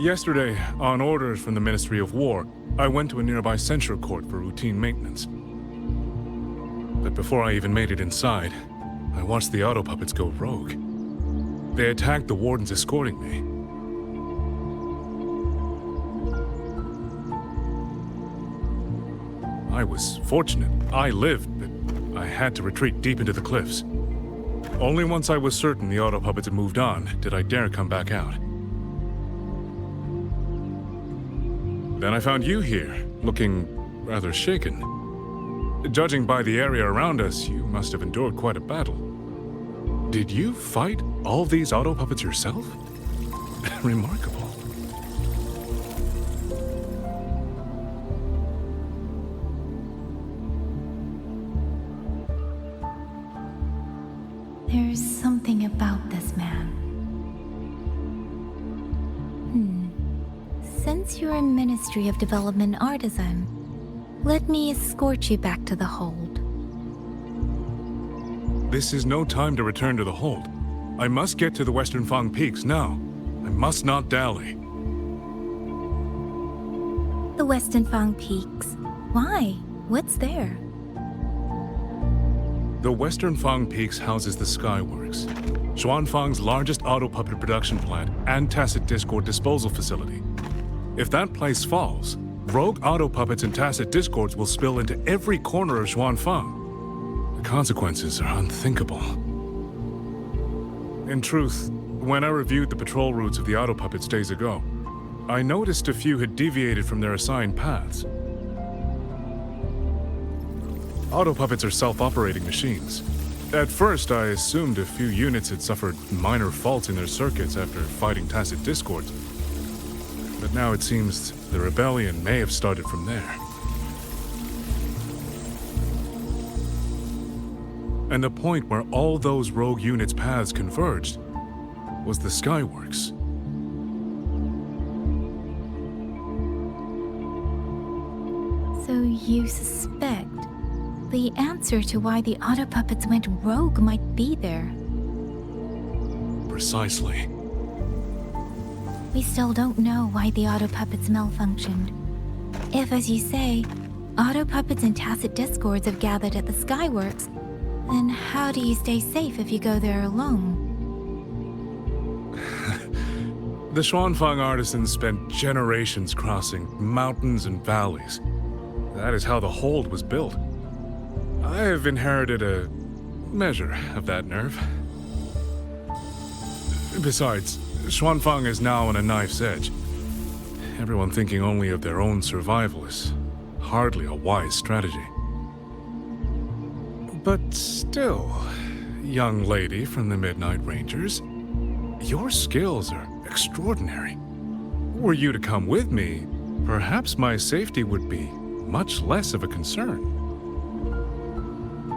Yesterday, on orders from the Ministry of War, I went to a nearby censure court for routine maintenance. But before I even made it inside, I watched the auto puppets go rogue. They attacked the wardens escorting me. I was fortunate. I lived, but I had to retreat deep into the cliffs. Only once I was certain the auto puppets had moved on did I dare come back out. Then I found you here, looking rather shaken. Judging by the area around us, you must have endured quite a battle. Did you fight all these auto puppets yourself? Remarkable. There's something about this man. Since you're a Ministry of Development artisan, let me escort you back to the hold. This is no time to return to the hold. I must get to the Western Fang Peaks now. I must not dally. The Western Fang Peaks? Why? What's there? The Western Fang Peaks houses the Skyworks, Xuanfang's largest auto puppet production plant and tacit discord disposal facility. If that place falls, rogue auto puppets and tacit discords will spill into every corner of Xuanfang. The consequences are unthinkable. In truth, when I reviewed the patrol routes of the auto puppets days ago, I noticed a few had deviated from their assigned paths. Auto puppets are self-operating machines. At first, I assumed a few units had suffered minor faults in their circuits after fighting tacit discords. But now it seems the rebellion may have started from there. And the point where all those rogue units' paths converged was the Skyworks. So you suspect the answer to why the auto puppets went rogue might be there? Precisely. We still don't know why the auto puppets malfunctioned. If, as you say, auto puppets and tacit discords have gathered at the Skyworks, then how do you stay safe if you go there alone? The Xuanfang artisans spent generations crossing mountains and valleys. That is how the hold was built. I have inherited a measure of that nerve. Besides, Xuanfang is now on a knife's edge. Everyone thinking only of their own survival is hardly a wise strategy. But still, young lady from the Midnight Rangers, your skills are extraordinary. Were you to come with me, perhaps my safety would be much less of a concern.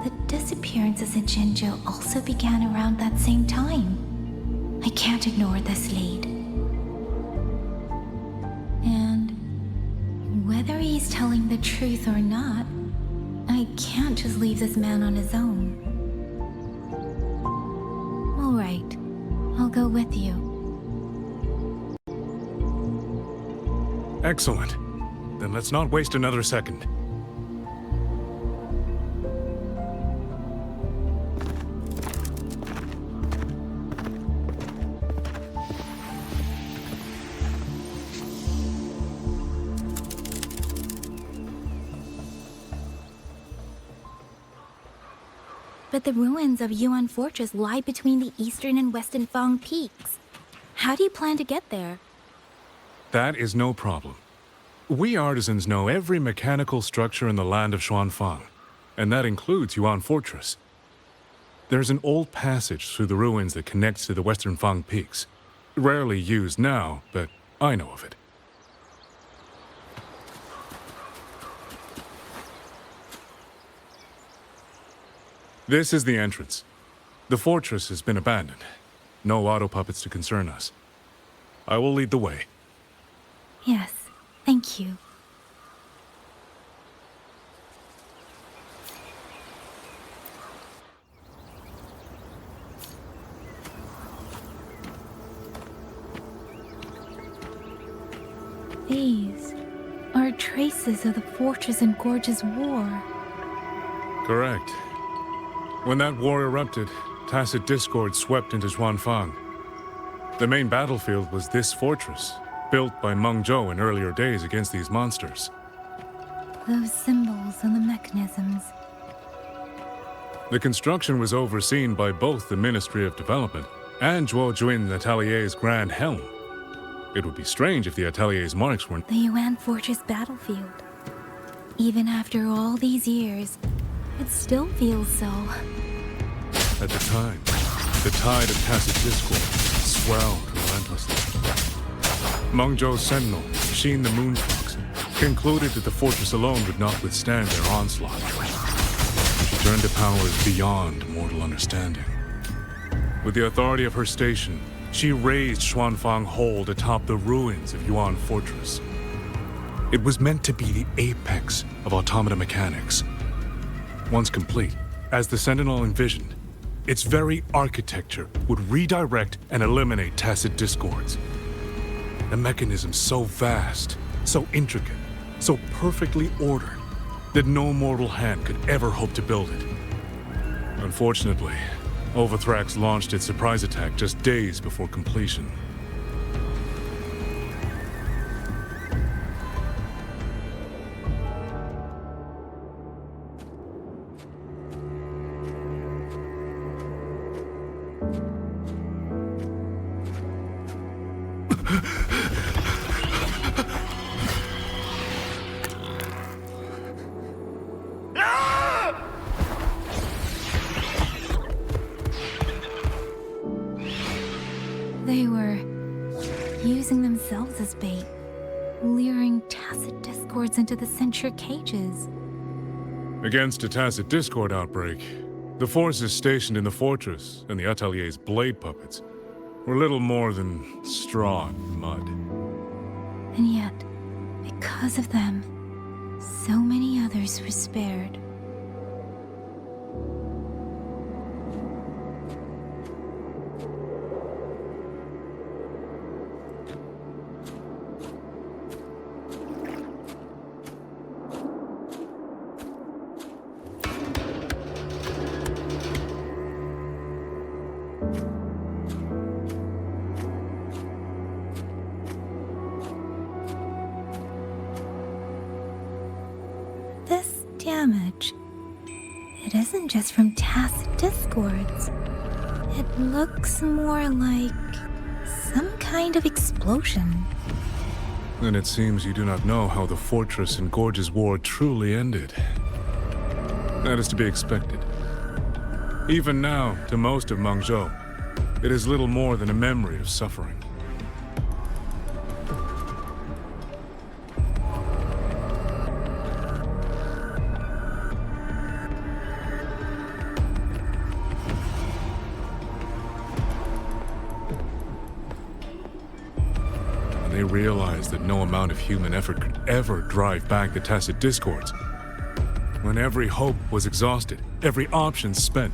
The disappearances in Jinzhou also began around that same time. I can't ignore this lead. And whether he's telling the truth or not, I can't just leave this man on his own. All right, I'll go with you. Excellent. Then let's not waste another second. But the ruins of Yuan Fortress lie between the eastern and western Fang Peaks. How do you plan to get there? That is no problem. We artisans know every mechanical structure in the land of Xuanfang, and that includes Yuan Fortress. There's an old passage through the ruins that connects to the western Fang Peaks. Rarely used now, but I know of it. This is the entrance. The fortress has been abandoned. No auto puppets to concern us. I will lead the way. Yes, thank you. These are traces of the Fortress and Gorge's war. Correct. When that war erupted, tacit discord swept into Xuanfang. The main battlefield was this fortress, built by Mengzhou in earlier days against these monsters. Those symbols and the mechanisms. The construction was overseen by both the Ministry of Development and Zhuo Juin Atelier's Grand Helm. It would be strange if the Atelier's marks weren't... The Yuan Fortress battlefield. Even after all these years, It still feels so. At the time, the tide of tacit discord swelled relentlessly. Mengzhou's sentinel, Sheen the Moonfox, concluded that the fortress alone would not withstand their onslaught. She turned to powers beyond mortal understanding. With the authority of her station, she raised Xuanfang Hold atop the ruins of Yuan Fortress. It was meant to be the apex of automata mechanics. Once complete, as the Sentinel envisioned, its very architecture would redirect and eliminate tacit discords. A mechanism so vast, so intricate, so perfectly ordered, that no mortal hand could ever hope to build it. Unfortunately, Overthrax launched its surprise attack just days before completion. They were using themselves as bait, luring tacit discords into the censure cages. Against a tacit discord outbreak, the forces stationed in the fortress and the Atelier's blade puppets were little more than straw and mud. And yet, because of them, so many others were spared. This damage, it isn't just from tacit discords. It looks more like some kind of explosion. Then it seems you do not know how the Fortress and Gorge's war truly ended. That is to be expected. Even now, to most of Mengzhou, it is little more than a memory of suffering. They realized that no amount of human effort could ever drive back the tacit discords. When every hope was exhausted, every option spent,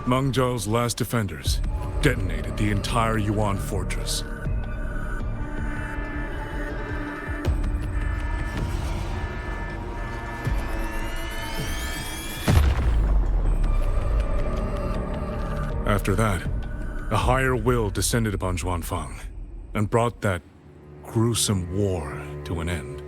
Mengzhou's last defenders detonated the entire Yuan fortress. After that, a higher will descended upon Xuanfang and brought that gruesome war to an end.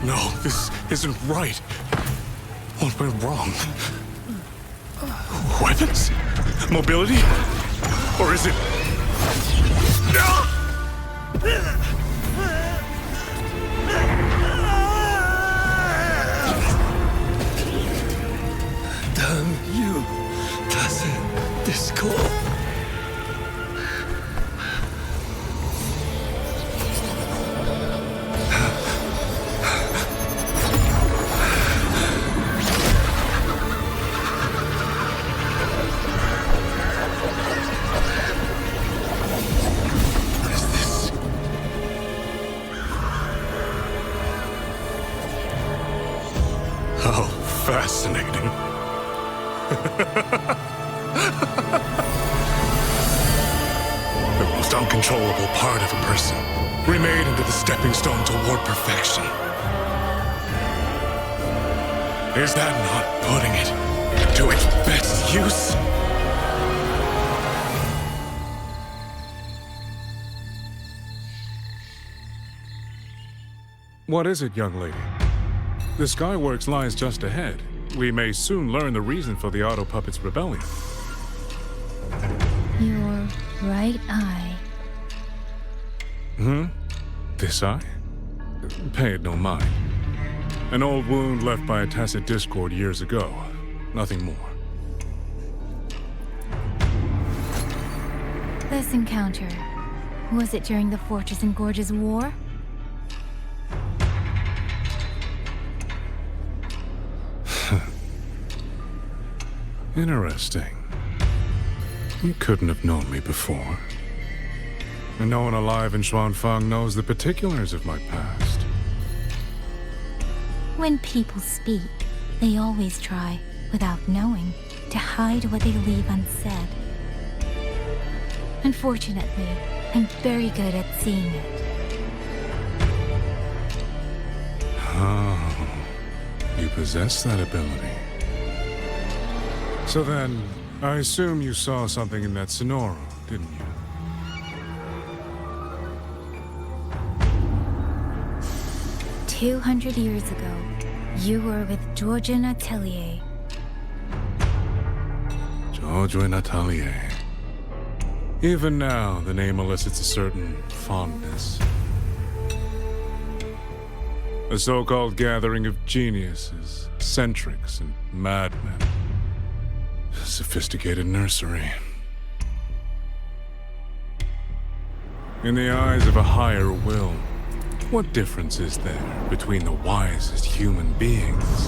No, this isn't right. What went wrong? Weapons? Mobility? Or is it... Damn you, tacit discord. How fascinating. The most uncontrollable part of a person, remade into the stepping stone toward perfection. Is that not putting it to its best use? What is it, young lady? The Skyworks lies just ahead. We may soon learn the reason for the Auto Puppets' rebellion. Your right eye. This eye? Pay it no mind. An old wound left by a tacit discord years ago. Nothing more. This encounter, was it during the Fortress and Gorges War? Interesting. You couldn't have known me before. And no one alive in Xuanfang knows the particulars of my past. When people speak, they always try, without knowing, to hide what they leave unsaid. Unfortunately, I'm very good at seeing it. Oh, you possess that ability. So then, I assume you saw something in that Sonoro, didn't you? 200 years ago, you were with Georgian Atelier. Georgian Atelier. Even now, the name elicits a certain fondness. A so-called gathering of geniuses, eccentrics, and madmen. A sophisticated nursery. In the eyes of a higher will, what difference is there between the wisest human beings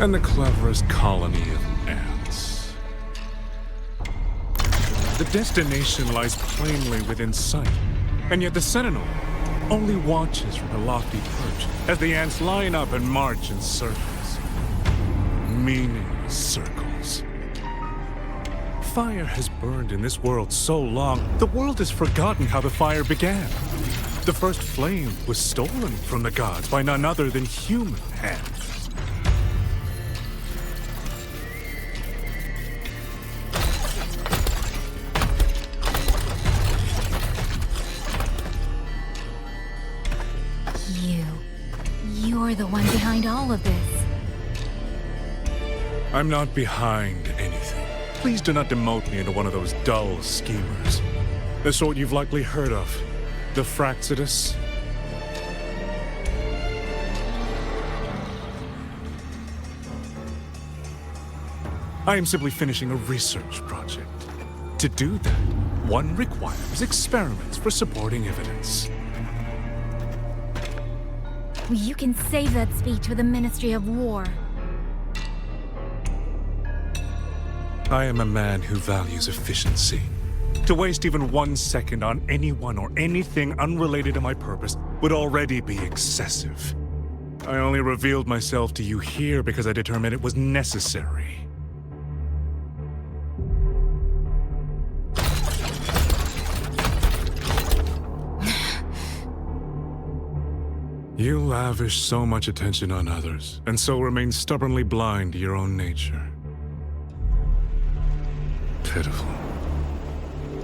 and the cleverest colony of ants? The destination lies plainly within sight, and yet the Sentinel only watches from her lofty perch as the ants line up and march in circles. Meaningless circles. Fire has burned in this world so long, the world has forgotten how the fire began. The first flame was stolen from the gods by none other than human hands. You're the one behind all of this. I'm not behind anything. Please do not demote me into one of those dull schemers. The sort you've likely heard of. The Fraxidus. I am simply finishing a research project. To do that, one requires experiments for supporting evidence. You can save that speech for the Ministry of War. I am a man who values efficiency. To waste even 1 second on anyone or anything unrelated to my purpose would already be excessive. I only revealed myself to you here because I determined it was necessary. You lavish so much attention on others, and so remain stubbornly blind to your own nature. Pitiful.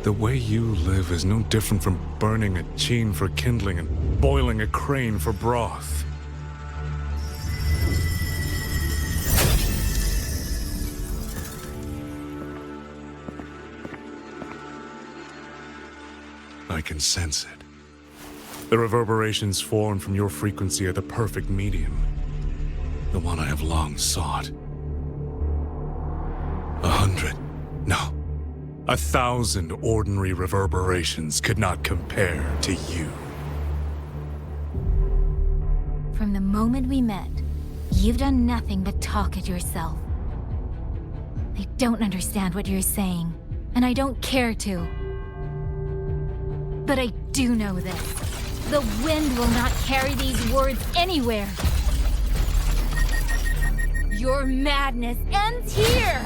The way you live is no different from burning a cheen for kindling and boiling a crane for broth. I can sense it. The reverberations formed from your frequency are the perfect medium. The one I have long sought. 100, no, 1,000 ordinary reverberations could not compare to you. From the moment we met, you've done nothing but talk at yourself. I don't understand what you're saying, and I don't care to. But I do know this. The wind will not carry these words anywhere. Your madness ends here!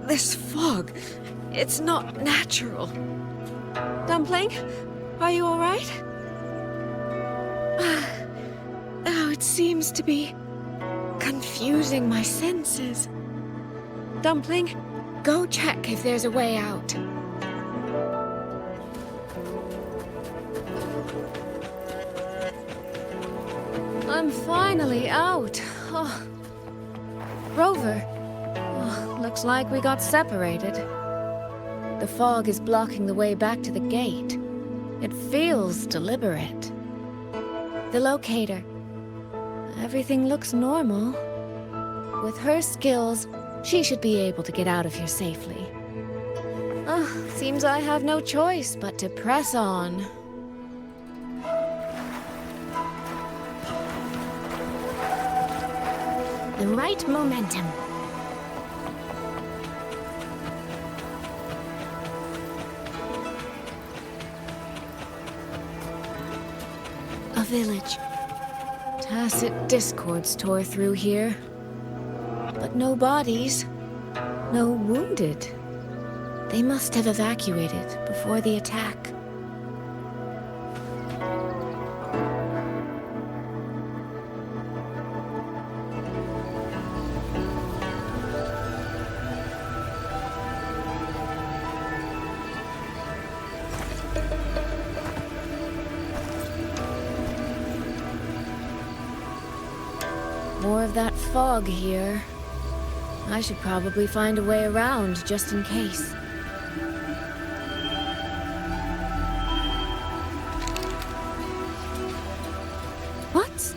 This fog, it's not natural. Dumpling, are you alright? Oh, it seems to be confusing my senses. Dumpling, go check if there's a way out. I'm finally out. Oh. Rover. Oh, looks like we got separated. The fog is blocking the way back to the gate. It feels deliberate. The locator. Everything looks normal. With her skills, she should be able to get out of here safely. Seems I have no choice but to press on. The right momentum. A village. Tacit discords tore through here. But no bodies. No wounded. They must have evacuated before the attack. More of that fog here. I should probably find a way around just in case. What?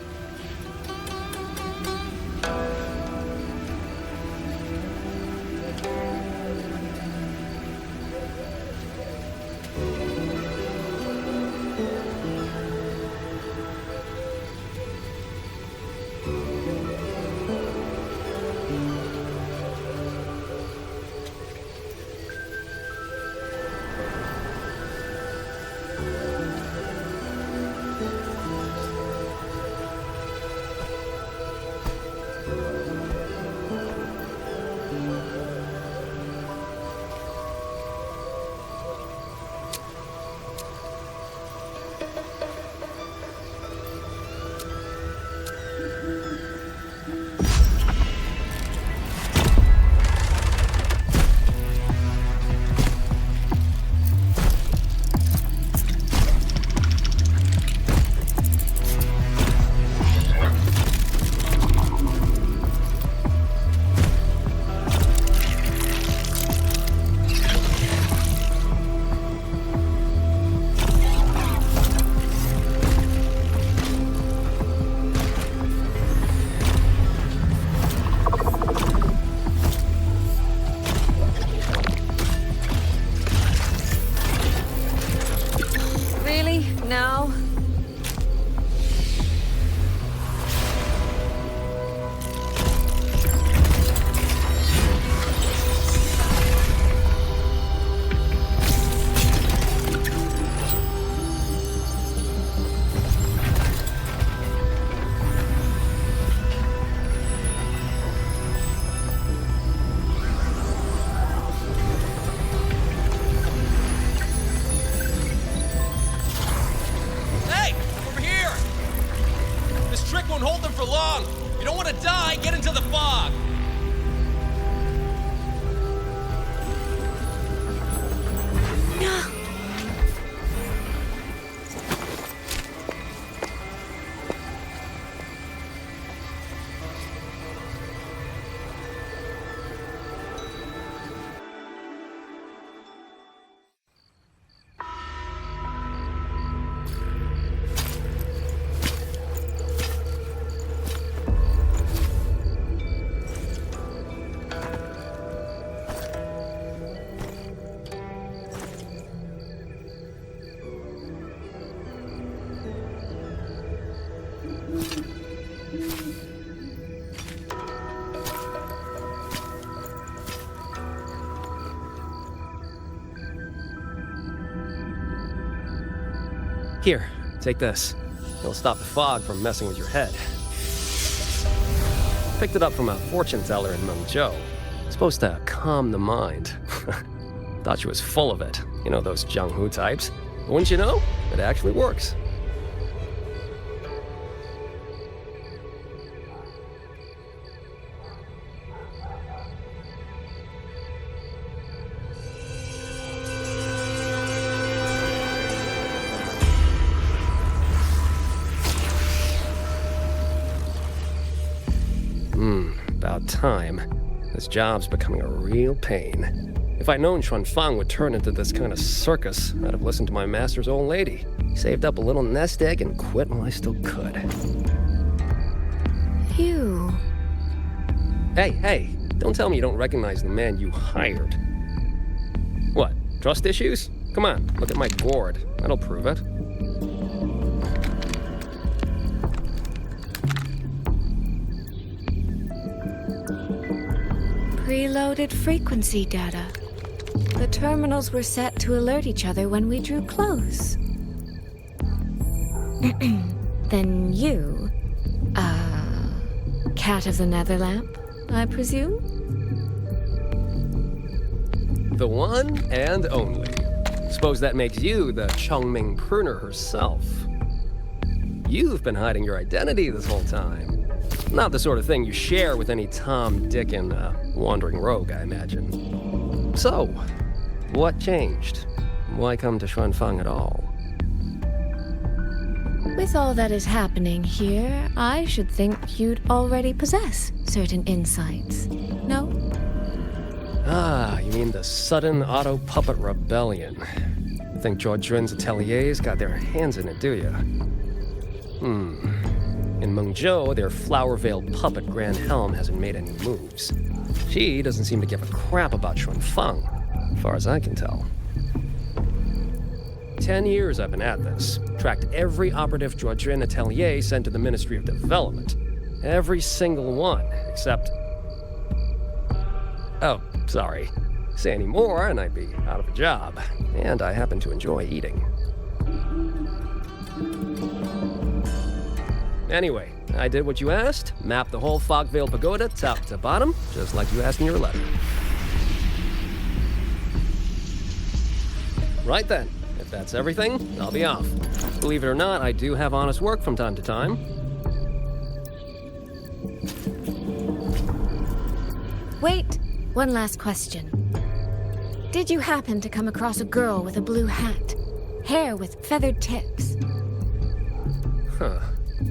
Now? Here, take this. It'll stop the fog from messing with your head. Picked it up from a fortune teller in Mengzhou. Supposed to calm the mind. Thought she was full of it. You know, those Jianghu types. But wouldn't you know? It actually works. About time. This job's becoming a real pain. If I'd known Xuanfang would turn into this kind of circus, I'd have listened to my master's old lady. Saved up a little nest egg and quit while I still could. You... Hey, don't tell me you don't recognize the man you hired. What, trust issues? Come on, look at my gourd. That'll prove it. Preloaded frequency data. The terminals were set to alert each other when we drew close. Then you... cat of the Netherlamp, I presume? The one and only. Suppose that makes you the Chongming pruner herself. You've been hiding your identity this whole time. Not the sort of thing you share with any Tom, Dick, and wandering rogue, I imagine. So, what changed? Why come to Xuanfang at all? With all that is happening here, I should think you'd already possess certain insights. No? Ah, you mean the sudden auto-puppet rebellion. Think George Jun's ateliers got their hands in it, do you? In Mengzhou, their flower-veiled puppet Grand Helm hasn't made any moves. She doesn't seem to give a crap about Xuanfang, as far as I can tell. 10 years I've been at this. Tracked every operative Juojun atelier sent to the Ministry of Development. Every single one, except... Oh, sorry. Say any more and I'd be out of a job. And I happen to enjoy eating. Anyway, I did what you asked, mapped the whole Fogvale Pagoda top to bottom, just like you asked in your letter. Right then, if that's everything, I'll be off. Believe it or not, I do have honest work from time to time. Wait, one last question. Did you happen to come across a girl with a blue hat? Hair with feathered tips? Huh.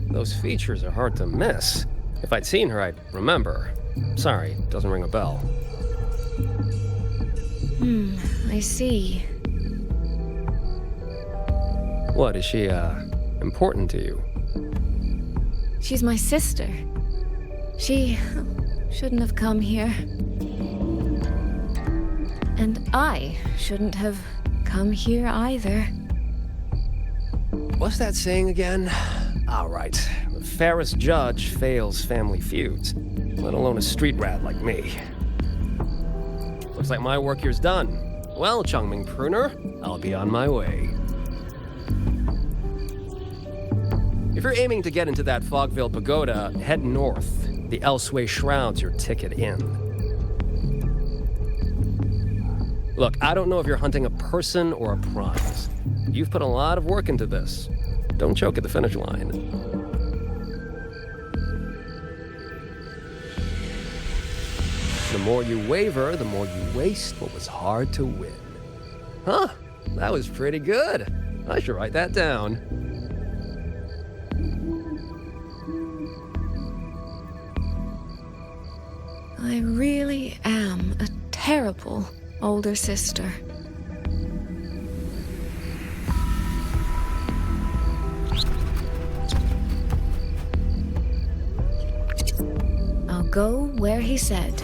Those features are hard to miss. If I'd seen her, I'd remember. Sorry, doesn't ring a bell. I see. What, is she, important to you? She's my sister. She shouldn't have come here. And I shouldn't have come here either. What's that saying again? All right. The fairest judge fails family feuds, let alone a street rat like me. Looks like my work here's done. Well, Chongming Pruner, I'll be on my way. If you're aiming to get into that Fogvale Pagoda, head north. The Elseway Shroud's your ticket in. Look, I don't know if you're hunting a person or a prize. You've put a lot of work into this. Don't choke at the finish line. The more you waver, the more you waste what was hard to win. Huh, that was pretty good. I should write that down. I really am a terrible older sister. I'll go where he said.